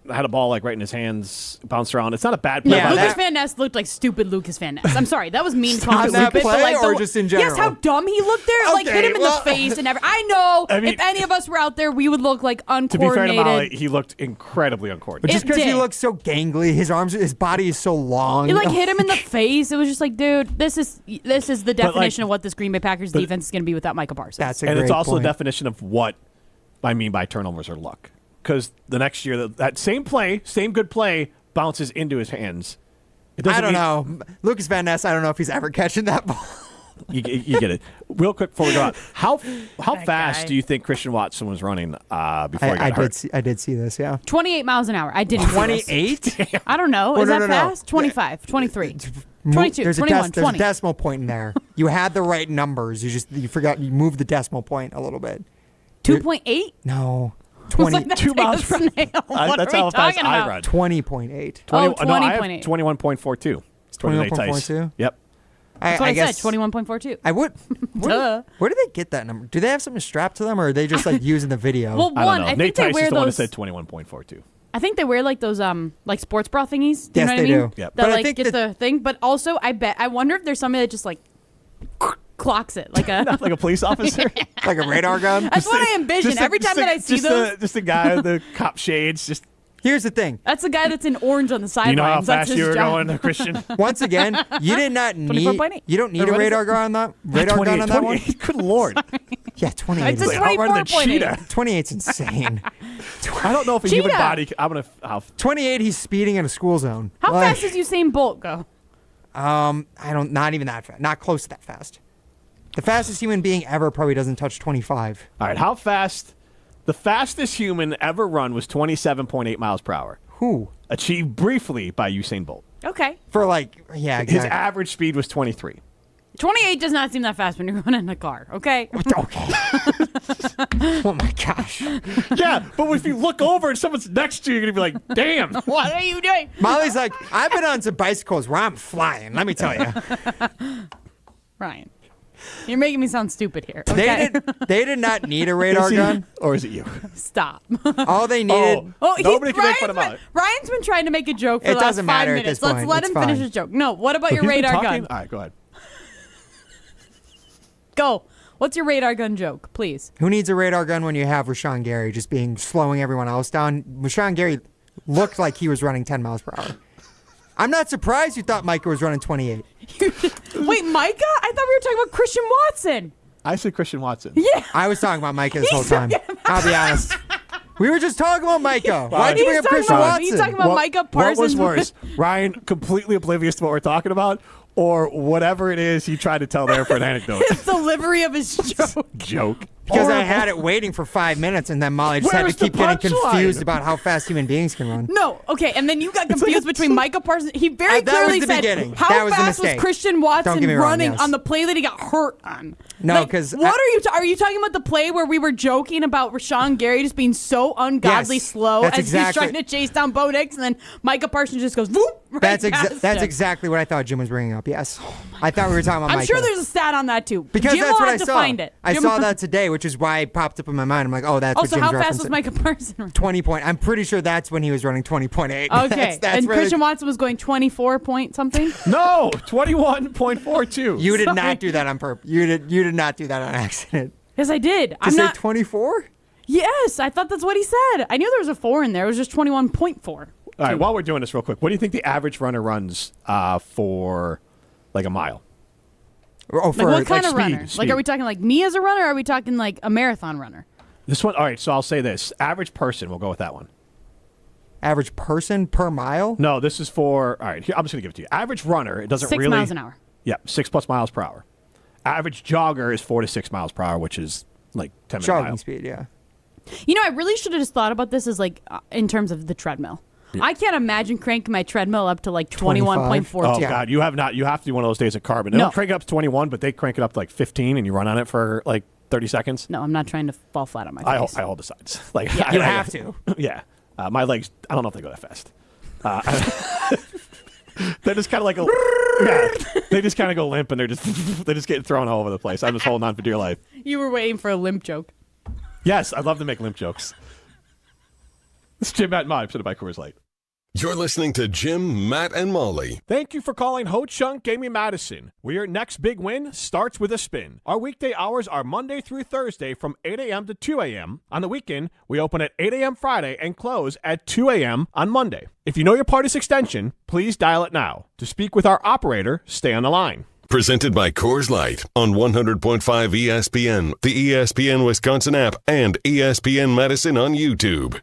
had a ball like right in his hands, bounced around. It's not a bad play. Yeah, by Lucas that. Van Ness looked like stupid Lucas Van Ness. I'm sorry, that was mean to call On him that stupid. play but like or just in general? Yes, how dumb he looked there. Like hit him in the face and everything. I know. I mean- if any of us were out there, we would look like To be uncoordinated. fair to Molly, he looked incredibly uncoordinated. But just It because he did. looks so gangly, his body is so long. It like hit him in the face. It was just like, dude, this is the definition of what this Green Bay Packers defense is going to be without Micah Parsons. That's a And great it's also point. the definition of what I mean by turnovers or luck. Because the next year, that same play, same good play, bounces into his hands. It doesn't I don't know. Lucas Van Ness, I don't know if he's ever catching that ball. You get it. Real quick before we go on, how fast do you think Christian Watson was running before he got hurt? I did see this, yeah. 28 miles an hour. I didn't. 28? I don't know. Oh, Is no, that no, no. fast? 25, 23. 22, There's 21, there's 20. a decimal point in there. You had the right numbers. You forgot. You moved the decimal point a little bit. 2.8? No. It's like 2 miles per snail. What that's are we how fast talking I about? run. 20.8. Oh, No, I have 20.8. 21.42. It's 21.42? Yep. That's what I guess said, 21.42. I would. Duh. Where do they get that number? Do they have something strapped to them, or are they just like using the video? Well, I don't know. I Nate think they Tice wear is the one that those. said 21.42. I think they wear like those like sports bra thingies. Do you Yes, know what they I mean? do. Yep. That But I like think gets the thing. But also, I wonder if there's somebody that just like clocks it like a Like a police officer? Like a radar gun? That's what I envision every time that I see those. Just a guy with the cop shades. Just Here's the thing. That's the guy that's in orange on the sidelines. you know how That's fast his you were job. going, Christian? Once again, you did not need. 24.8. You don't need a What is radar it? gun on that. Radar gun on that one. Good lord. Yeah, 28. It's a is- Like, outrunning the 24.8. cheetah. 28's insane. I don't know if a human Cheetah. body. I'm gonna. 28, he's speeding in a school zone. How Like, fast does Usain Bolt go? I don't. Not even that fast. Not close to that fast. The fastest human being ever probably doesn't touch 25. All right, how fast? The fastest human ever run was 27.8 miles per hour. Who? Achieved briefly by Usain Bolt. Okay. For like, yeah, His exactly. average speed was 23. 28 does not seem that fast when you're going in a car. Okay. Okay. Oh my gosh. Yeah, but if you look over and someone's next to you, you're gonna be like, "Damn." What are you doing? Molly's like, I've been on some bicycles where I'm flying. Let me tell you. Ryan, you're making me sound stupid here. Okay. They did not need a radar Is he- gun. or is it you? Stop. All they needed. Nobody can make fun of Molly. Ryan's been trying to make a joke for It the last doesn't 5 matter at minutes. this Let's point. let It's him finish fine. his joke. No, what about your He's been radar talking? gun? All right, go ahead. Go. What's your radar gun joke, please? Who needs a radar gun when you have Rashawn Gary just slowing everyone else down? Rashawn Gary looked like he was running 10 miles per hour. I'm not surprised you thought Micah was running 28. Wait, Micah? I thought we were talking about Christian Watson. I said Christian Watson. Yeah. I was talking about Micah this whole time. I'll be honest. We were just talking about Micah. Why'd you bring up Christian Watson? You talking about Micah Parsons? What was worse, Ryan completely oblivious to what we're talking about, or whatever it is he tried to tell there for an anecdote? His delivery of his joke. Because I had it waiting for 5 minutes, and then Molly just had Where's to keep the getting punchline? confused about how fast human beings can run. No, okay, and then you got confused between Micah Parsons. He very That was clearly the said, beginning. "How That was the fast was mistake. Christian Don't Watson get me wrong, running yes. on the play that he got hurt on?" No, Like, 'cause what are you talking about? The play where we were joking about Rashawn Gary just being so ungodly Yes, slow that's as he's exactly- trying to chase down Bo Nix, and then Micah Parsons just goes, "Whoop!" Right That's past him. exactly what I thought Jim was bringing up. Yes, I thought we were talking about I'm Micah. sure there's a stat on that too. Because Jim that's will what I have to saw. find it. I Jim saw will- that today, which is why it popped up in my mind. I'm like, oh, that's Also, what Jim's how fast was referencing. Micah Parsons? 20 point. I'm pretty sure that's when he was running 20.8. Okay, that's and where Christian Watson was going 24 point something. No, 21.42. You did Sorry. not do that on purpose. You did not do that on accident. Yes, I did. To I'm say not. 24? Yes, I thought that's what he said. I knew there was a 4 in there. It was just 21.4. All right, while we're doing this real quick, what do you think the average runner runs for like a mile? Oh, Like what kind of speed, runner? Like, speed. are we talking like me as a runner? Or are we talking like a marathon runner? This one, all right, so I'll say this. Average person, we'll go with that one. Average person per mile? No, this is for, all right, here, I'm just going to give it to you. Average runner, it doesn't 6 really. miles an hour. Yeah, 6+ miles per hour. Average jogger is 4 to 6 miles per hour, which is like 10 minute Jogging miles. speed, yeah. You know, I really should have just thought about this as like in terms of the treadmill. Yeah. I can't imagine cranking my treadmill up to like 21.42. Oh, God, you have to do one of those days at Carbon. They No. don't crank it up to 21, but they crank it up to like 15 and you run on it for like 30 seconds. No, I'm not trying to fall flat on my I face. hold the sides. Like Yeah, you have to. Yeah. My legs, I don't know if they go that fast. They're just kind of like they just kind of go limp and they're just getting thrown all over the place. I'm just holding on for dear life. You were waiting for a limp joke. Yes, I love to make limp jokes. This is Jim, Matt, and Molly, presented by Coors Light. You're listening to Jim, Matt, and Molly. Thank you for calling Ho Chunk Gaming Madison, where your next big win starts with a spin. Our weekday hours are Monday through Thursday from 8 a.m. to 2 a.m. On the weekend, we open at 8 a.m. Friday and close at 2 a.m. on Monday. If you know your party's extension, please dial it now. To speak with our operator, stay on the line. Presented by Coors Light on 100.5 ESPN, the ESPN Wisconsin App, and ESPN Madison on YouTube.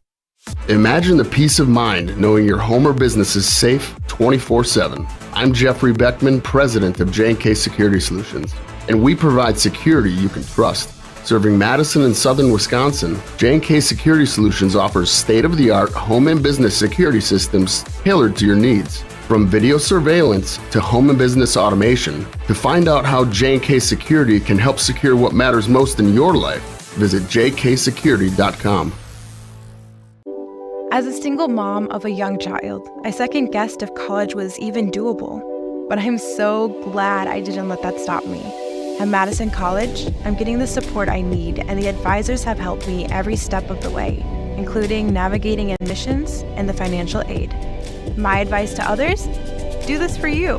Imagine the peace of mind knowing your home or business is safe 24/7. I'm Jeffrey Beckman, president of J&K Security Solutions, and we provide security you can trust. Serving Madison and southern Wisconsin, J&K Security Solutions offers state-of-the-art home and business security systems tailored to your needs. From video surveillance to home and business automation, to find out how J&K Security can help secure what matters most in your life, visit jksecurity.com. As a single mom of a young child, I second-guessed if college was even doable. But I'm so glad I didn't let that stop me. At Madison College, I'm getting the support I need, and the advisors have helped me every step of the way, including navigating admissions and the financial aid. My advice to others? Do this for you.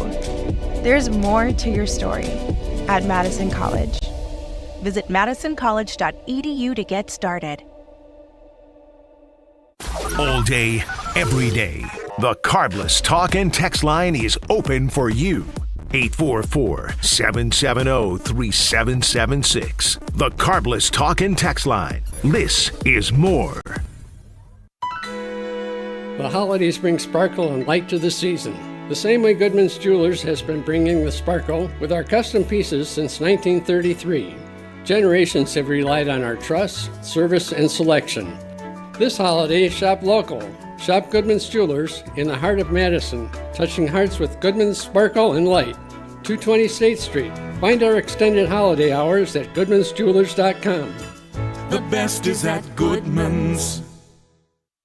There's more to your story at Madison College. Visit madisoncollege.edu to get started. All day, every day, the Carbless Talk and Text line is open for you. 844-770-3776. The Carbless Talk and Text line. This is more. The holidays bring sparkle and light to the season. The same way Goodman's Jewelers has been bringing the sparkle with our custom pieces since 1933. Generations have relied on our trust, service, and selection. This holiday, shop local. Shop Goodman's Jewelers in the heart of Madison, touching hearts with Goodman's sparkle and light. 220 State Street. Find our extended holiday hours at goodmansjewelers.com. The best is at Goodman's.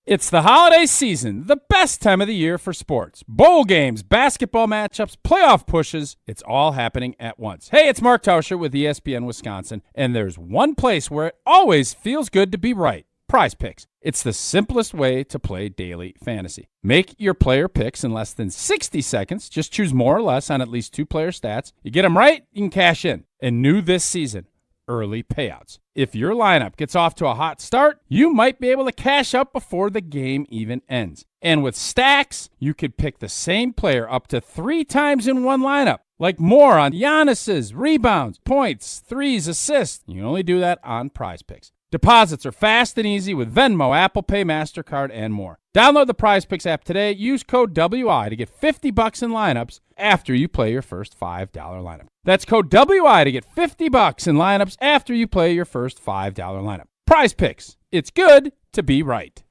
It's the holiday season, the best time of the year for sports. Bowl games, basketball matchups, playoff pushes, it's all happening at once. Hey, it's Mark Tauscher with ESPN Wisconsin, and there's one place where it always feels good to be right. Prize Picks. It's the simplest way to play daily fantasy. Make your player picks in less than 60 seconds. Just choose more or less on at least 2 player stats. You get them right, you can cash in. And new this season, early payouts. If your lineup gets off to a hot start, you might be able to cash up before the game even ends. And with stacks, you could pick the same player up to 3 times in one lineup. Like more on Giannis's rebounds, points, threes, assists. You can only do that on Prize Picks. Deposits are fast and easy with Venmo, Apple Pay, MasterCard, and more. Download the Prize Picks app today. Use code WI to get $50 in lineups after you play your first $5 lineup. That's code WI to get $50 in lineups after you play your first $5 lineup. Prize Picks. It's good to be right.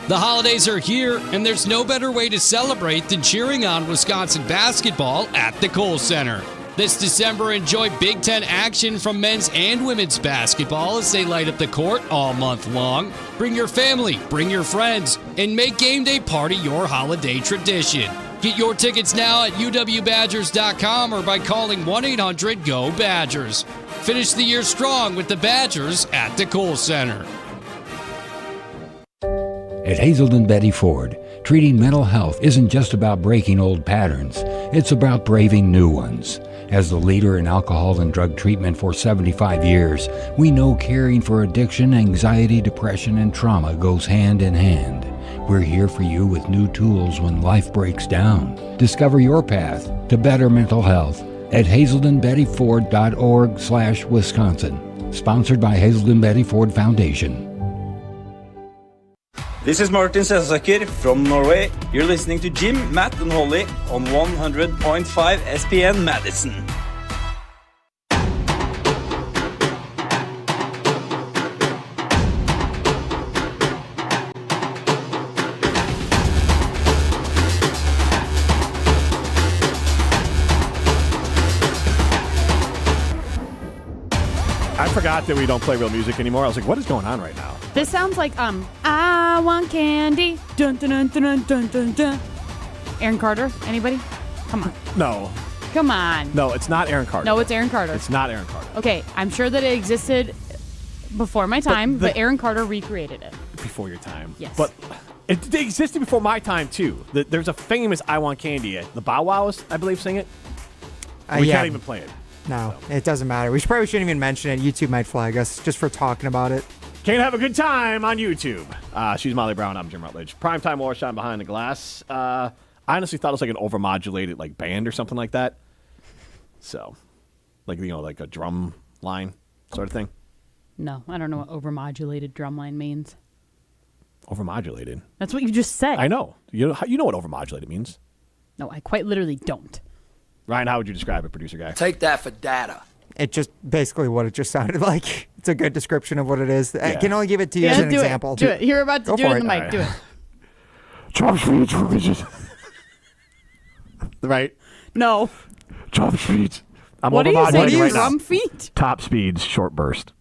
The holidays are here, and there's no better way to celebrate than cheering on Wisconsin basketball at the Kohl Center. This December, enjoy Big Ten action from men's and women's basketball as they light up the court all month long. Bring your family, bring your friends, and make game day part of your holiday tradition. Get your tickets now at uwbadgers.com or by calling 1-800-GO-BADGERS. Finish the year strong with the Badgers at the Kohl Center. At Hazelden Betty Ford, treating mental health isn't just about breaking old patterns. It's about braving new ones. As the leader in alcohol and drug treatment for 75 years, we know caring for addiction, anxiety, depression, and trauma goes hand in hand. We're here for you with new tools when life breaks down. Discover your path to better mental health at hazeldenbettyford.org/Wisconsin. Sponsored by Hazelden Betty Ford Foundation. This is Martin Sesaker from Norway. You're listening to Jim, Matt, and Holly on 100.5 ESPN Madison. I forgot that we don't play real music anymore. I was like, what is going on right now? This sounds like I want candy. Dun dun dun dun dun dun dun. Aaron Carter? Anybody? Come on. No. Come on. No, it's not Aaron Carter. No, it's Aaron Carter. It's not Aaron Carter. Okay, I'm sure that it existed before my time, but Aaron Carter recreated it. Before your time. Yes. But it existed before my time, too. There's a famous I Want Candy. The Bow Wows, I believe, sing it. We can't even play it. No, it doesn't matter. We probably shouldn't even mention it. YouTube might flag us just for talking about it. Can't have a good time on YouTube. She's Molly Brown. I'm Jim Rutledge. Primetime Warshine Behind the Glass. I honestly thought it was like an overmodulated band or something like that. So, like a drum line sort of thing. No, I don't know what overmodulated drumline means. Overmodulated? That's what you just said. I know. You know what overmodulated means. No, I quite literally don't. Ryan, how would you describe it, producer guy? Take that for data. It just basically what it just sounded like. It's a good description of what it is. Yeah. I can only give it to you as an example. Do it. You're about to do it in the mic. Do it. right? No. Top speeds. I'm What are you overmodeling saying? right now. Drum feet? Top speeds, short burst.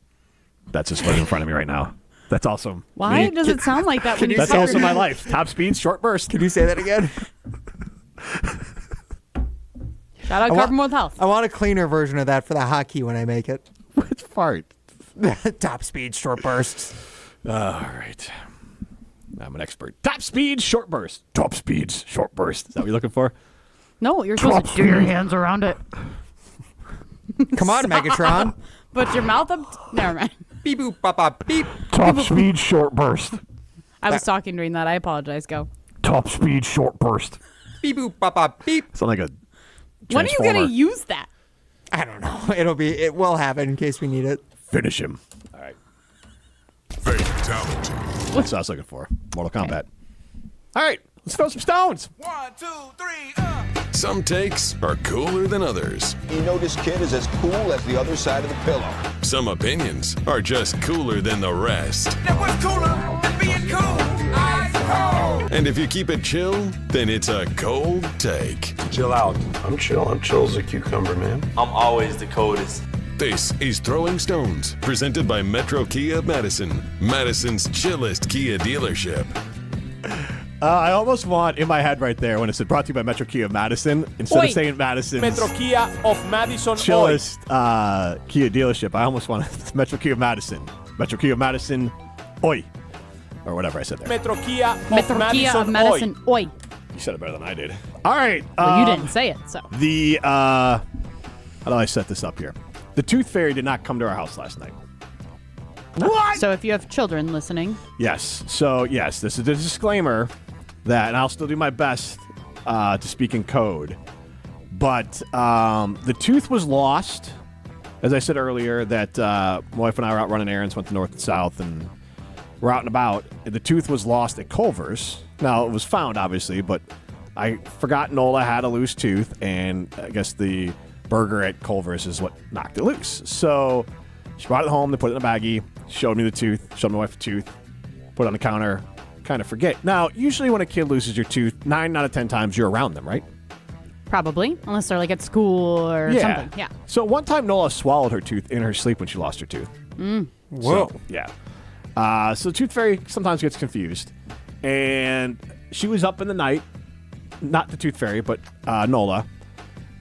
That's just what's in front of me right now. That's awesome. Why does it sound like that when you That's say also your- my life. Top speeds, short burst. Can you say that again? Shout out Carbon with Health. I want a cleaner version of that for the hockey when I make it. Which part? Top speed, short bursts. All right. I'm an expert. Top speeds, short burst. Top speeds, short burst. Is that what you're looking for? No, you're supposed to do your hands around it. Come on, Megatron. Put your mouth up. Never mind. Beep boop bop bop beep. Top speed, short burst. I was talking during that. I apologize. Go. Top speed, short burst. Beep boop bop bop beep. Sound like a When are you transformer. going to use that? I don't know. It will have it in case we need it. Finish him. All right. Fatality. That's what I was looking for. Mortal Kombat. All right. Let's throw some stones. 1, 2, 3, Some takes are cooler than others. You know this kid is as cool as the other side of the pillow. Some opinions are just cooler than the rest. That was cooler than being cool. Ice cold. And if you keep it chill, then it's a cold take. Chill out. I'm chill. I'm chill as a cucumber, man. I'm always the coldest. This is Throwing Stones, presented by Metro Kia of Madison, Madison's chillest Kia dealership. I almost want in my head right there when it said brought to you by Metro Kia of Madison, instead of saying Madison's Metro Kia of Madison. chillest Kia dealership, I almost want Metro Kia of Madison. Metro Kia of Madison, oi. Or whatever I said there. Metro Kia of Metro Kia of Madison. Oi. You said it better than I did. All right. Well, you didn't say it, so. The, how do I set this up here? The Tooth Fairy did not come to our house last night. What? So if you have children listening. Yes. So, yes, this is a disclaimer that, and I'll still do my best to speak in code, but the tooth was lost. As I said earlier, that my wife and I were out running errands, went to north and south, and we're out and about. The tooth was lost at Culver's. Now, it was found, obviously, but I forgot Nola had a loose tooth, and I guess the burger at Culver's is what knocked it loose. So she brought it home, they put it in a baggie, showed me the tooth, showed my wife the tooth, put it on the counter, kind of forget. Now, usually when a kid loses your tooth, 9 out of 10 times you're around them, right? Probably, unless they're like at school or something. Yeah. So one time Nola swallowed her tooth in her sleep when she lost her tooth. Whoa. So, yeah. So Tooth Fairy sometimes gets confused. And she was up in the night, not the Tooth Fairy, but Nola.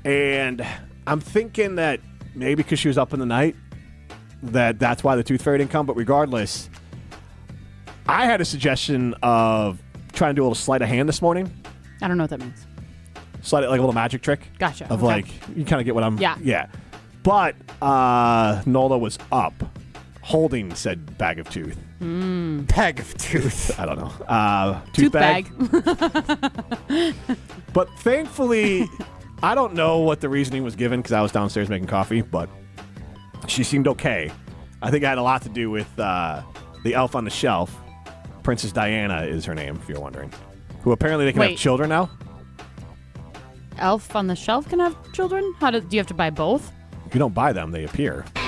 And I'm thinking that maybe because she was up in the night, that's why the Tooth Fairy didn't come. But regardless, I had a suggestion of trying to do a little sleight of hand this morning. I don't know what that means. Sleight, like a little magic trick. Gotcha. Of Okay. like, you kind of get what I'm... Yeah. Yeah. But Nola was up holding said bag of tooth. Bag of tooth. I don't know. Tooth bag. But thankfully, I don't know what the reasoning was given because I was downstairs making coffee, but she seemed okay. I think it had a lot to do with the elf on the shelf. Princess Diana is her name, if you're wondering. Who apparently they can have Wait. children now. Elf on the Shelf can have children? Do you have to buy both? You don't buy them, they appear. Oh.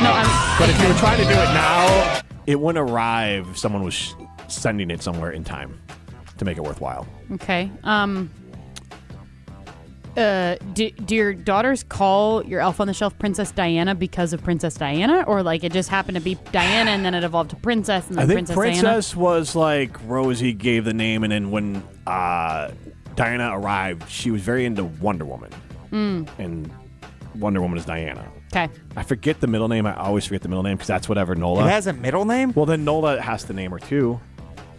No, But if you were trying to do it now, it wouldn't arrive if someone was sending it somewhere in time to make it worthwhile. Okay. Do your daughters call your Elf on the Shelf Princess Diana because of Princess Diana? Or like it just happened to be Diana and then it evolved to Princess and then I think Princess Diana? was like Rosie gave the name, and then when Diana arrived, she was very into Wonder Woman. And Wonder Woman is Diana. Okay. I forget the middle name. I always forget the middle name because that's whatever Nola. It has a middle name? Well, then Nola has to name her too.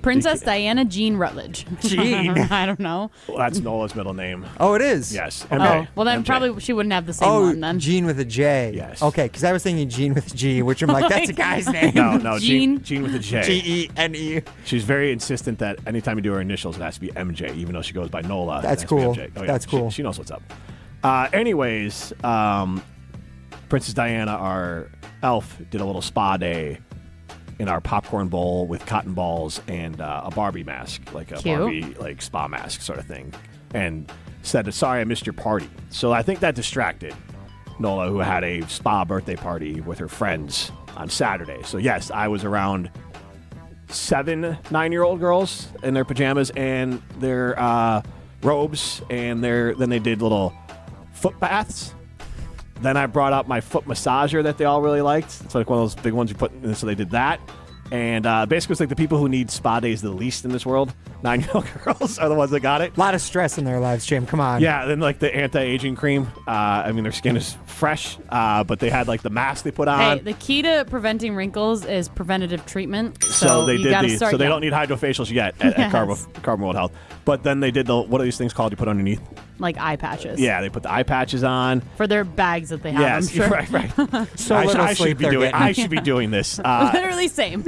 Princess Diana Jean Rutledge. Jean? I don't know. Well, that's Nola's middle name. Oh, it is? Yes. Oh, MJ. well then MJ. probably she wouldn't have the same Oh, one then. Gene with a J. Yes. Okay, because I was thinking Gene with a G, which I'm like, that's a guy's name. No, Jean. Jean with a J. Gene. She's very insistent that anytime you do her initials, it has to be MJ, even though she goes by Nola. it That's has to be cool. MJ. Oh, yeah, That's cool. She knows what's up. Anyways, Princess Diana, our elf, did a little spa day in our popcorn bowl with cotton balls and a Barbie mask, like a Cute. Barbie like spa mask sort of thing, and said, "Sorry, I missed your party." So I think that distracted Nola, who had a spa birthday party with her friends on Saturday. So yes, I was around 7 9-year-old girls in their pajamas and their robes, and then they did little foot baths. Then I brought out my foot massager that they all really liked. It's like one of those big ones you put in, so they did that. And basically, it's like the people who need spa days the least in this world, 9-year-old girls, are the ones that got it. A lot of stress in their lives, Jim. Come on. Yeah, then like the anti-aging cream. I mean, their skin is fresh, but they had like the mask they put on. Hey, the key to preventing wrinkles is preventative treatment. So they did these. So they young. don't need hydrofacials yet at Carbon World Health. But then they did what are these things called you put underneath? Like eye patches. Yeah, they put the eye patches on. For their bags that they have, Yes, I'm sure. right. So I should be doing. I should be doing this. Literally same.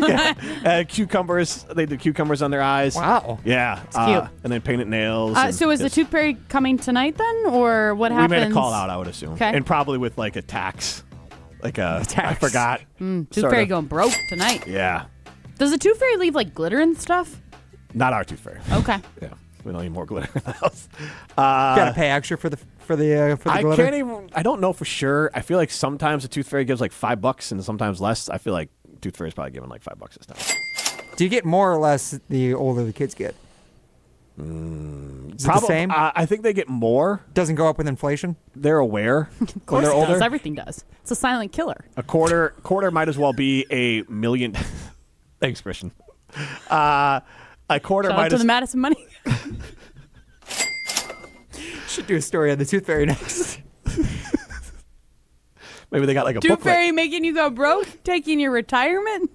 Cucumbers. They did cucumbers on their eyes. Wow. Yeah. It's cute. And then painted nails. So is the tooth fairy coming tonight then, or what happens? We made a call out, I would assume. Okay. And probably with like a tax. Like a tax. I forgot. Tooth fairy going broke tonight. Yeah. Does the tooth fairy leave like glitter and stuff? Not our tooth fairy. Okay. Yeah. We don't need more glitter in the house. Gotta pay extra for the glitter. Can't even. I don't know for sure. I feel like sometimes the tooth fairy gives like $5 and sometimes less. I feel like tooth fairy's probably giving like $5 this time. Do you get more or less the older the kids get? Is it the same? I think they get more. Doesn't go up with inflation. They're aware Of course when they're it older. does. Everything does. It's a silent killer. A quarter might as well be $1 million. Thanks, Christian. A quarter Shout might out to as the Madison money. Should do a story on the tooth fairy next. Maybe they got like a Tooth booklet. fairy making you go broke, taking your retirement.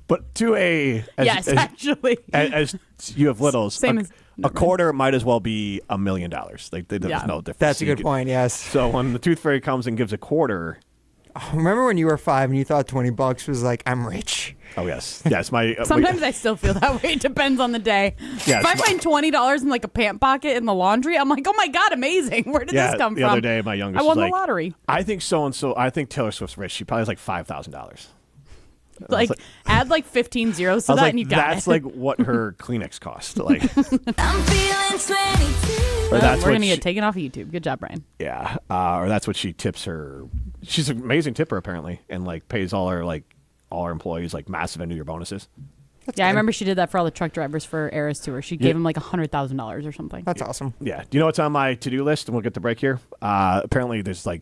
But to actually, as you have littles, Same as a quarter might as well be $1 million. Like there's no difference. That's a good point. Yes. So when the tooth fairy comes and gives a quarter. Remember when you were 5 and you thought $20 was like, I'm rich? Oh yes. Sometimes I still feel that way. It depends on the day. Yes, if I find $20 in like a pant pocket in the laundry, I'm like, oh my god, amazing! Where did this come from? The other day, my youngest I won was the lottery. I think so and so. I think Taylor Swift's rich. She probably has like $5,000. Like add like 15 zeros to that, and you got it. That's like what her Kleenex cost. Like, I'm feeling 22. Or that's we're what gonna get taken off of YouTube. Good job, Brian. Yeah, or that's what she tips her. She's an amazing tipper apparently, and like pays all her employees like massive end of year bonuses. I remember she did that for all the truck drivers for Eras Tour. She gave them like $100,000 or something. That's awesome. Yeah. Do you know what's on my to do list? And we'll get the break here. Apparently, there's like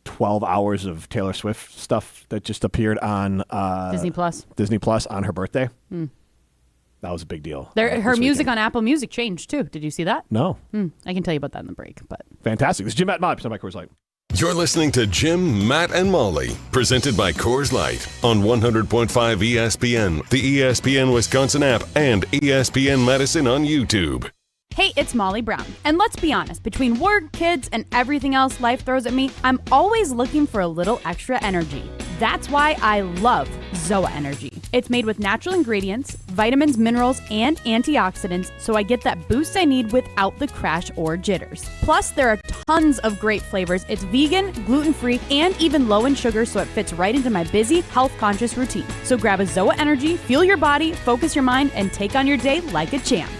12 hours of Taylor Swift stuff that just appeared on Disney Plus on her birthday. That was a big deal. Her music on Apple Music changed too. Did you see that? No. I can tell you about that in the break. But fantastic. This is Jim, Matt, and Molly, presented by Coors Light. You're listening to Jim, Matt, and Molly, presented by Coors Light on 100.5 ESPN, the ESPN Wisconsin App, and ESPN Madison on YouTube. Hey, it's Molly Brown. And let's be honest, between work, kids, and everything else life throws at me, I'm always looking for a little extra energy. That's why I love Zoa Energy. It's made with natural ingredients, vitamins, minerals, and antioxidants, so I get that boost I need without the crash or jitters. Plus, there are tons of great flavors. It's vegan, gluten-free, and even low in sugar, so it fits right into my busy, health-conscious routine. So grab a Zoa Energy, fuel your body, focus your mind, and take on your day like a champ.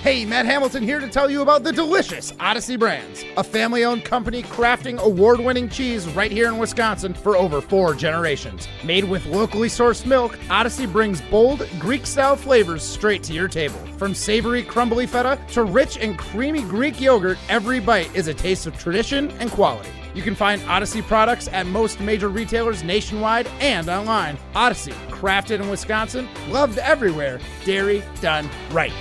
Hey, Matt Hamilton here to tell you about the delicious Odyssey Brands, a family-owned company crafting award-winning cheese right here in Wisconsin for over 4 generations. Made with locally sourced milk, Odyssey brings bold, Greek-style flavors straight to your table. From savory, crumbly feta to rich and creamy Greek yogurt, every bite is a taste of tradition and quality. You can find Odyssey products at most major retailers nationwide and online. Odyssey, crafted in Wisconsin, loved everywhere, dairy done right.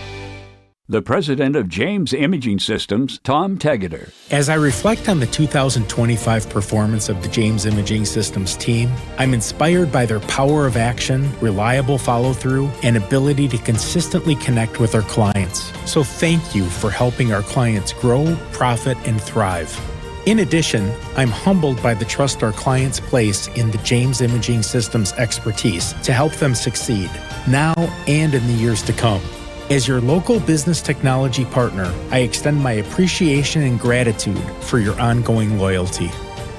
The president of James Imaging Systems, Tom Tegeter. As I reflect on the 2025 performance of the James Imaging Systems team, I'm inspired by their power of action, reliable follow-through, and ability to consistently connect with our clients. So thank you for helping our clients grow, profit, and thrive. In addition, I'm humbled by the trust our clients place in the James Imaging Systems expertise to help them succeed, now and in the years to come. As your local business technology partner, I extend my appreciation and gratitude for your ongoing loyalty.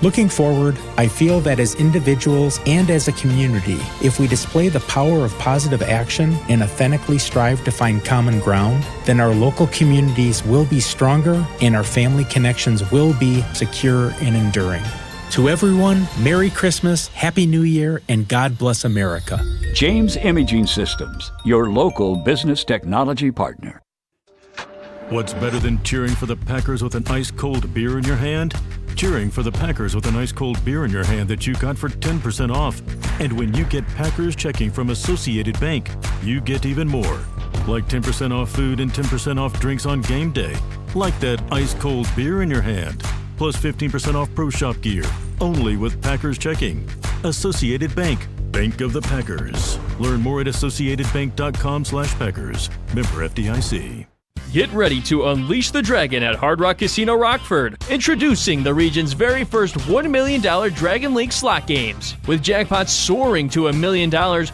Looking forward, I feel that as individuals and as a community, if we display the power of positive action and authentically strive to find common ground, then our local communities will be stronger and our family connections will be secure and enduring. To everyone, Merry Christmas, Happy New Year, and God bless America. James Imaging Systems, your local business technology partner. What's better than cheering for the Packers with an ice-cold beer in your hand? Cheering for the Packers with an ice-cold beer in your hand that you got for 10% off. And when you get Packers checking from Associated Bank, you get even more. Like 10% off food and 10% off drinks on game day. Like that ice-cold beer in your hand. Plus 15% off Pro Shop gear. Only with Packers checking. Associated Bank. Bank of the Packers. Learn more at associatedbank.com/Packers. Member FDIC. Get ready to unleash the dragon at Hard Rock Casino Rockford. Introducing the region's very first $1 million Dragon Link slot games. With jackpots soaring to $1 million,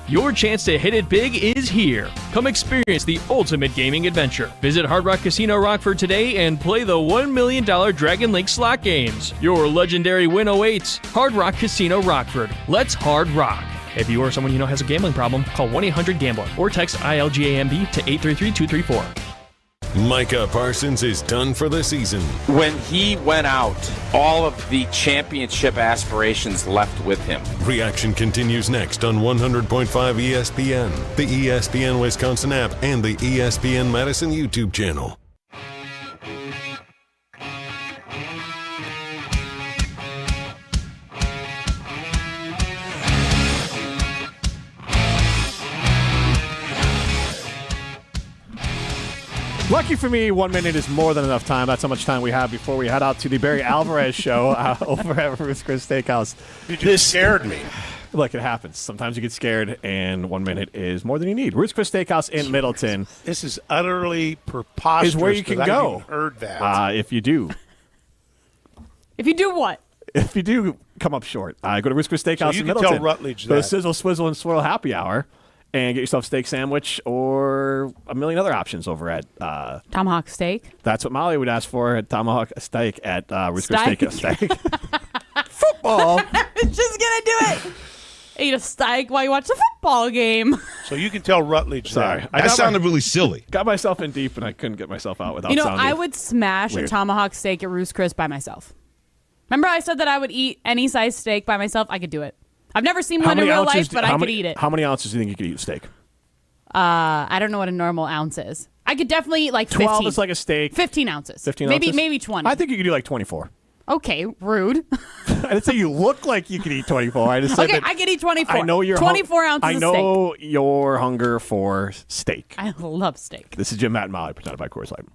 your chance to hit it big is here. Come experience the ultimate gaming adventure. Visit Hard Rock Casino Rockford today and play the $1 million Dragon Link slot games. Your legendary win awaits. Hard Rock Casino Rockford. Let's hard rock. If you or someone you know has a gambling problem, call 1-800-GAMBLER or text ILGAMB to 833-234. Micah Parsons is done for the season. When he went out, all of the championship aspirations left with him. Reaction continues next on 100.5 ESPN, the ESPN Wisconsin App, and the ESPN Madison YouTube channel. Lucky for me, 1 minute is more than enough time. That's how much time we have before we head out to the Barry Alvarez show over at Ruth's Chris Steakhouse. This scared me. Look, it happens. Sometimes you get scared, and 1 minute is more than you need. Ruth's Chris Steakhouse in Middleton. This is utterly preposterous. Is where you can go. I haven't heard that. If you do. If you do what? If you do come up short, go to Ruth's Chris Steakhouse in Middleton. So you can tell Rutledge that. Go to Sizzle, Swizzle, and Swirl Happy Hour. And get yourself a steak sandwich or a million other options over at Tomahawk Steak. That's what Molly would ask for at Tomahawk Steak at Ruth's Chris Steakhouse. Football. I was just going to do it. Eat a steak while you watch the football game. So you can tell Rutledge Sorry. that. Sounded really silly. Got myself in deep, and I couldn't get myself out without sounding I would smash weird. a Tomahawk Steak at Ruth's Chris by myself. Remember I said that I would eat any size steak by myself? I could do it. I've never seen one in real life, but I could eat it. How many ounces do you think you could eat a steak? I don't know what a normal ounce is. I could definitely eat like 15. 12 is like a steak. 15 ounces. 15 maybe, ounces? Maybe 20. I think you could do like 24. Okay, rude. I didn't say you look like you could eat 24. I just said Okay, that I could eat 24. I know your 24 ounces I of know your hunger for steak. I love steak. This is Jim, Matt, and Molly, presented by Coors Light.